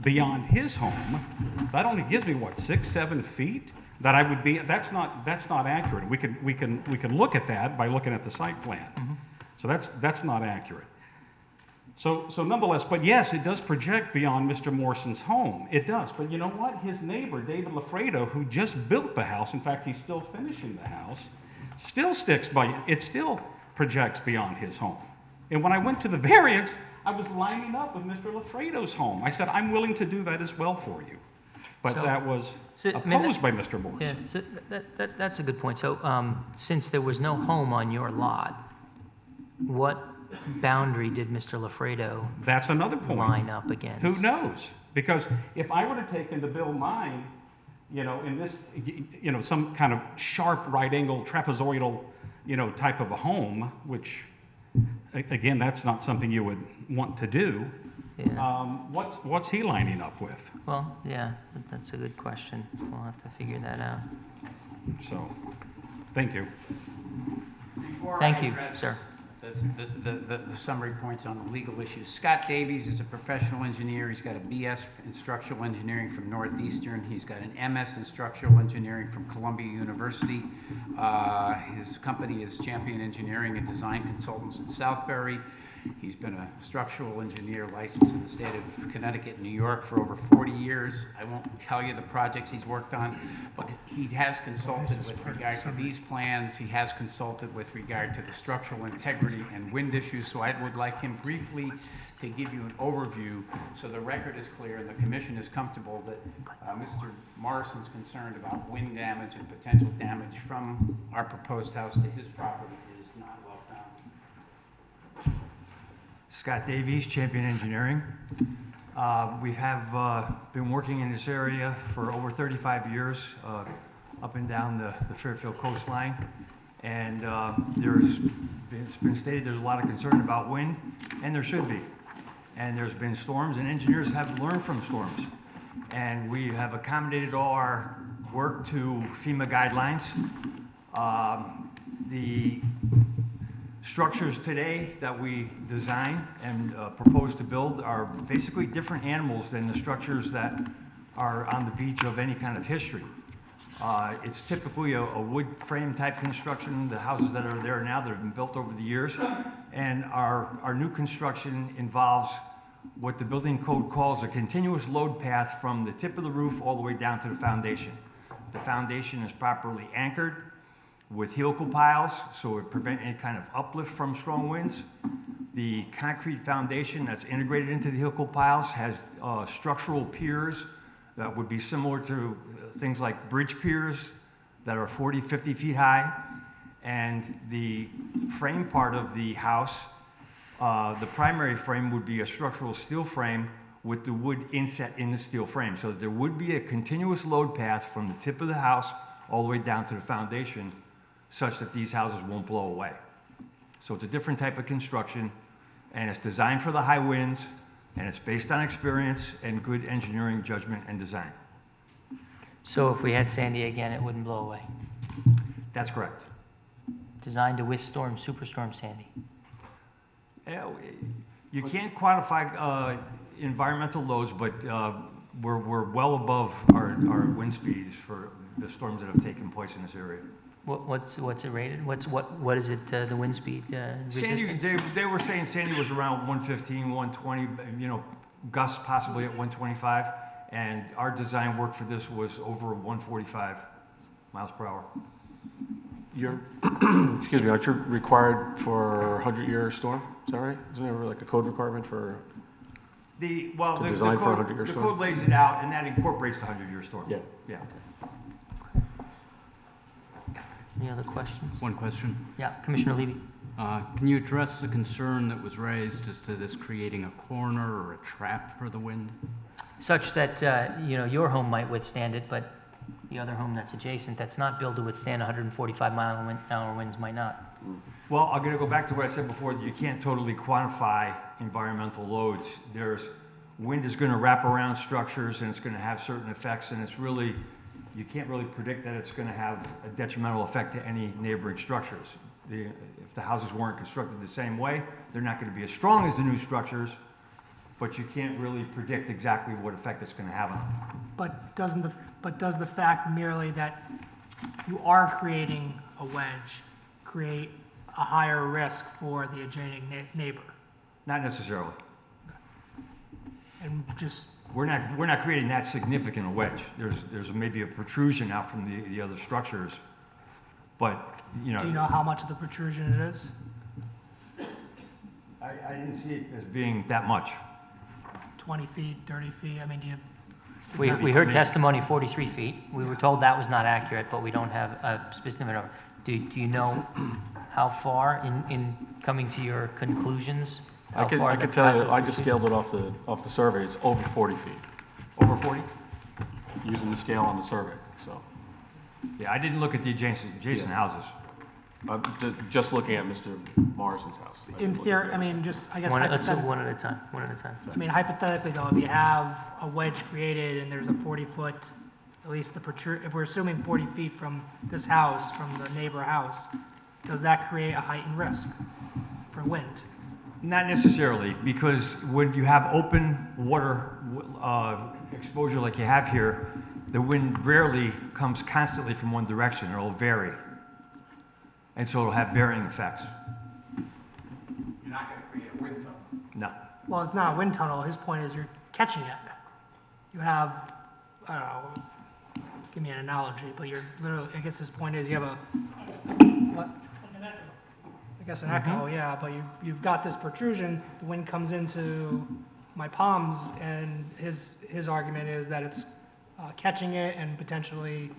S10: beyond his home, that only gives me what, 6-7 feet that I would be. That's not accurate. We can look at that by looking at the site plan. So that's not accurate. So nonetheless, but yes, it does project beyond Mr. Morrison's home. It does. But you know what? His neighbor, David Lafredo, who just built the house, in fact, he's still finishing the house, still sticks by, it still projects beyond his home. And when I went to the variance, I was lining up with Mr. Lafredo's home. I said, I'm willing to do that as well for you. But
S2: So-
S10: that was
S2: So, I mean,
S10: opposed by Mr. Morse.
S2: Yeah, so that's a good point. So, since there was no home on your lot, what boundary did Mr. Lafredo
S10: That's another point.
S2: line up against?
S10: Who knows? Because if I would have taken to build mine, you know, in this, you know, some kind of sharp right angle trapezoidal, you know, type of a home, which, again, that's not something you would want to do.
S2: Yeah.
S10: What's he lining up with?
S2: Well, yeah, that's a good question. We'll have to figure that out.
S10: So, thank you.
S8: Before
S2: Thank
S8: I
S2: you,
S8: address
S2: sir.
S8: The summary points on the legal issues. Scott Davies is a professional engineer. He's got a BS in structural engineering from Northeastern. He's got an MS in structural engineering from Columbia University. His company is Champion Engineering and Design Consultants in Southbury. He's been a structural engineer licensed in the state of Connecticut and New York for over 40 years. I won't tell you the projects he's worked on, but he has consulted with regard to these plans. He has consulted with regard to the structural integrity and wind issues. So I would like him briefly to give you an overview so the record is clear and the commission is comfortable that Mr. Morrison's concerned about wind damage and potential damage from our proposed house to his property is not well founded.
S14: Scott Davies, Champion Engineering. We have been working in this area for over 35 years, up and down the Fairfield coastline. And it's been stated there's a lot of concern about wind, and there should be. And there's been storms, and engineers have learned from storms. And we have accommodated all our work to FEMA guidelines. The structures today that we design and propose to build are basically different animals than the structures that are on the beach of any kind of history. It's typically a wood frame type construction, the houses that are there now that have been built over the years. And our new construction involves what the building code calls a continuous load path from the tip of the roof all the way down to the foundation. The foundation is properly anchored with helical piles, so it prevents any kind of uplift from strong winds. The concrete foundation that's integrated into the helical piles has structural piers that would be similar to things like bridge piers that are 40, 50 feet high. And the frame part of the house, the primary frame would be a structural steel frame with the wood inset in the steel frame. So there would be a continuous load path from the tip of the house all the way down to the foundation, such that these houses won't blow away. So it's a different type of construction, and it's designed for the high winds, and it's based on experience and good engineering judgment and design.
S2: So if we had Sandy again, it wouldn't blow away?
S14: That's correct.
S2: Designed to withstand superstorm Sandy?
S14: You can't quantify environmental loads, but we're well above our wind speeds for the storms that have taken place in this area.
S2: What's it rated? What is it, the wind speed resistance?
S14: Sandy, they were saying Sandy was around 115, 120, you know, gusts possibly at 125, and our design work for this was over 145 miles per hour.
S9: You're, excuse me, aren't you required for a 100-year storm? Is that right? Isn't there like a code requirement for?
S14: The
S9: design for a 100-year
S14: the
S9: storm?
S14: code lays it out, and that incorporates the 100-year storm.
S9: Yeah.
S14: Yeah.
S2: Any other questions?
S7: One question.
S2: Yeah, Commissioner Levy.
S7: Can you address the concern that was raised as to this creating a corner or a trap for the wind?
S2: Such that, you know, your home might withstand it, but the other home that's adjacent, that's not built to withstand 145-mile-an-hour winds might not.
S14: Well, I'm going to go back to what I said before, that you can't totally quantify environmental loads. Wind is going to wrap around structures, and it's going to have certain effects, and it's really, you can't really predict that it's going to have a detrimental effect to any neighboring structures. If the houses weren't constructed the same way, they're not going to be as strong as the new structures, but you can't really predict exactly what effect it's going to have on them.
S13: But does the fact merely that you are creating a wedge create a higher risk for the adjoining neighbor?
S14: Not necessarily.
S13: And just
S14: We're not creating that significant a wedge. There's maybe a protrusion out from the other structures, But, you
S13: Do you know how much of the protrusion it is?
S14: I didn't see it as being that much.
S13: 20 feet, 30 feet? I mean, do you?
S2: We heard testimony 43 feet. We were told that was not accurate, but we don't have a specific number. Do you know how far in coming to your conclusions?
S9: I can tell you, I just scaled it off the survey, it's over 40 feet,
S14: Over 40?
S9: using the scale on the survey, so.
S14: Yeah, I didn't look at the adjacent houses.
S9: Just looking at Mr. Morrison's house.
S13: In theory, I mean, just, I guess.
S2: Let's go
S13: hypothetically-
S2: one at a time, one at a time.
S13: I mean, hypothetically though, if you have a wedge created and there's a 40-foot, at least if we're assuming 40 feet from this house, from the neighbor house, does that create a heightened risk for wind?
S14: Not necessarily, because when you have open water exposure like you have here, the wind rarely comes constantly from one direction. It'll vary. And so it'll have varying effects.
S8: You're not going to create a wind tunnel.
S14: No.
S13: Well, it's not a wind tunnel. His point is you're catching it. You have, I don't know, give me an analogy, but you're literally, I guess his point is you have a, what? I guess an echo, yeah, but you've got this protrusion, the wind comes into my palms, and his argument is that it's catching it and potentially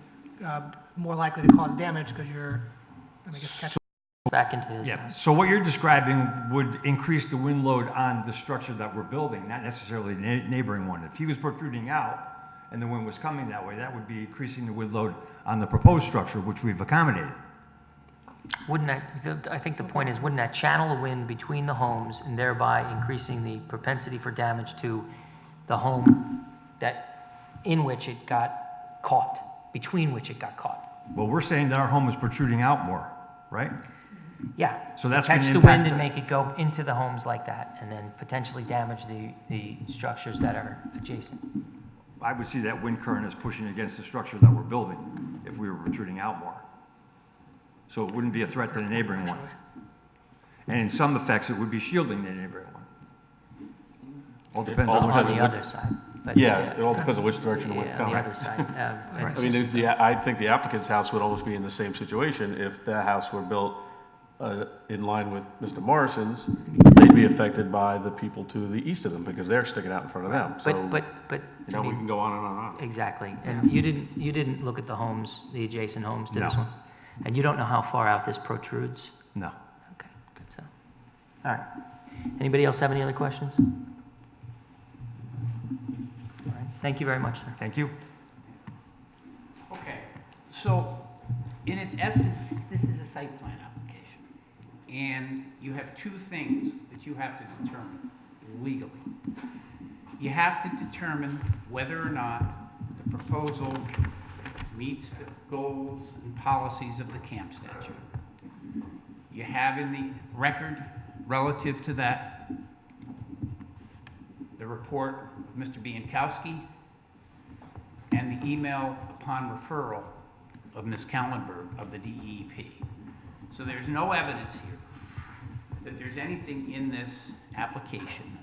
S13: more likely to cause damage because you're, I guess, catching.
S2: Back into his
S14: Yeah,
S2: house.
S14: so what you're describing would increase the wind load on the structure that we're building, not necessarily the neighboring one. If he was protruding out and the wind was coming that way, that would be increasing the wind load on the proposed structure, which we've accommodated.
S2: Wouldn't that, I think the point is, wouldn't that channel the wind between the homes and thereby increasing the propensity for damage to the home in which it got caught, between which it got caught?
S14: Well, we're saying that our home is protruding out more, right?
S2: Yeah.
S14: So that's
S2: catch
S14: gonna
S2: the
S14: impact
S2: wind and
S14: the-
S2: make it go into the homes like that, and then potentially damage the structures that are adjacent.
S14: I would see that wind current as pushing against the structure that we're building if we were protruding out more. So it wouldn't be a threat to the neighboring one. And in some effects, it would be shielding the neighboring one. All depends on
S2: On the other side. But
S9: Yeah, it all depends on which direction the wind's
S2: on
S9: coming.
S2: the other side.
S9: I mean, I think the applicant's house would always be in the same situation. If that house were built in line with Mr. Morrison's, they'd be affected by the people to the east of them because they're sticking out in front of them. So,
S2: But
S9: you know, we can go on and on and on.
S2: exactly. And you didn't look at the homes, the adjacent homes to this
S14: No.
S2: one? And you don't know how far out this protrudes?
S14: No.
S2: Okay, good stuff. All right. Anybody else have any other questions? All right. Thank you very much, sir.
S14: Thank you.
S8: Okay, so in its essence, this is a site plan application. And you have two things that you have to determine legally. You have to determine whether or not the proposal meets the goals and policies of the camp statute. You have in the record relative to that the report of Mr. Biankowski and the email upon referral of Ms. Kallenberg of the DEP. So there's no evidence here that there's anything in this application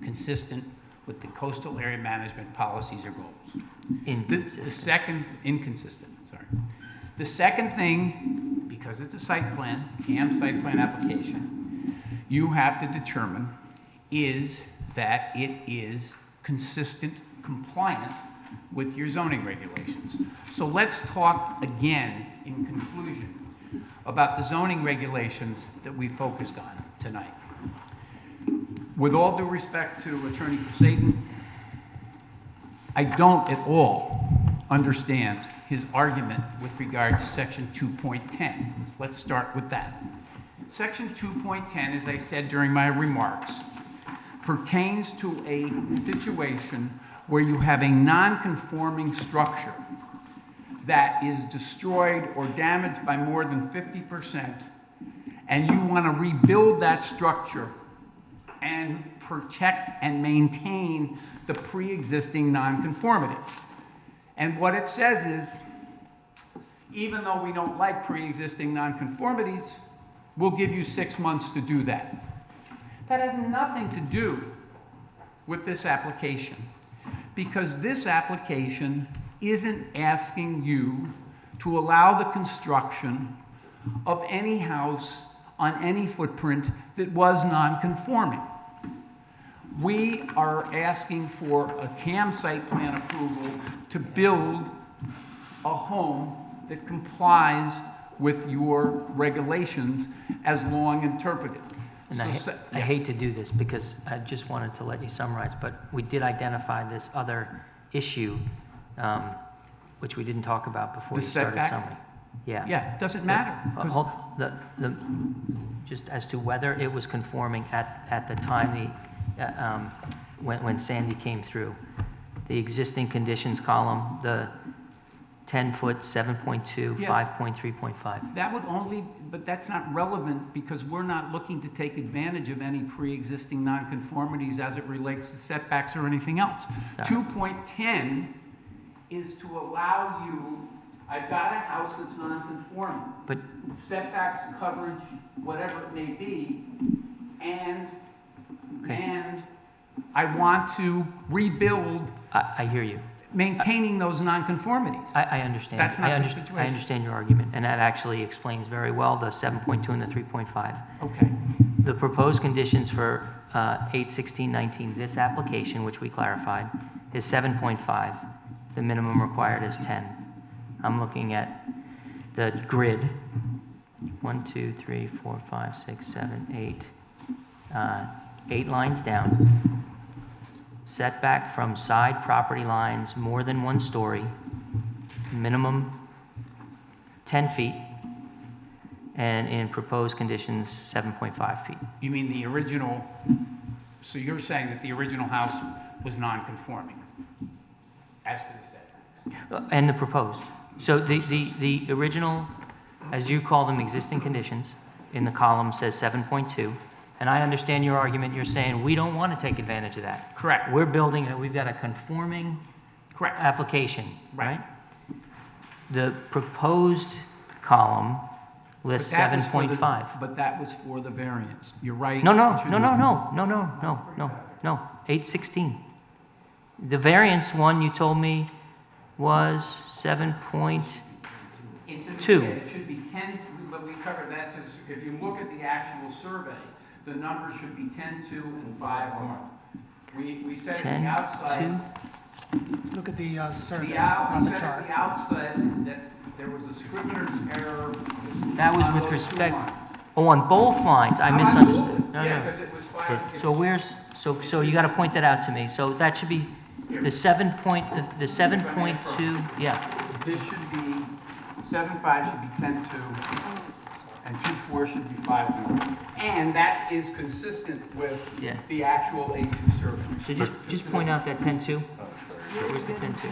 S8: consistent with the coastal area management policies or goals. Inconsistent, sorry. The second thing, because it's a site plan, CAM site plan application, you have to determine is that it is consistent, compliant with your zoning regulations. So let's talk again, in conclusion, about the zoning regulations that we focused on tonight. With all due respect to Attorney Crusaden, I don't at all understand his argument with regard to Section 2.10. Let's start with that. Section 2.10, as I said during my remarks, pertains to a situation where you have a non-conforming structure that is destroyed or damaged by more than 50%, and you want to rebuild that structure and protect and maintain the pre-existing nonconformities. And what it says is, even though we don't like pre-existing nonconformities, we'll give you 6 months to do that. That has nothing to do with this application, because this application isn't asking you to allow the construction of any house on any footprint that was non-conforming. We are asking for a CAM site plan approval to build a home that complies with your regulations as long interpreted.
S2: And
S8: So
S2: I hate to do this because I just wanted to let you summarize, but we did identify this other issue, which we didn't talk about before
S8: The
S2: you started
S8: setback?
S2: summary. Yeah.
S8: Yeah, it doesn't matter. 'Cause
S2: Just as to whether it was conforming at the time when Sandy came through. The existing conditions column, the 10-foot, 7.2,
S8: Yeah.
S2: 5.3.5.
S8: That would only, but that's not relevant because we're not looking to take advantage of any pre-existing nonconformities as it relates to setbacks or anything else.
S2: Got it.
S8: 2.10 is to allow you, I've got a house that's non-conforming.
S2: But
S8: Setbacks, coverage, whatever it may be, and I want to rebuild,
S2: I hear you.
S8: maintaining those nonconformities.
S2: I understand.
S8: That's not
S2: I
S8: the
S2: understand. I
S8: situation.
S2: understand your argument, and that actually explains very well the 7.2 and the 3.5.
S8: Okay.
S2: The proposed conditions for 8/16/19, this application, which we clarified, is 7.5. The minimum required is 10. I'm looking at the grid. 1, 2, 3, 4, 5, 6, 7, 8. 8 lines down. Setback from side property lines more than 1 story, minimum 10 feet, and in proposed conditions, 7.5 feet.
S8: You mean the original, so you're saying that the original house was non-conforming as to the setbacks?
S2: And the proposed. So the original, as you call them, existing conditions, in the column says 7.2. And I understand your argument. You're saying we don't want to take advantage of that.
S8: Correct.
S2: We're building, we've got a conforming
S8: Correct.
S2: application,
S8: Right.
S2: right? The proposed column lists
S8: But that was for the-
S2: 7.5.
S8: But that was for the variance. You're right.
S2: No, no,
S8: It should
S2: no,
S8: be-
S2: no, no, no, no, no, no, no, 8/16. The variance one you told me was 7.2.
S8: It should be 10, but we covered that. If you look at the actual survey, the numbers should be 10.2 and 5.1. We said at
S2: 10,
S8: the outside.
S2: 2.
S13: Look at the survey
S8: We
S13: on the
S8: said
S13: chart.
S8: at the outset that there was a scrivener's error.
S2: That was
S8: on
S2: with
S8: those 2
S2: respect,
S8: lines.
S2: oh, on both lines, I misunderstood. No,
S8: Yeah,
S2: no.
S8: because it was 5.
S2: So where's, so you gotta point that out to me. So that should be the 7.2, yeah.
S8: This should be, 7.5 should be 10.2, and 2.4 should be 5.1. And that is consistent with
S2: Yeah.
S8: the actual A2 survey.
S2: So just point out that 10.2. Where's the 10.2?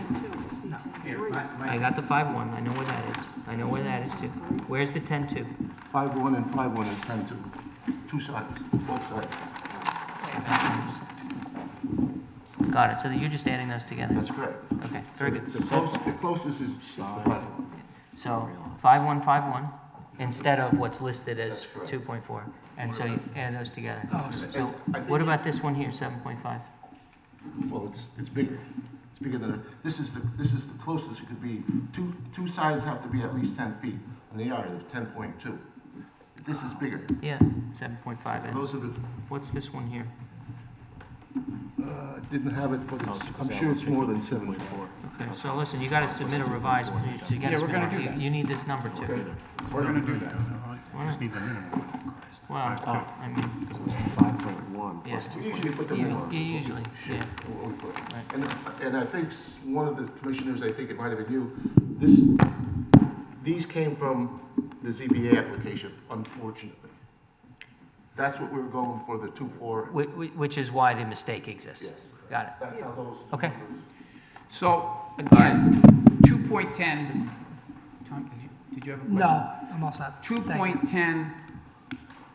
S8: Here,
S2: I got the 5.1, I know where that is. I know where that is too. Where's the 10.2?
S11: 5-1 and 5-1 is 10-2. 2 sides, both sides.
S2: Got it, so you're just adding those together?
S11: That's correct.
S2: Okay, very good.
S11: The closest is 5-1.
S2: So 5.1, 5.1, instead of what's listed as
S11: That's correct.
S2: 2.4. And so you add those together.
S13: Oh,
S2: So
S11: I think
S2: what about this one here, 7.5?
S11: Well, it's bigger. It's bigger than, this is the closest it could be. Two sides have to be at least 10 feet, and they are, there's 10.2. This is bigger.
S2: Yeah, 7.5. And
S11: Those are the,
S2: what's this one here?
S11: didn't have it, but I'm sure it's more than 7.4.
S2: Okay, so listen, you gotta submit a revised, you gotta
S8: Yeah, we're gonna
S2: submit,
S8: do that.
S2: you need this number too.
S8: We're gonna do that.
S5: Just need the minimum.
S2: Well, I mean,
S11: 5.1
S2: yeah.
S11: We usually put the
S2: Yeah,
S11: minimum.
S2: yeah, usually, yeah.
S11: What we put.
S2: Right.
S11: And I think one of the commissioners, I think it might have been you, these came from the ZBA application, unfortunately. That's what we were going for, the 2.4.
S2: Which is why the mistake exists.
S11: Yes.
S2: Got it.
S11: That's how those.
S2: Okay.
S8: So, again, 2.10, Tom, did you have a question?
S13: No, I'm all set. Thank you.
S8: 2.10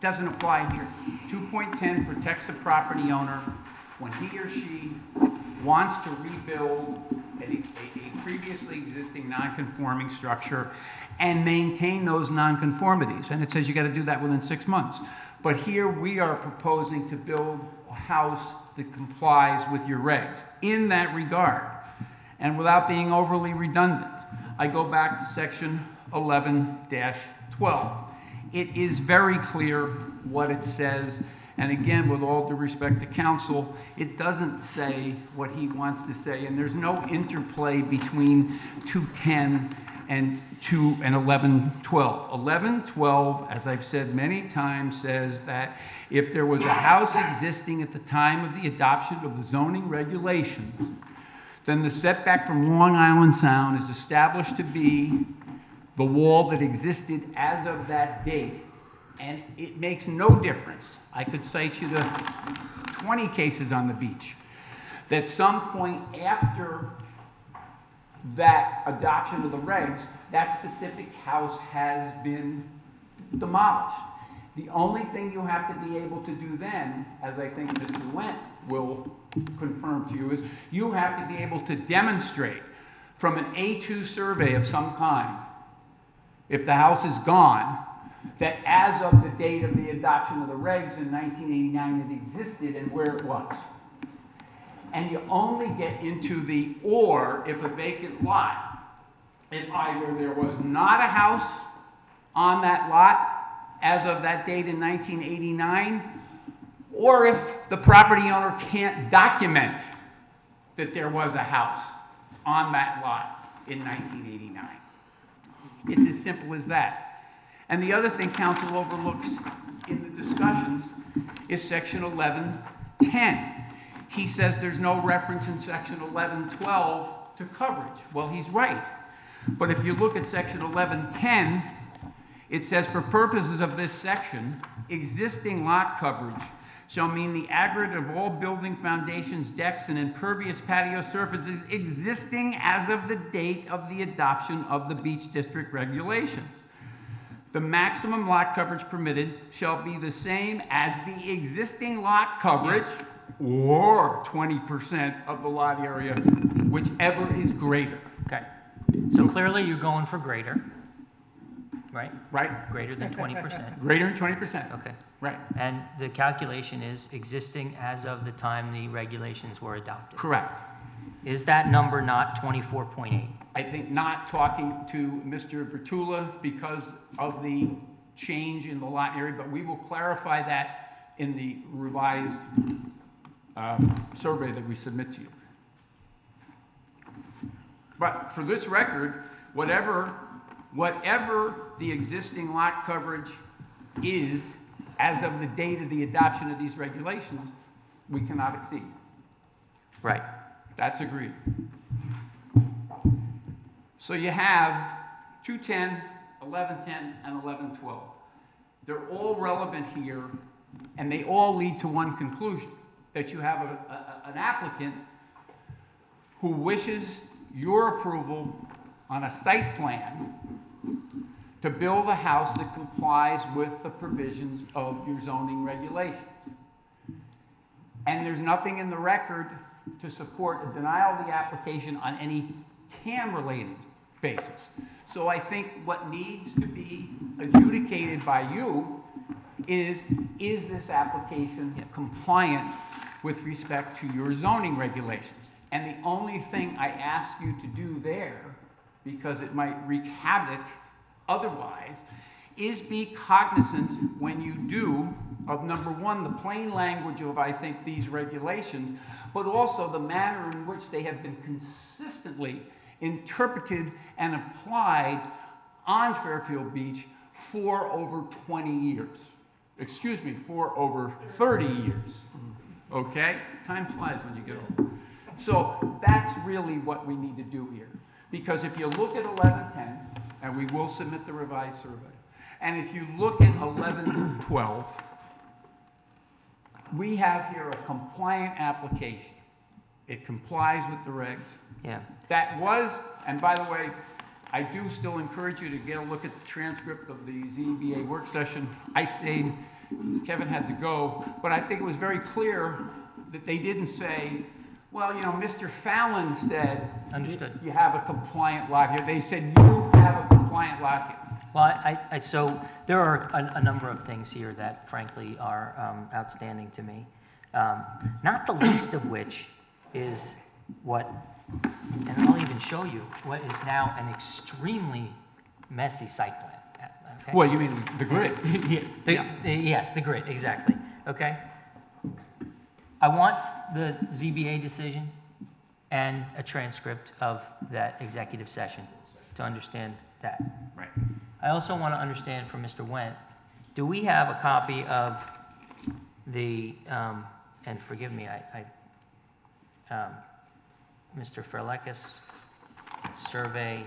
S8: doesn't apply here. 2.10 protects the property owner when he or she wants to rebuild a previously existing non-conforming structure and maintain those non-conformities. And it says you got to do that within 6 months. But here we are proposing to build a house that complies with your regs. In that regard, and without being overly redundant, I go back to section 11-2 12. It is very clear what it says, and again, with all due respect to counsel, it doesn't say what he wants to say, and there's no interplay between 210 and 1112. 1112, as I've said many times, says that if there was a house existing at the time of the adoption of the zoning regulations, then the setback from Long Island Sound is established to be the wall that existed as of that date. And it makes no difference. I could cite you the 20 cases on the beach that some point after that adoption of the regs, that specific house has been demolished. The only thing you have to be able to do then, as I think Mr. Wendt will confirm to you, is you have to be able to demonstrate from an A2 survey of some kind, if the house is gone, that as of the date of the adoption of the regs in 1989 it existed and where it was. And you only get into the or if a vacant lot, if either there was not a house on that lot as of that date in 1989, or if the property owner can't document that there was a house on that lot in 1989. It's as simple as that. And the other thing council overlooks in the discussions is section 1110. He says there's no reference in section 1112 to coverage. Well, he's right. But if you look at section 1110, it says for purposes of this section, existing lot coverage shall mean the aggregate of all building foundations, decks, and impervious patio surfaces existing as of the date of the adoption of the beach district regulations. The maximum lot coverage permitted shall be the same as the existing lot coverage or 20% of the lot area, whichever is greater.
S2: Okay. So clearly you're going for greater, right?
S8: Right.
S2: Greater than 20%.
S8: Greater than 20%.
S2: Okay.
S8: Right.
S2: And the calculation is existing as of the time the regulations were adopted.
S8: Correct.
S2: Is that number not 24.8?
S8: I think not talking to Mr. Bertula because of the change in the lot area, but we will clarify that in the revised survey that we submit to you. But for this record, whatever the existing lot coverage is as of the date of the adoption of these regulations, we cannot exceed.
S2: Right.
S8: That's agreed. So you have 210, 1110, and 1112. They're all relevant here, and they all lead to one conclusion, that you have an applicant who wishes your approval on a site plan to build a house that complies with the provisions of your zoning regulations. And there's nothing in the record to support a denial of the application on any CAM-related basis. So I think what needs to be adjudicated by you is this application compliant with respect to your zoning regulations? And the only thing I ask you to do there, because it might wreak havoc otherwise, is be cognizant when you do of number one, the plain language of, I think, these regulations, but also the manner in which they have been consistently interpreted and applied on Fairfield Beach for over 20 years. Excuse me, for over 30 years. Okay? Time flies when you get old. So that's really what we need to do here. Because if you look at 1110, and we will submit the revised survey, and if you look at 1112, we have here a compliant application. It complies with the regs.
S2: Yeah.
S8: That was, and by the way, I do still encourage you to get a look at the transcript of the ZBA work session. I stayed, Kevin had to go, but I think it was very clear that they didn't say, well, you know, Mr. Fallon said
S2: Understood.
S8: You have a compliant lot here. They said you have a compliant lot here.
S2: Well, so there are a number of things here that, frankly, are outstanding to me. Not the least of which is what, and I'll even show you, what is now an extremely messy site plan. okay?
S8: Well, you mean the grid?
S2: Yes, the grid, exactly, okay? I want the ZBA decision and a transcript of that executive session to understand that.
S8: Right.
S2: I also want to understand from Mr. Wendt, do we have a copy of the, and forgive me, Mr. Ferlekis survey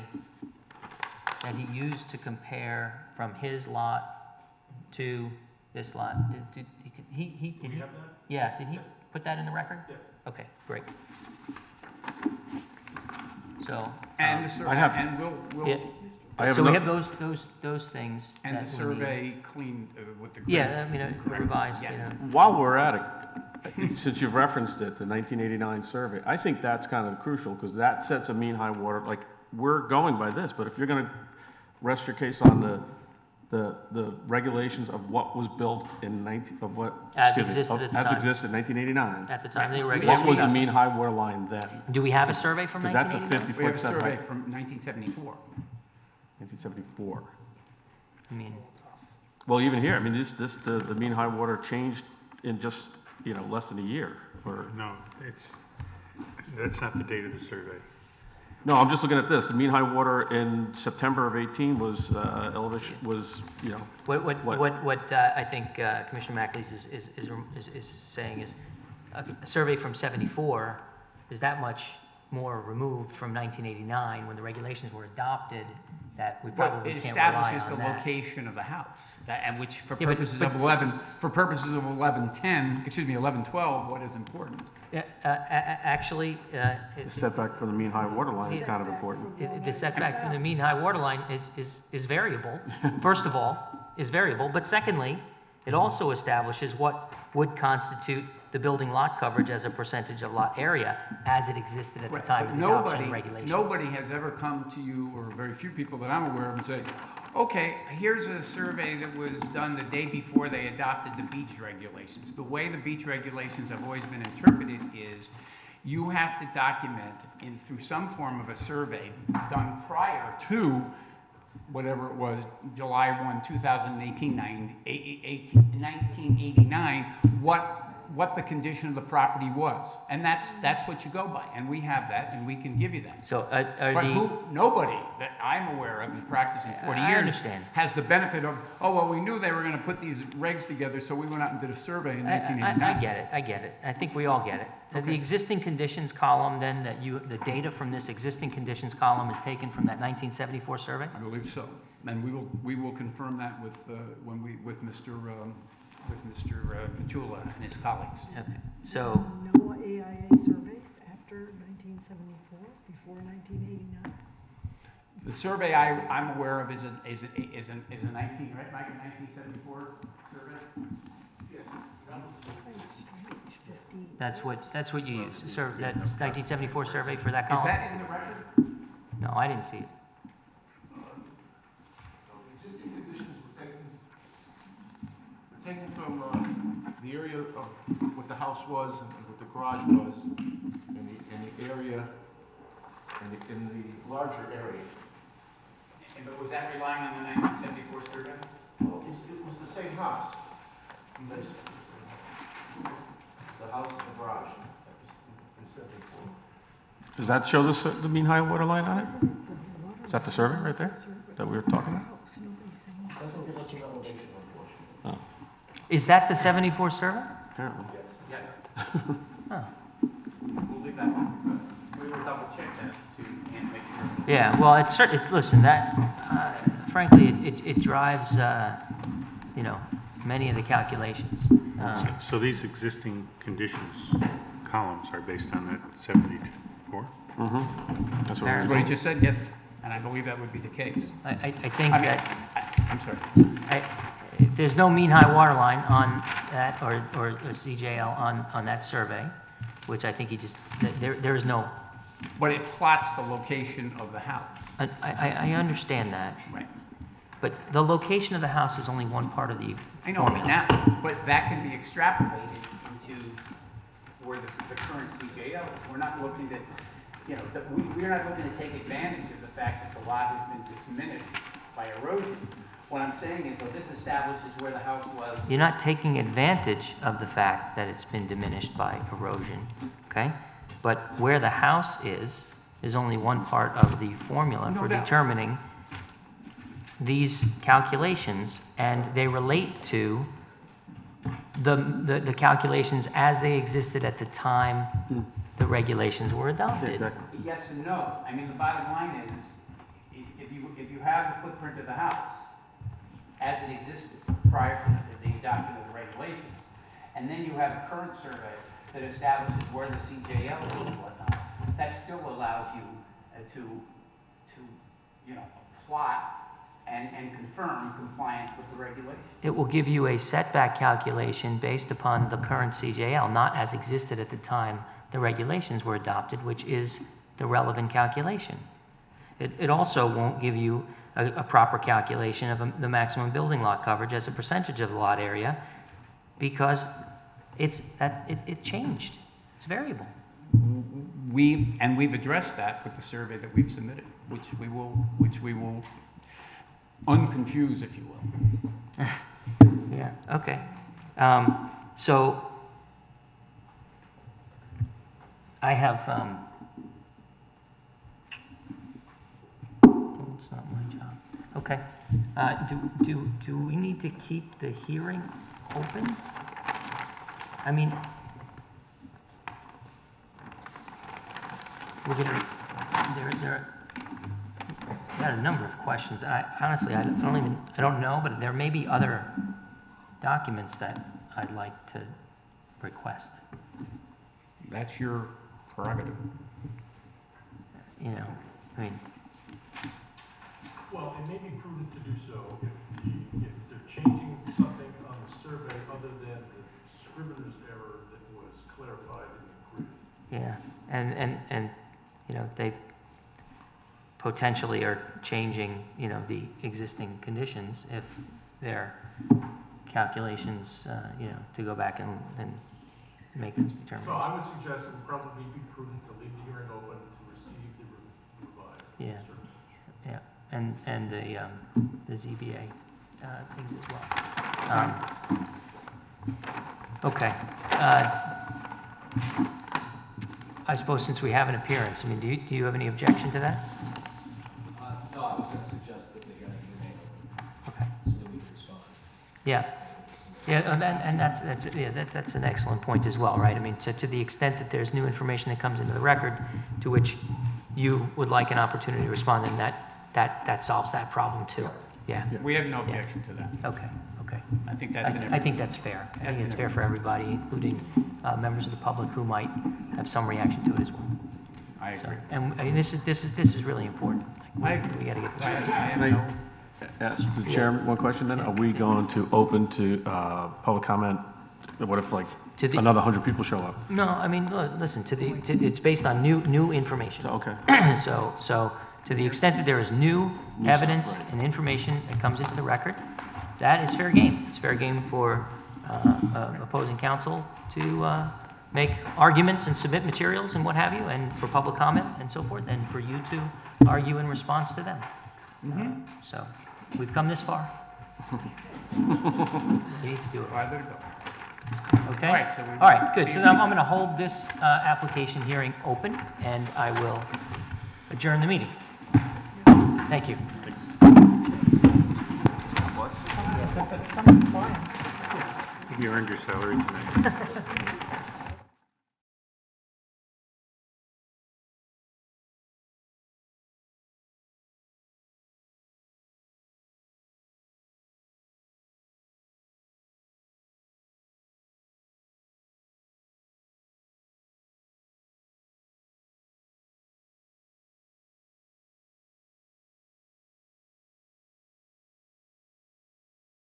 S2: that he used to compare from his lot to this lot? Did he? Yeah, did he put that in the record? Yes. Okay, great. So.
S8: And the survey,
S9: I have-
S8: and we'll,
S2: Yeah.
S9: I have
S2: So we
S9: enough-
S2: have those things.
S8: and
S2: that
S8: the
S2: we need.
S8: survey cleaned with the grid.
S2: Yeah, I mean, revised, you
S8: Yes.
S2: know.
S9: While we're at it, since you've referenced it, the 1989 survey, I think that's kind of crucial, because that sets a mean high water, like, we're going by this, but if you're gonna rest your case on the regulations of what was built in
S2: As existed at the
S9: as
S2: time.
S9: existed in 1989,
S2: At the time they
S9: what
S2: regulations.
S9: was the mean high water line then?
S2: Do we have a survey from
S9: 'Cause that's a
S2: 1989?
S9: 50
S8: We have a
S9: foot
S8: survey
S9: setback.
S8: from 1974.
S9: 1974.
S2: I mean,
S9: Well, even here, I mean, the mean high water changed in just, less than a year, or,
S5: No, that's not the date of the survey.
S9: no, I'm just looking at this, the mean high water in September of 18 was, elevation, was,
S2: what I think Commissioner Mackley's is saying is a survey from 74 is that much more removed from 1989 when the regulations were adopted that we
S8: But
S2: probably
S8: it
S2: can't rely
S8: establishes the
S2: on that.
S8: location of the house, and which for
S2: Yeah, but-
S8: purposes
S2: but-
S8: of 1112, what is important?
S2: Actually,
S9: the setback from the mean high water line is kind of important.
S2: the setback from the mean high water line is variable, first of all, is variable, but secondly, it also establishes what would constitute the building lot coverage as a percentage of lot area as it existed at the
S8: Right,
S2: time
S8: but
S2: of the adoption of regulations.
S8: Nobody has ever come to you, or very few people that I'm aware of, and say, okay, here's a survey that was done the day before they adopted the beach regulations. The way the beach regulations have always been interpreted is you have to document through some form of a survey done prior to whatever it was, July 1, 1989, what the condition of the property was. And that's what you go by. And we have that, and we can give you that.
S2: So
S8: Nobody that I'm aware of in practicing 40
S2: I
S8: years
S2: understand.
S8: has the benefit of, oh, well, we knew they were going to put these regs together, so we went out and did a survey in 1989.
S2: I get it. I think we all get it. The existing conditions column, then, the data from this existing conditions column is taken from that 1974 survey?
S8: I believe so. And we will confirm that with Mr. Petula and his colleagues.
S2: Okay, so,
S6: No AIA surveys after 1974, before 1989?
S8: The survey I'm aware of is a 1974 survey?
S2: that's what you use, that's 1974 survey for that
S8: Is
S2: column?
S8: that in the record?
S2: No, I didn't see it.
S11: Existing conditions were taken from the area of what the house was and what the garage was, in the area, in the larger area.
S8: But was that relying on the 1974 survey?
S11: Well, it was the same house. Basically, the house and the garage in 74.
S9: Does that show the mean high water line on it? Is that the survey right there that we were talking about?
S11: Doesn't give us an elevation, unfortunately.
S9: Oh,
S2: Is that the 74 survey?
S9: apparently.
S8: Yes.
S2: Oh.
S8: We'll leave that one. We will double check that to make sure.
S2: Yeah, well, listen, that, frankly, it drives, many of the calculations.
S5: So these existing conditions columns are based on that 74?
S9: Mm-hmm. That's what
S8: That's what he just said, yes, and I believe that would be the case.
S2: I think
S8: I mean,
S2: that
S8: I'm sorry.
S2: if there's no mean high water line on that, or CJL on that survey, which I think there is no,
S8: But it plots the location of the house.
S2: I understand that,
S8: Right.
S2: but the location of the house is only one part of the
S8: I know,
S2: formula.
S8: but that can be extrapolated into where the current CJL is. We're not looking to, we're not looking to take advantage of the fact that the lot has been diminished by erosion. What I'm saying is, though, this establishes where the house was.
S2: You're not taking advantage of the fact that it's been diminished by erosion, okay? But where the house is only one part of the formula
S8: No
S2: for
S8: doubt.
S2: determining these calculations, and they relate to the calculations as they existed at the time the regulations were adopted.
S8: Yes and no. I mean, the bottom line is, if you have the footprint of the house as it existed prior to the adoption of the regulations, and then you have a current survey that establishes where the CJL is and whatnot, that still allows you to plot and confirm compliance with the regulations.
S2: It will give you a setback calculation based upon the current CJL, not as existed at the time the regulations were adopted, which is the relevant calculation. It also won't give you a proper calculation of the maximum building lot coverage as a percentage of the lot area, because it changed. It's variable.
S8: We've addressed that with the survey that we've submitted, which we will unconfuse, if you will.
S2: Yeah, okay. So I have, it's not my job. Okay. Do we need to keep the hearing open? I mean, we're gonna, there got a number of questions. Honestly, I don't know, but there may be other documents that I'd like to request.
S8: That's your prerogative.
S2: You know, I mean,
S1: Well, it may be prudent to do so if they're changing something on the survey other than the scrivener's error that was clarified in the grid.
S2: yeah, and you know, they potentially are changing, you know, the existing conditions if their calculations, you know, to go back and make those determinations.
S1: So I would suggest it would probably be prudent to leave the hearing open to receive the revised.
S2: Yeah.
S1: survey.
S2: Yeah, and the ZBA things as well. Okay. I suppose since we have an appearance, I mean, do you have any objection to that?
S12: No, I was going to suggest that the hearing be made open.
S2: Okay.
S12: So that we can respond.
S2: Yeah. Yeah, and that's an excellent point as well, right? I mean, to the extent that there's new information that comes into the record to which you would like an opportunity to respond, then that solves that problem too. Yeah.
S8: We have no objection to that.
S2: Okay.
S8: I think that's
S2: I think that's fair. I think it's fair for everybody, including members of the public who might have some reaction to it as well.
S8: I agree.
S2: And I mean, this is really important.
S8: I agree.
S2: We got to get this
S8: I
S2: right.
S8: have
S9: Can
S8: no.
S9: I ask the chairman one question then? Are we going to open to public comment? What if like
S2: To the-
S9: another 100 people show up?
S2: No, I mean, listen, it's based on new information.
S9: So, okay.
S2: So to the extent that there is new
S9: New
S2: evidence
S9: stuff, right.
S2: and information that comes into the record, that is fair game. It's fair game for opposing counsel to make arguments and submit materials and what have you, and for public comment and so forth, and for you to argue in response to them. So we've come this far. We need to do it right.
S8: There you go.
S2: Okay?
S8: All right, so we-
S2: All right, good.
S8: see
S2: So
S8: you-
S2: now I'm going to hold this application hearing open, and I will adjourn the meeting. Thank you.
S3: Some compliance.
S5: You earned your salary tonight.